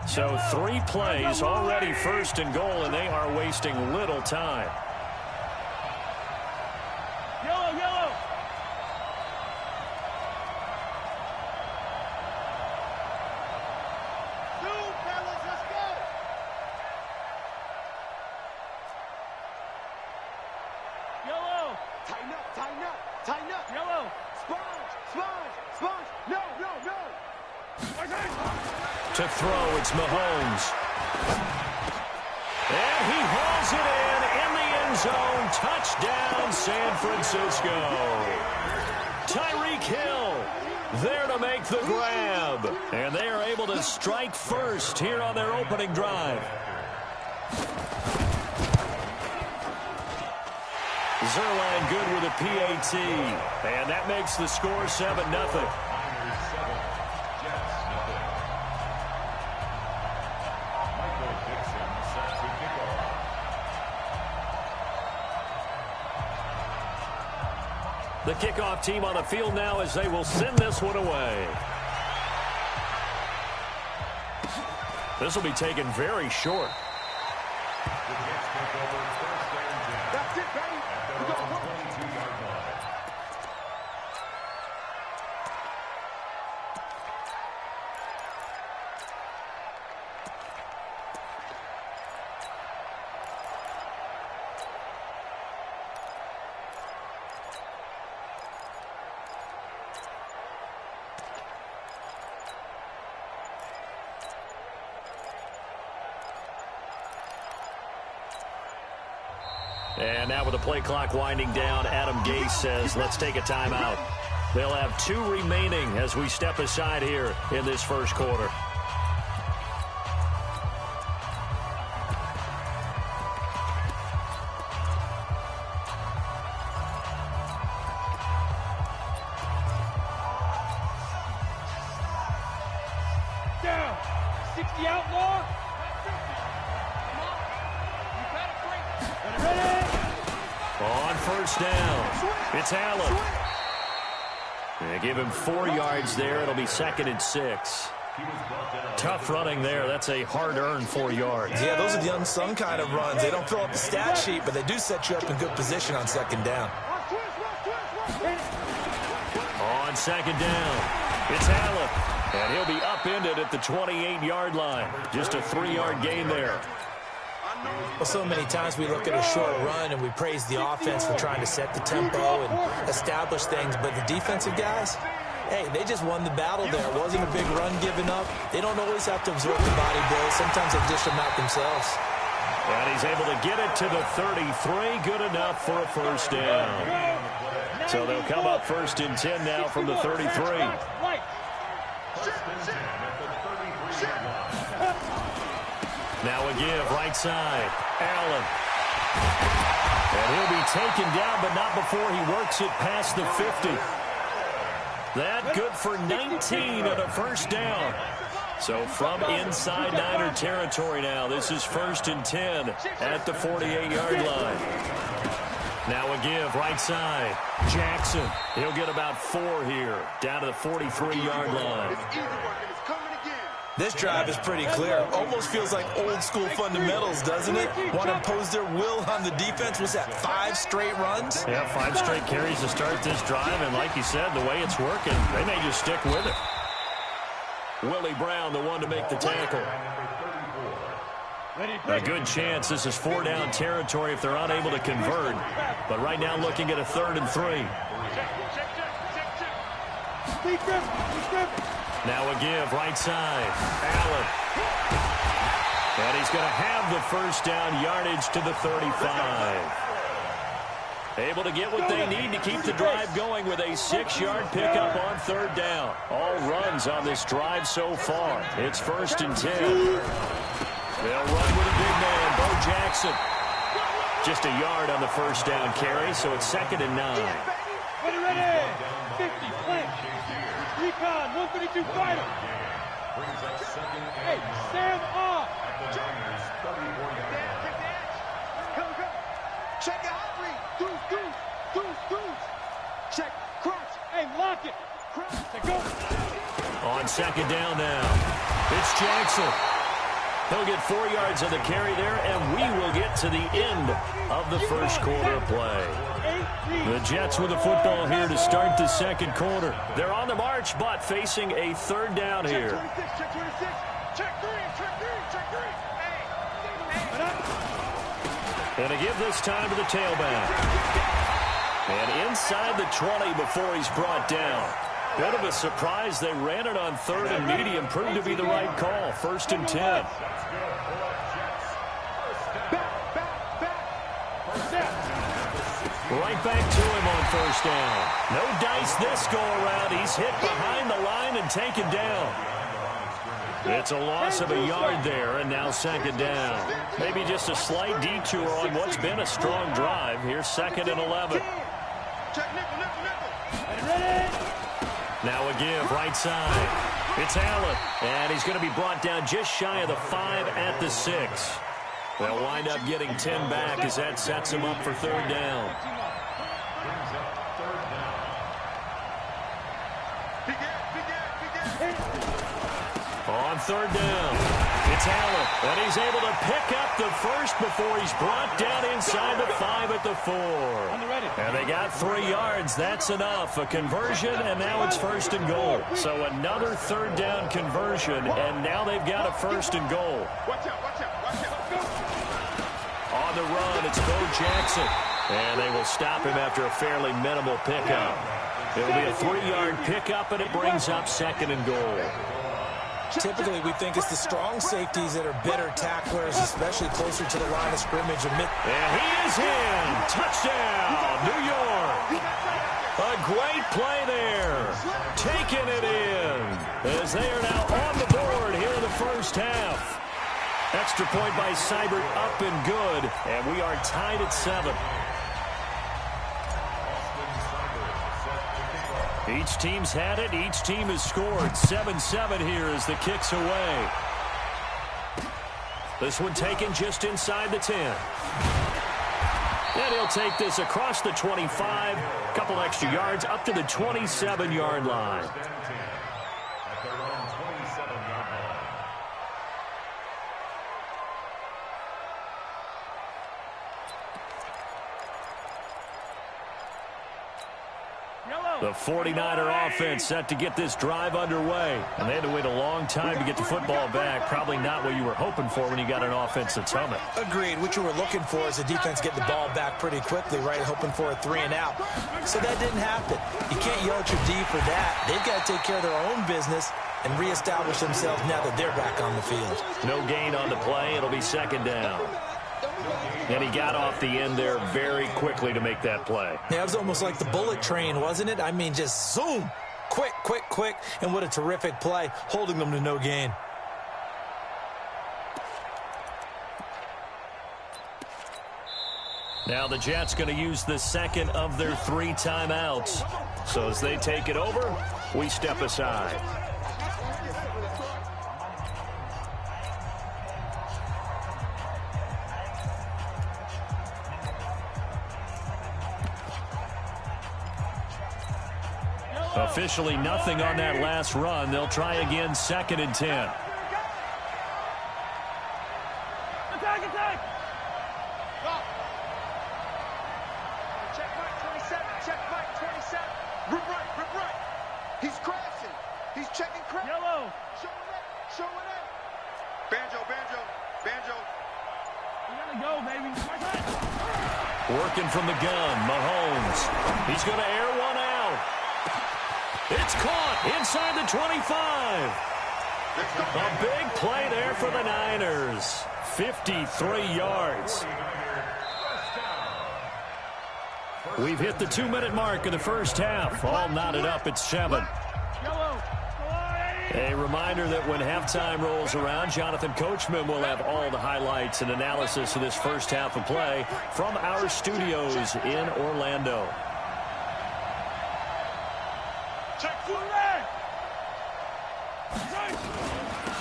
So 3 plays, already 1st and goal, and they are wasting little time. Yellow. Dude, fellas, let's go. Yellow. Tighten up. Yellow. Sponge. No. To throw, it's Mahomes. And he hauls it in the end zone. Touchdown, San Francisco. Tyreek Hill there to make the grab. And they are able to strike first here on their opening drive. Zerline good with a PAT. And that makes the score 7-0. The kickoff team on the field now as they will send this one away. This will be taken very short. That's it, baby. We got one. And now with the play clock winding down, Adam Gase says, let's take a timeout. They'll have 2 remaining as we step aside here in this first quarter. Down. 60 outlaw. On first down, it's Allen. They give him 4 yards there. It'll be 2nd and 6. Tough running there. That's a hard-earned 4 yards. Yeah, those are the unsung kind of runs. They don't fill up the stat sheet, but they do set you up in good position on 2nd down. On 2nd down, it's Allen. And he'll be upended at the 28-yard line. Just a 3-yard gain there. Well, so many times we look at a short run and we praise the offense for trying to set the tempo and establish things, but the defensive guys, hey, they just won the battle there. It wasn't a big run given up. They don't always have to absorb the body blows. Sometimes they dish them out themselves. And he's able to get it to the 33. Good enough for a first down. So they'll come up 1st and 10 now from the 33. Now a give, right side, Allen. And he'll be taken down, but not before he works it past the 50. That good for 19 and a first down. So from inside Niner territory now, this is 1st and 10 at the 48-yard line. Now a give, right side, Jackson. He'll get about 4 here, down to the 43-yard line. This drive is pretty clear. Almost feels like old-school fundamentals, doesn't it? Want to impose their will on the defense. Was that 5 straight runs? Yeah, 5 straight carries to start this drive, and like you said, the way it's working, they may just stick with it. Willie Brown, the one to make the tackle. A good chance this is 4-down territory if they're unable to convert, but right now looking at a 3rd and 3. Now a give, right side, Allen. And he's going to have the first down, yardage to the 35. Able to get what they need to keep the drive going with a 6-yard pickup on 3rd down. All runs on this drive so far. It's 1st and 10. They'll run with a big man, Bo Jackson. Just a yard on the first down carry, so it's 2nd and 9. Ready, 50, flank. Recon, 132 fighter. Hey, stand off. Check it out, deuce. Check, crunch. Hey, lock it. Crunch. Go. On 2nd down now, it's Jackson. He'll get 4 yards on the carry there, and we will get to the end of the first quarter of play. The Jets with the football here to start the 2nd quarter. They're on the march, but facing a 3rd down here. Check 26. Check 3. And to give this time to the tailback. And inside the 20 before he's brought down. Bit of a surprise. They ran it on 3rd and medium. Proved to be the right call. 1st and 10. Right back to him on 1st down. No dice this go-around. He's hit behind the line and taken down. It's a loss of a yard there, and now 2nd down. Maybe just a slight detour on what's been a strong drive. Here's 2nd and 11. Now a give, right side. It's Allen, and he's going to be brought down just shy of the 5 at the 6. They'll wind up getting 10 back as that sets him up for 3rd down. On 3rd down, it's Allen, and he's able to pick up the first before he's brought down inside the 5 at the 4. And they got 3 yards. That's enough. A conversion, and now it's 1st and goal. So another 3rd down conversion, and now they've got a 1st and goal. On the run, it's Bo Jackson, and they will stop him after a fairly minimal pickup. It'll be a 3-yard pickup, and it brings up 2nd and goal. Typically, we think it's the strong safeties that are better tacklers, especially closer to the line of scrimmage. And he is in. Touchdown, New York. A great play there. Taking it in as they are now on the board here in the first half. Extra point by Seibert, up and good. And we are tied at 7. Each team's had it. Each team has scored. 7-7 here as the kick's away. This one taken just inside the 10. And he'll take this across the 25. A couple extra yards up to the 27-yard line. The 49er offense set to get this drive underway. And they had to wait a long time to get the football back. Probably not what you were hoping for when you got an offense that's humming. Agreed. What you were looking for is the defense getting the ball back pretty quickly, right? Hoping for a 3-and-out. So that didn't happen. You can't yell at your D for that. They've got to take care of their own business and reestablish themselves now that they're back on the field. No gain on the play. It'll be second down. And he got off the end there very quickly to make that play. Yeah, it was almost like the bullet train, wasn't it? I mean, just zoom. Quick, quick, quick. And what a terrific play, holding them to no gain. Now the Jets going to use the second of their 3 timeouts. So as they take it over, we step aside. Officially nothing on that last run. They'll try again, 2nd and 10. Attack, attack! Go! Check Mike 27, check Mike 27. Rip right. He's crashing. He's checking crash. Yellow. Show it in. Banjo. You gotta go, baby. Working from the gun, Mahomes. He's going to air one out. It's caught inside the 25. A big play there for the Niners. 53 yards. We've hit the 2-minute mark of the first half. All knotted up at 7. A reminder that when halftime rolls around, Jonathan Coachman will have all the highlights and analysis of this first half of play from our studios in Orlando.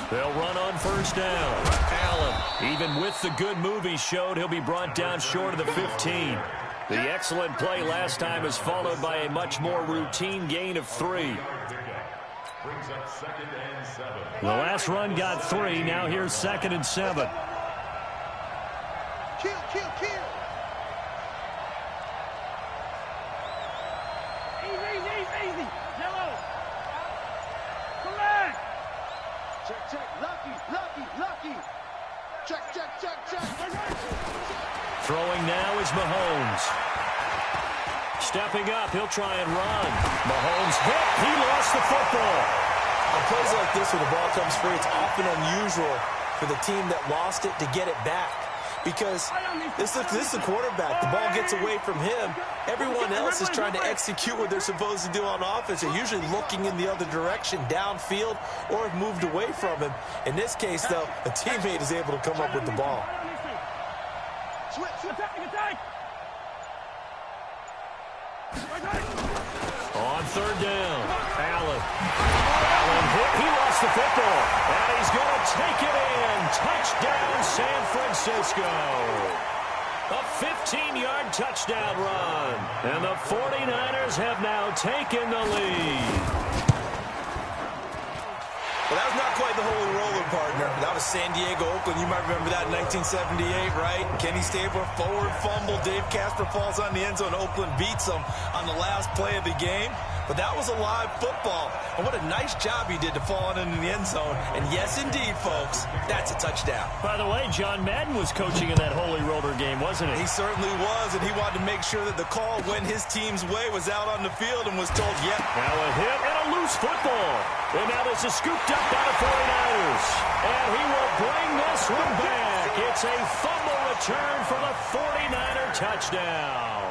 They'll run on first down. Allen, even with the good move he showed, he'll be brought down short of the 15. The excellent play last time is followed by a much more routine gain of 3. The last run got 3. Now here's 2nd and 7. Kill. Easy. Yellow. Come back. Check. Lucky. Check. Throwing now is Mahomes. Stepping up, he'll try and run. Mahomes hit. He lost the football. On plays like this where the ball comes free, it's often unusual for the team that lost it to get it back. Because this is the quarterback. The ball gets away from him. Everyone else is trying to execute what they're supposed to do on offense. They're usually looking in the other direction, downfield, or have moved away from him. In this case, though, a teammate is able to come up with the ball. Attack. On 3rd down, Allen hit. He lost the football. And he's going to take it in. Touchdown, San Francisco. A 15-yard touchdown run. And the 49ers have now taken the lead. Well, that was not quite the holy roller, partner. That was San Diego, Oakland. You might remember that in 1978, right? Kenny Stabler, forward fumble. Dave Casper falls on the end zone. Oakland beats them on the last play of the game. but that was a live football. And what a nice job he did to fall into the end zone. And yes, indeed, folks, that's a touchdown. By the way, John Madden was coaching in that Holy Roller game, wasn't he? He certainly was, and he wanted to make sure that the call went his team's way, was out on the field, and was told, yep. Now a hit and a loose football. And now this is scooped up by the 49ers. And he will bring this one back. It's a fumble return for the 49er touchdown.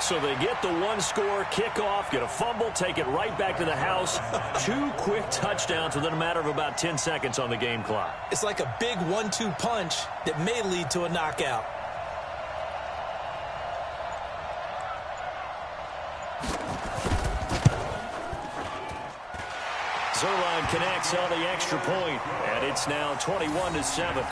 So they get the one-score kickoff, get a fumble, take it right back to the house. 2 quick touchdowns within a matter of about 10 seconds on the game clock. It's like a big 1-2 punch that may lead to a knockout. Zerline connects on the extra point, and it's now 21-7.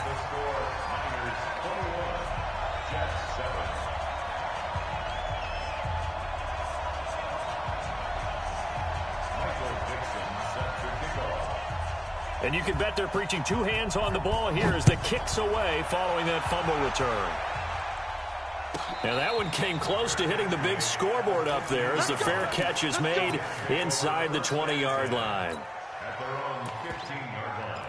And you can bet they're preaching 2 hands on the ball here as the kick's away following that fumble return. And that one came close to hitting the big scoreboard up there as the fair catch is made inside the 20-yard line. At their own 15-yard line.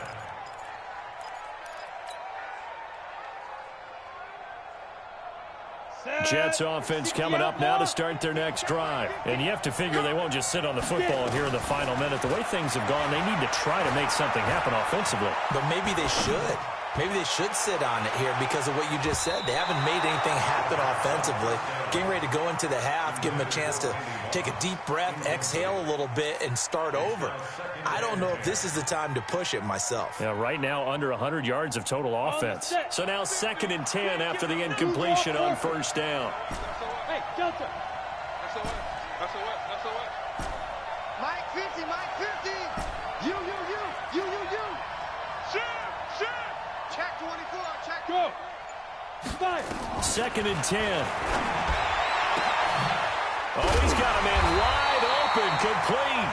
Jets offense coming up now to start their next drive. And you have to figure they won't just sit on the football here in the final minute. The way things have gone, they need to try to make something happen offensively. But maybe they should. Maybe they should sit on it here because of what you just said. They haven't made anything happen offensively. Getting ready to go into the half, give them a chance to take a deep breath, exhale a little bit, and start over. I don't know if this is the time to push it myself. Yeah, right now under 100 yards of total offense. So now 2nd and 10 after the incompletion on first down. Hey, Delta. That's a what? Mike 50, Mike 50. You. Shoot. Check 24, check. Go. Fire. 2nd and 10. Oh, he's got a man wide open, complete.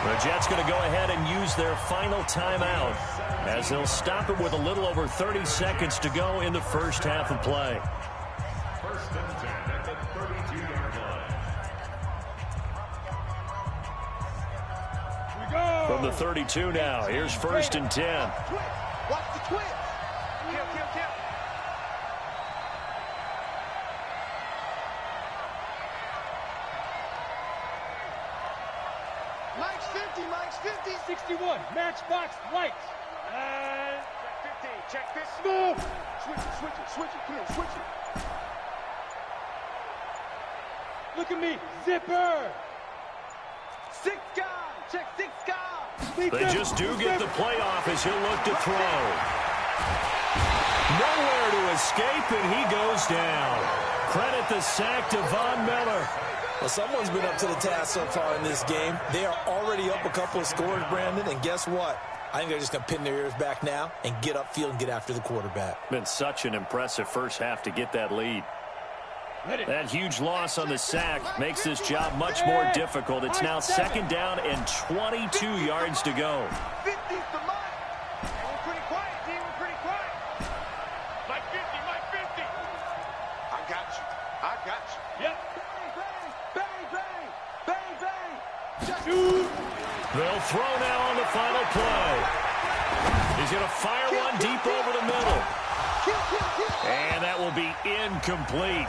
The Jets going to go ahead and use their final timeout as they'll stop it with a little over 30 seconds to go in the first half of play. 1st and 10 at the 32-yard line. We go. From the 32 now, here's 1st and 10. Watch the twist. Kill. Mike's 50. 61. Matchbox lights. Check 50. Check 50. Move. Switch it. Come here, switch it. Look at me. Zipper. 6 guy. Check 6 guy. They just do get the playoff as he'll look to throw. Nowhere to escape, and he goes down. Credit the sack to Von Miller. Well, someone's been up to the task so far in this game. They are already up a couple of scores, Brandon, and guess what? I think they're just going to pin their ears back now and get upfield and get after the quarterback. Been such an impressive first half to get that lead. That huge loss on the sack makes this job much more difficult. It's now 2nd down and 22 yards to go. 50's the Mike. We're pretty quiet, team. We're pretty quiet. Mike 50. I got you. Yep. Bang. Shoot. They'll throw now on the final play. He's going to fire one deep over the middle. And that will be incomplete.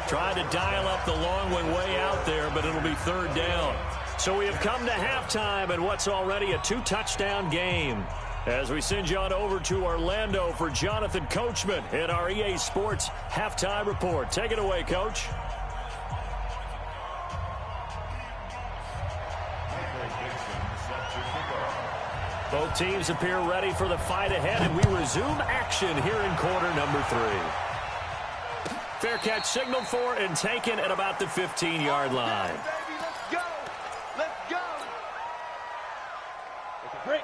Trying to dial up the long one way out there, but it'll be 3rd down. So we have come to halftime in what's already a 2-touchdown game. As we send you on over to Orlando for Jonathan Coachman in our EA Sports Halftime Report. Take it away, Coach. Both teams appear ready for the fight ahead, and we resume action here in quarter number 3. Fair catch signaled for and taken at about the 15-yard line. Let's go.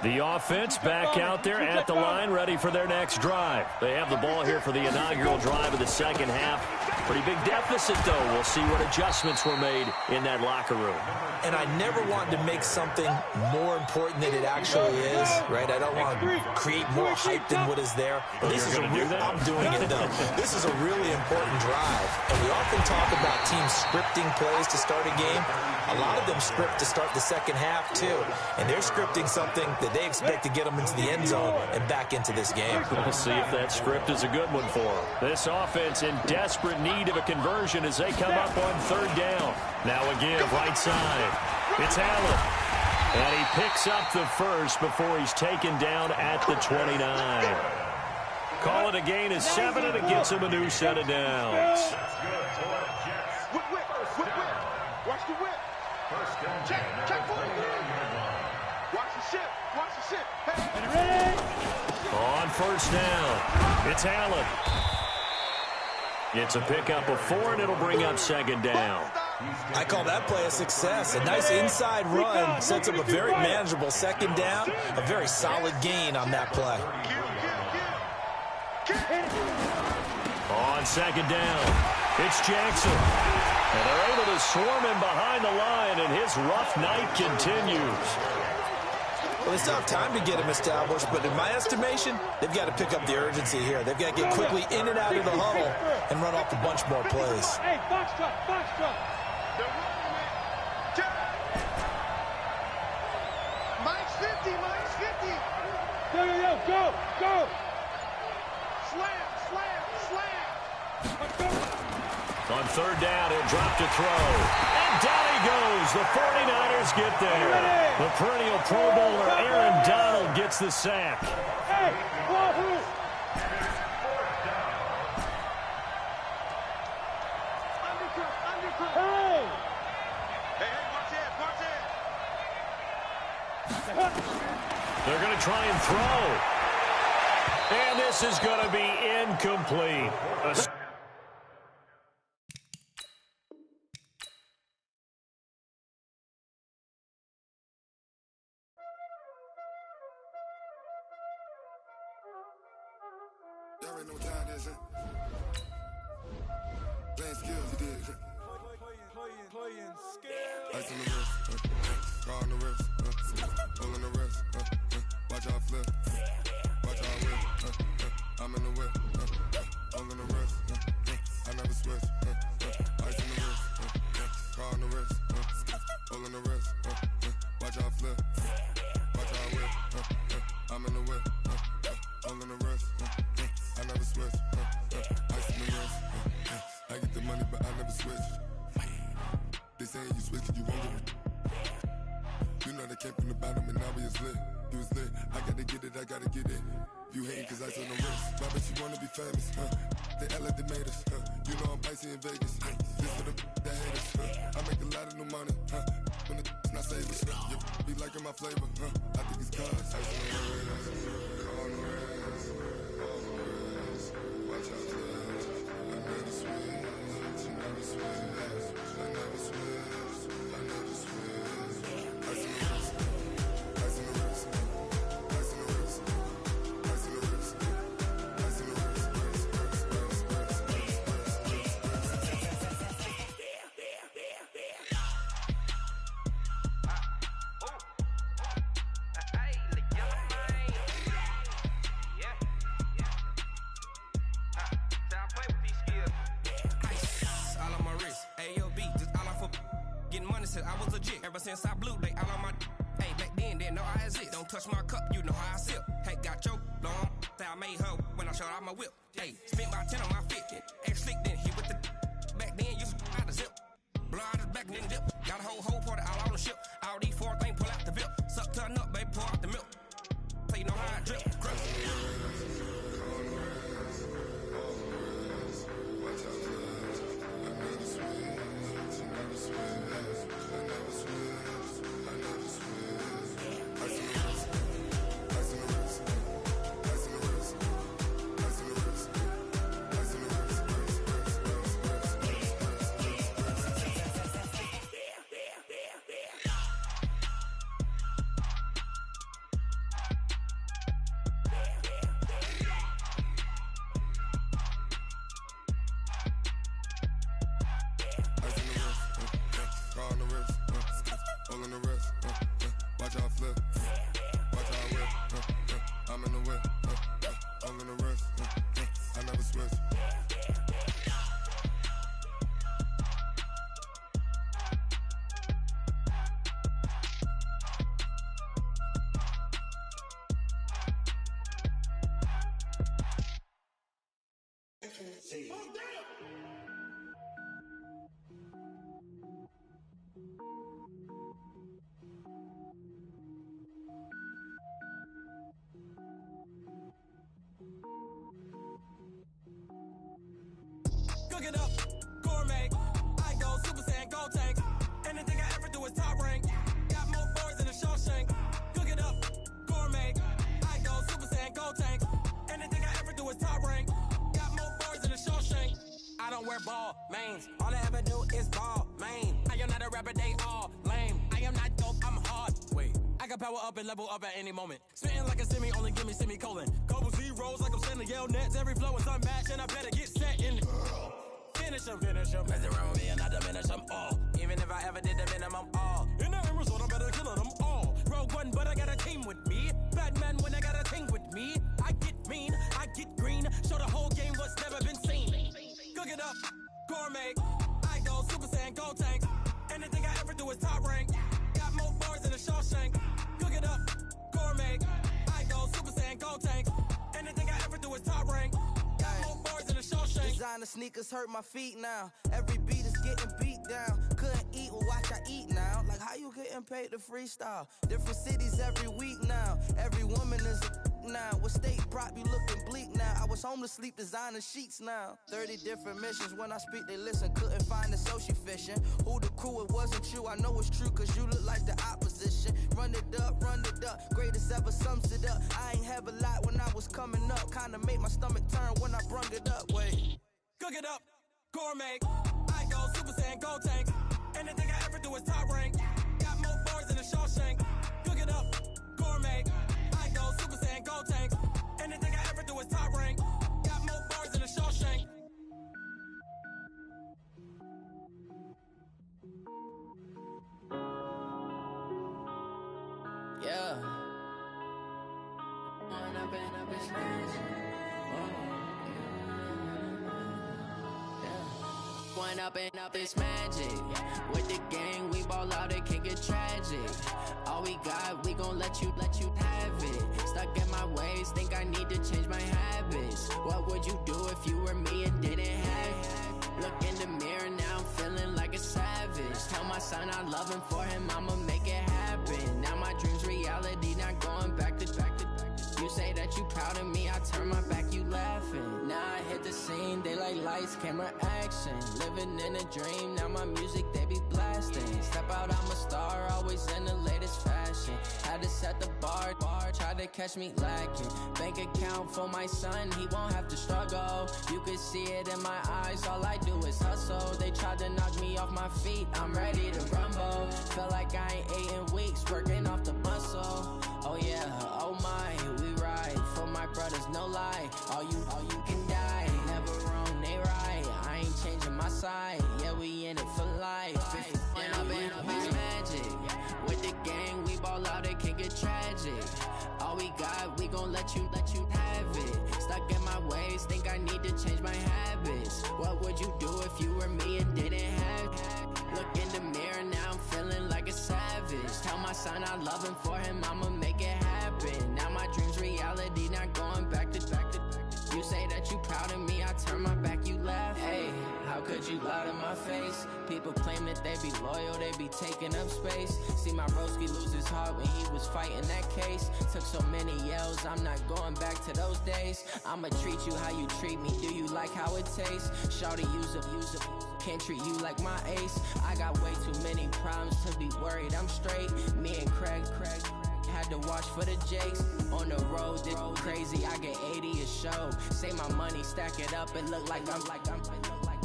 The offense back out there at the line, ready for their next drive. They have the ball here for the inaugural drive of the second half. Pretty big deficit, though. We'll see what adjustments were made in that locker room. And I never wanted to make something more important than it actually is, right? I don't want to create more hype than what is there. But this is I'm doing it, though. This is a really important drive. And we often talk about teams scripting plays to start a game. A lot of them script to start the second half, too. And they're scripting something that they expect to get them into the end zone and back into this game. We'll see if that script is a good one for them. This offense in desperate need of a conversion as they come up on third down. Now again, right side. It's Allen. And he picks up the first before he's taken down at the 29. Call it a gain of 7, and it gets him a new set of downs. Watch the whip. Check 43. Watch the ship. Watch the ship. Hey. On first down, it's Allen. It's a pickup of 4, and it'll bring up second down. I call that play a success. A nice inside run sets up a very manageable second down. A very solid gain on that play. On second down, it's Jackson. And they're able to swarm him behind the line, and his rough night continues. Well, they still have time to get him established, but in my estimation, they've got to pick up the urgency here. They've got to get quickly in and out of the huddle and run off a bunch more plays. Hey, box truck, box truck. Mike's 50, Mike's 50. Go. Slam. On third down, he'll drop to throw. And down he goes. The 49ers get there. The perennial Pro Bowler Aaron Donald gets the sack. Hey, Wahoo! Undercut. Hey, watch it. They're going to try and throw. And this is going to be incomplete. There ain't no time, this it. Playing skills, you did. Playing skills. Ice on the wrist, car on the wrist, pull on the wrist, watch out flip, watch out whip, I'm in the whip, pull on the wrist, I never switch, ice on the wrist, car on the wrist, pull on the wrist, watch out flip, watch out whip, I'm in the whip, pull on the wrist, I never switch, ice on the wrist, I get the money but I never switch. They saying you switch and you won't get it. You know they came from the bottom and now we is lit. You was lit, I gotta get it. You hate cause I on the wrist. Why bet you wanna be famous, They act like they made us, You know I'm icy in Vegas, This for the that hate us, I make a lot of new money, When the not savers, You be liking my flavor, I think it's cause ice on the wrist, on the wrist, watch out for this. I never switch, never switch. I never switch, I never switch. Ice in the wrist, ice in the wrist, ice in the wrist, ice in the wrist, ice in the I was legit. Ever since I blew, they all on my hey, back then, didn't know I exist. Don't touch my cup, you know how I sip. Hey, got your long, say I made her when I showed out my whip. Hey, spent about 10 on my 50. Ex-slick, then hit with the back then, used to out the zip. Blow out his back, then dip. Got a whole party all on the ship. All these 4 things, pull out the VIP. Suck, turn up, baby, pour out the milk. So you know how I drip. Grip. Scar on the wrist, all in the wrist, watch out flip, watch out whip, I'm in the whip, all in the wrist, I never switch. Cook it up, gourmet. I go Super Saiyan, gold tank. Anything I ever do is top rank. Got more boards than a Shawshank. Cook it up, gourmet. I go Super Saiyan, gold tank. Anything I ever do is top rank. Got more boards than a Shawshank. I don't wear ball mains. All I ever do is ball main. I am not a rapper, they all lame. I am not dope, I'm hard. Wait, I can power up and level up at any moment. Spitting like a semi, only give me semicolon. Couple zeros like I'm sending yell nets. Every flow is unmatched and I better get set in. Finish them. Mess around with me and I diminish them all. Even if I ever did the minimum, all. In the end result, I'm better killing them all. Rogue One, but I got a team with me. Batman when I got a team with me. I get mean, I get green. Show the whole game what's never been seen. Cook it up, gourmet. I go Super Saiyan, gold tank. Anything I ever do is top rank. Got more bars than a Shawshank. Cook it up, gourmet. I go Super Saiyan, gold tank. Anything I ever do is top rank. Got more bars than a Shawshank. Designer sneakers hurt my feet now. Every beat is getting beat down. Couldn't eat, well watch I eat now. Like how you getting paid to freestyle? Different cities every week now. Every woman is a now. What state prop you looking bleak now? I was home to sleep designer sheets now. 30 different missions. When I speak they listen. Couldn't find the social fishing. Who the crew? It wasn't you. I know it's true cause you look like the opposition. Run it up. Greatest ever sums it up. I ain't have a lot when I was coming up. Kinda made my stomach turn when I brung it up. Wait. Cook it up, gourmet. I go Super Saiyan, gold tank. Anything I ever do is top rank. Got more bars than a Shawshank. Cook it up, gourmet. I go Super Saiyan, gold tank. Anything I ever do is top rank. Got more bars than a Shawshank. Yeah. One up and up, it's magic. With the gang, we ball out, it can get tragic. All we got, we gon' let you have it. Stuck in my ways, think I need to change my habits. What would you do if you were me and didn't have it? Look in the mirror, now I'm feeling like a savage. Tell my son I love him, for him I'ma make it happen. Now my dream's reality, not going back to. You say that you proud of me, I turn my back, you laughing. Now I hit the scene, they like lights, camera, action. Living in a dream, now my music, they be blasting. Step out, I'm a star, always in the latest fashion. Had to set the bar, try to catch me lacking. Bank account for my son, he won't have to struggle. You could see it in my eyes, all I do is hustle. They tried to knock me off my feet, I'm ready to rumble. Feel like I ain't ate in weeks, working off the muscle. Oh yeah, oh my, we ride for my brothers, no lie. All you can die, never wrong, they right. I ain't changing my side, yeah, we in it for life. And I've been magic. With the gang, we ball out, it can get tragic. All we got, we gon' let you have it. Stuck in my ways, think I need to change my habits. What would you do if you were me and didn't have it? Look in the mirror, now I'm feeling like a savage. Tell my son I love him, for him I'ma make it happen. Now my dream's reality, not going back to. You say that you proud of me, I turn my back, you laugh. Hey, how could you lie to my face? People claim that they be loyal, they be taking up space. See my broski lose his heart when he was fighting that case. Took so many yells, I'm not going back to those days. I'ma treat you how you treat me, do you like how it tastes? Shawty, use up, can't treat you like my ace. I got way too many problems to be worried, I'm straight. Me and Craig had to watch for the Jakes. On the road, this crazy, I get 80 a show. Say my money, stack it up, it look like I'm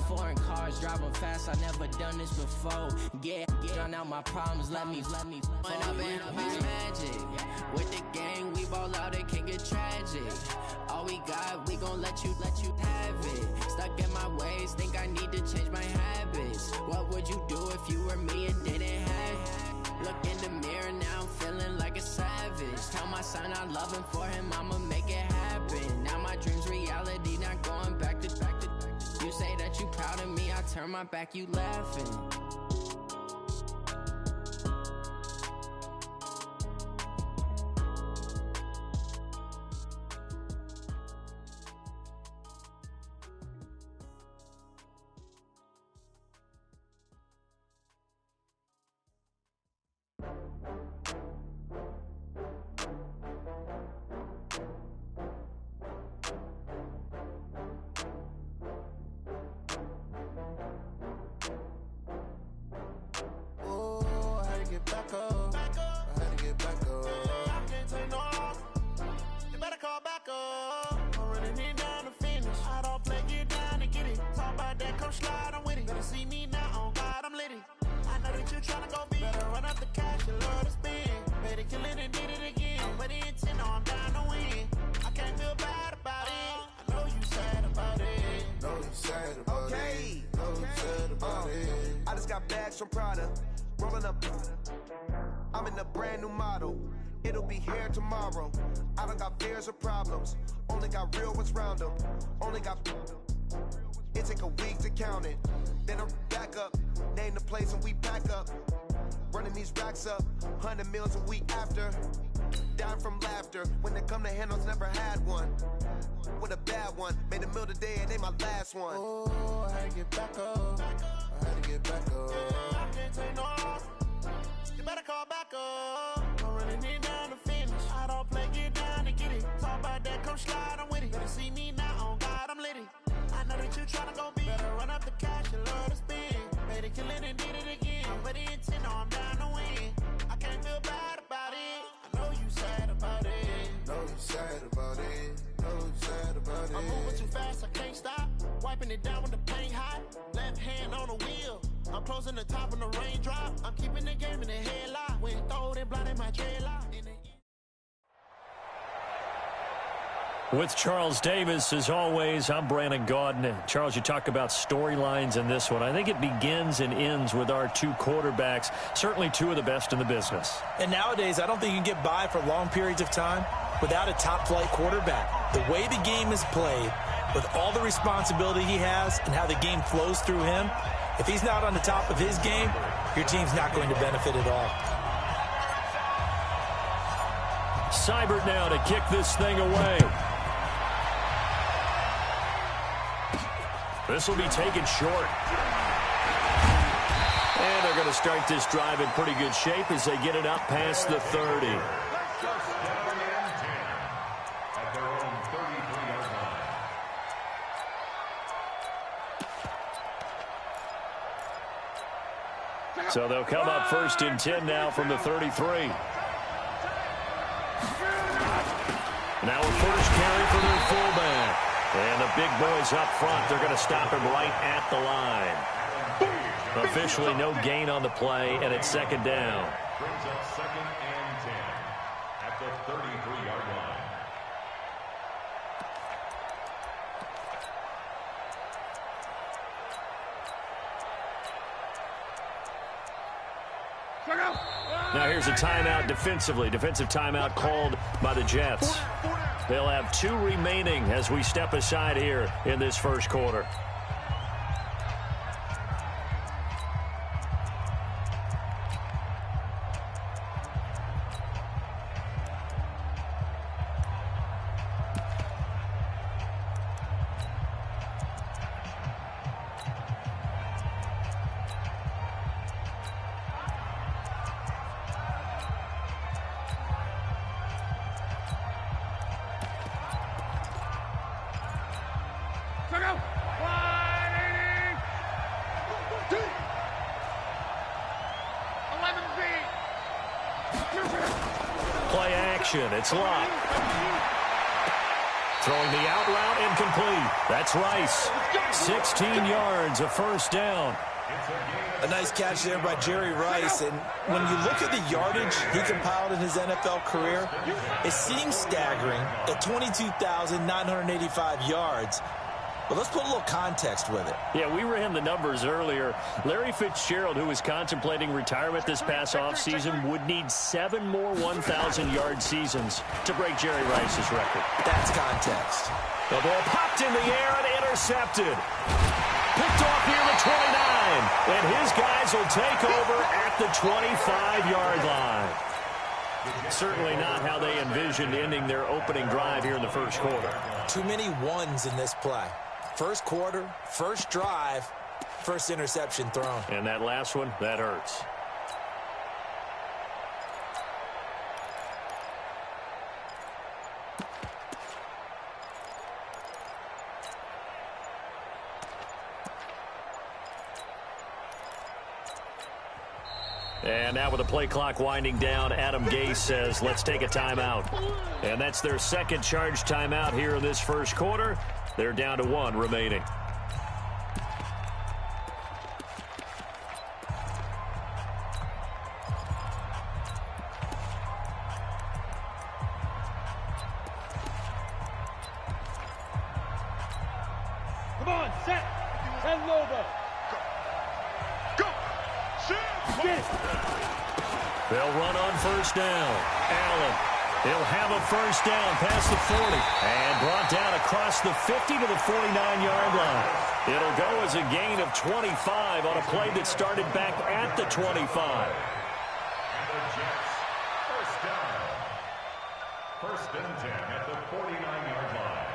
foreign cars, driving fast, I never done this before. Drown out my problems, let me When up and up, it's magic. With the gang, we ball out, it can get tragic. All we got, we gon' let you have it. Stuck in my ways, think I need to change my habits. What would you do if you were me and didn't For him, I'ma make it happen. Now my dreams reality, not going back to. You say that you proud of me, I turn my back, you laughing. I just got bags from Prada, rolling up. I'm in a brand new model. It'll be here tomorrow. I don't got fears or problems. Only got real ones round them. Only got. It take a week to count it. Then I'm back up. Name the place and we pack up. Running these racks up. 100 meals a week after. Down from laughter. When they come to handles, never had one. With a bad one. Made a meal today and ain't my last one. Oh, I had to get back up. I had to get back up. I can't take no loss. You better call back up. I'm running it down to finish. I don't play, get down to get it. Talk about that, come slide, I'm with it. Better see me now, on God, I'm litty. I know that you tryna go big. Better run up the cash, you love to spend. Made it, kill it, and did it again. But the intent, no, I'm down to win. I can't feel bad about it. I know you sad about it. Know you sad about it. Know you sad about it. I'm moving too fast, I can't stop. Wiping it down with the paint hot. Left hand on the wheel. I'm closing the top when the raindrop. I'm keeping the game in the headlock. When throw it, blind in my dreadlock. With Charles Davis, as always, I'm Brandon Gaudin. Charles, you talk about storylines in this one. I think it begins and ends with our two quarterbacks, certainly two of the best in the business. And nowadays, I don't think you can get by for long periods of time without a top-flight quarterback. The way the game is played, with all the responsibility he has and how the game flows through him, if he's not on the top of his game, your team's not going to benefit at all. Seibert now to kick this thing away. This will be taken short. And they're going to start this drive in pretty good shape as they get it up past the 30. So they'll come up 1st and 10 now from the 33. Now a first carry for their fullback. And the big boys up front, they're going to stop him right at the line. Officially no gain on the play, and it's 2nd down. Brings up 2nd and 10 at the 33-yard line. Now here's a timeout defensively. Defensive timeout called by the Jets. They'll have 2 remaining as we step aside here in this first quarter. Play action. It's locked. Throwing the out route incomplete. That's Rice. 16 yards, a first down. A nice catch there by Jerry Rice. And when you look at the yardage he compiled in his NFL career, it seems staggering at 22,985 yards. But let's put a little context with it. Yeah, we ran the numbers earlier. Larry Fitzgerald, who was contemplating retirement this past offseason, would need 7 more 1,000-yard seasons to break Jerry Rice's record. That's context. The ball popped in the air and intercepted. Picked off near the 29. And his guys will take over at the 25-yard line. Certainly not how they envisioned ending their opening drive here in the first quarter. Too many ones in this play. First quarter, first drive, first interception thrown. And that last one, that hurts. And now with the play clock winding down, Adam Gase says, let's take a timeout. And that's their second charge timeout here in this first quarter. They're down to 1 remaining. Come on, set. Send Lobo. Go. Shoot. Get it. They'll run on first down. Allen. He'll have a first down past the 40. And brought down across the 50 to the 49-yard line. It'll go as a gain of 25 on a play that started back at the 25. First and 10 at the 49-yard line.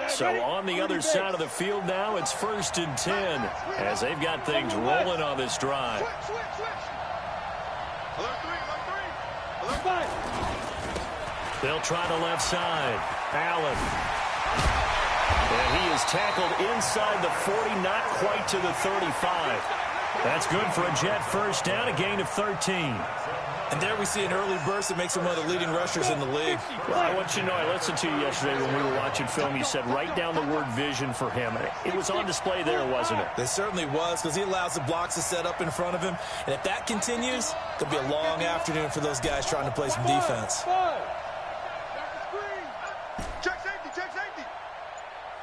So on the other side of the field now, it's first and 10 as they've got things rolling on this drive. They'll try the left side. Allen. And he is tackled inside the 40, not quite to the 35. That's good for a Jet first down, a gain of 13. And there we see an early burst that makes him one of the leading rushers in the league. Well, I want you to know, I listened to you yesterday when we were watching film. You said write down the word vision for him. It was on display there, wasn't it? It certainly was, because he allows the blocks to set up in front of him. And if that continues, it could be a long afternoon for those guys trying to play some defense. Check safety, check safety.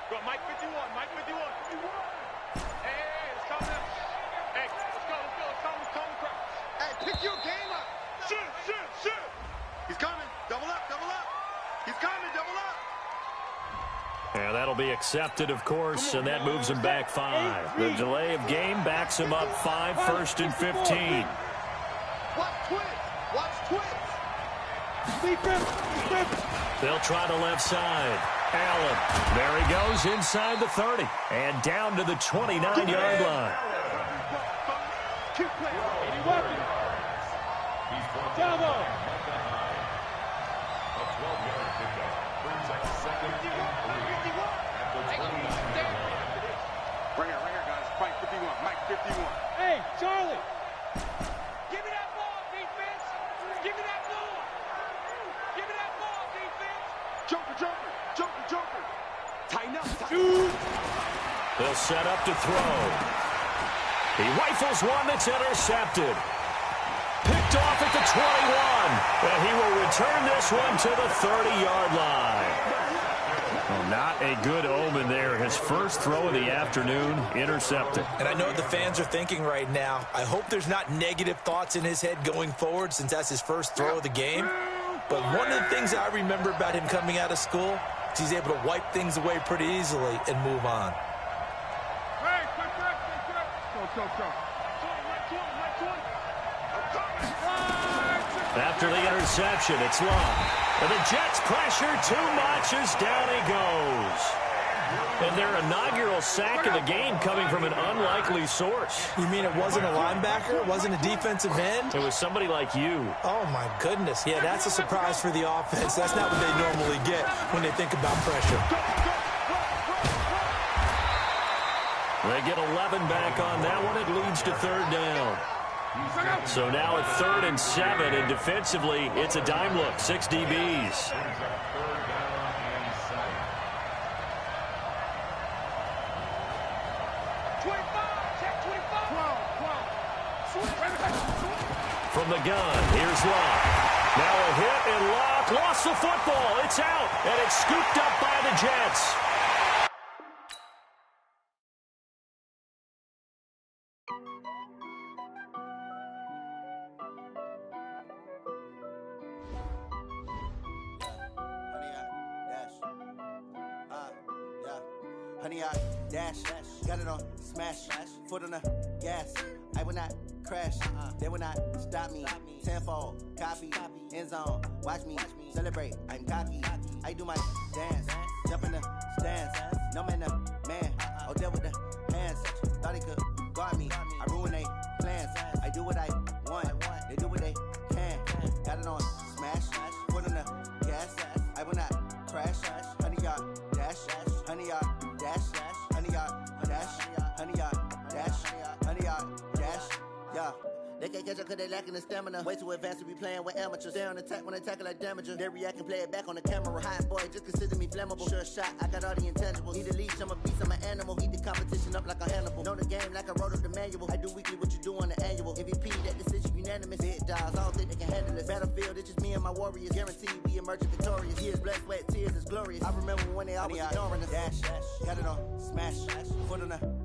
Go, Mike 51, Mike 51. Hey, let's calm down. Hey, let's go. Let's calm the crowd. Hey, pick your game up. Shoot. He's coming. Double up. He's coming, double up. Yeah, that'll be accepted, of course, and that moves him back 5. The delay of game backs him up 5, first and 15. Watch twins. They'll try the left side. Allen. There he goes inside the 30 and down to the 29-yard line. Keep playing. Any weapon. Double. A 12-yard pickup brings up second and 3 at the 29-yard line. Right here, guys. Mike 51. Mike 51. Hey, Charlie. Give me that ball, defense. Give me that ball. Give me that ball, defense. Jumper. Tighten up. They'll set up to throw. He rifles one that's intercepted. Picked off at the 21. And he will return this one to the 30-yard line. Well, not a good omen there. His first throw of the afternoon, intercepted. And I know what the fans are thinking right now. I hope there's not negative thoughts in his head going forward since that's his first throw of the game. But one of the things I remember about him coming out of school is he's able to wipe things away pretty easily and move on. Hey, quick. Go. After the interception, it's long. And the Jets pressure too much as down he goes. And their inaugural sack of the game coming from an unlikely source. You mean it wasn't a linebacker? It wasn't a defensive end? It was somebody like you. Oh, my goodness. Yeah, that's a surprise for the offense. That's not what they normally get when they think about pressure. They get 11 back on that one. It leads to third down. So now at 3rd and 7, and defensively, it's a dime look, 6 DBs. From the gun, here's Locke. Now a hit, and Locke Lost the football. It's out, and it's scooped up by the Jets. Honey, I dash, got it on smash, foot on the gas. I will not crash, they will not stop me. Tenfold, copy, end zone, watch me celebrate. I'm cocky, I do my dance, jump in the stands. No man, the man, oh there with the hands. Thought he could guard me, I ruin they plans. I do what I want, they do what they can. Got it on smash, foot on the gas. I will not crash, honey, y'all dash, honey, y'all dash, honey, y'all dash, honey, y'all dash, honey, y'all dash, yeah. They can't catch up cause they lacking the stamina. Way too advanced to be playing with amateurs. They on attack when they tackle like damager. They react and play it back on the camera. Hot boy, just consider me flammable. Sure shot, I got all the intangibles. Need a leash, I'm a beast, I'm an animal. Eat the competition up like a Hannibal. Know the game like I wrote up the manual. I do weekly what you do on the annual. MVP, that decision unanimous. Big dogs, I don't think they can handle it. Battlefield, it's just me and my warriors. Guaranteed we emerge victorious. Years, blood, sweat, tears, it's glorious. I remember when they always ignoring us. Dash, got it on smash, foot on the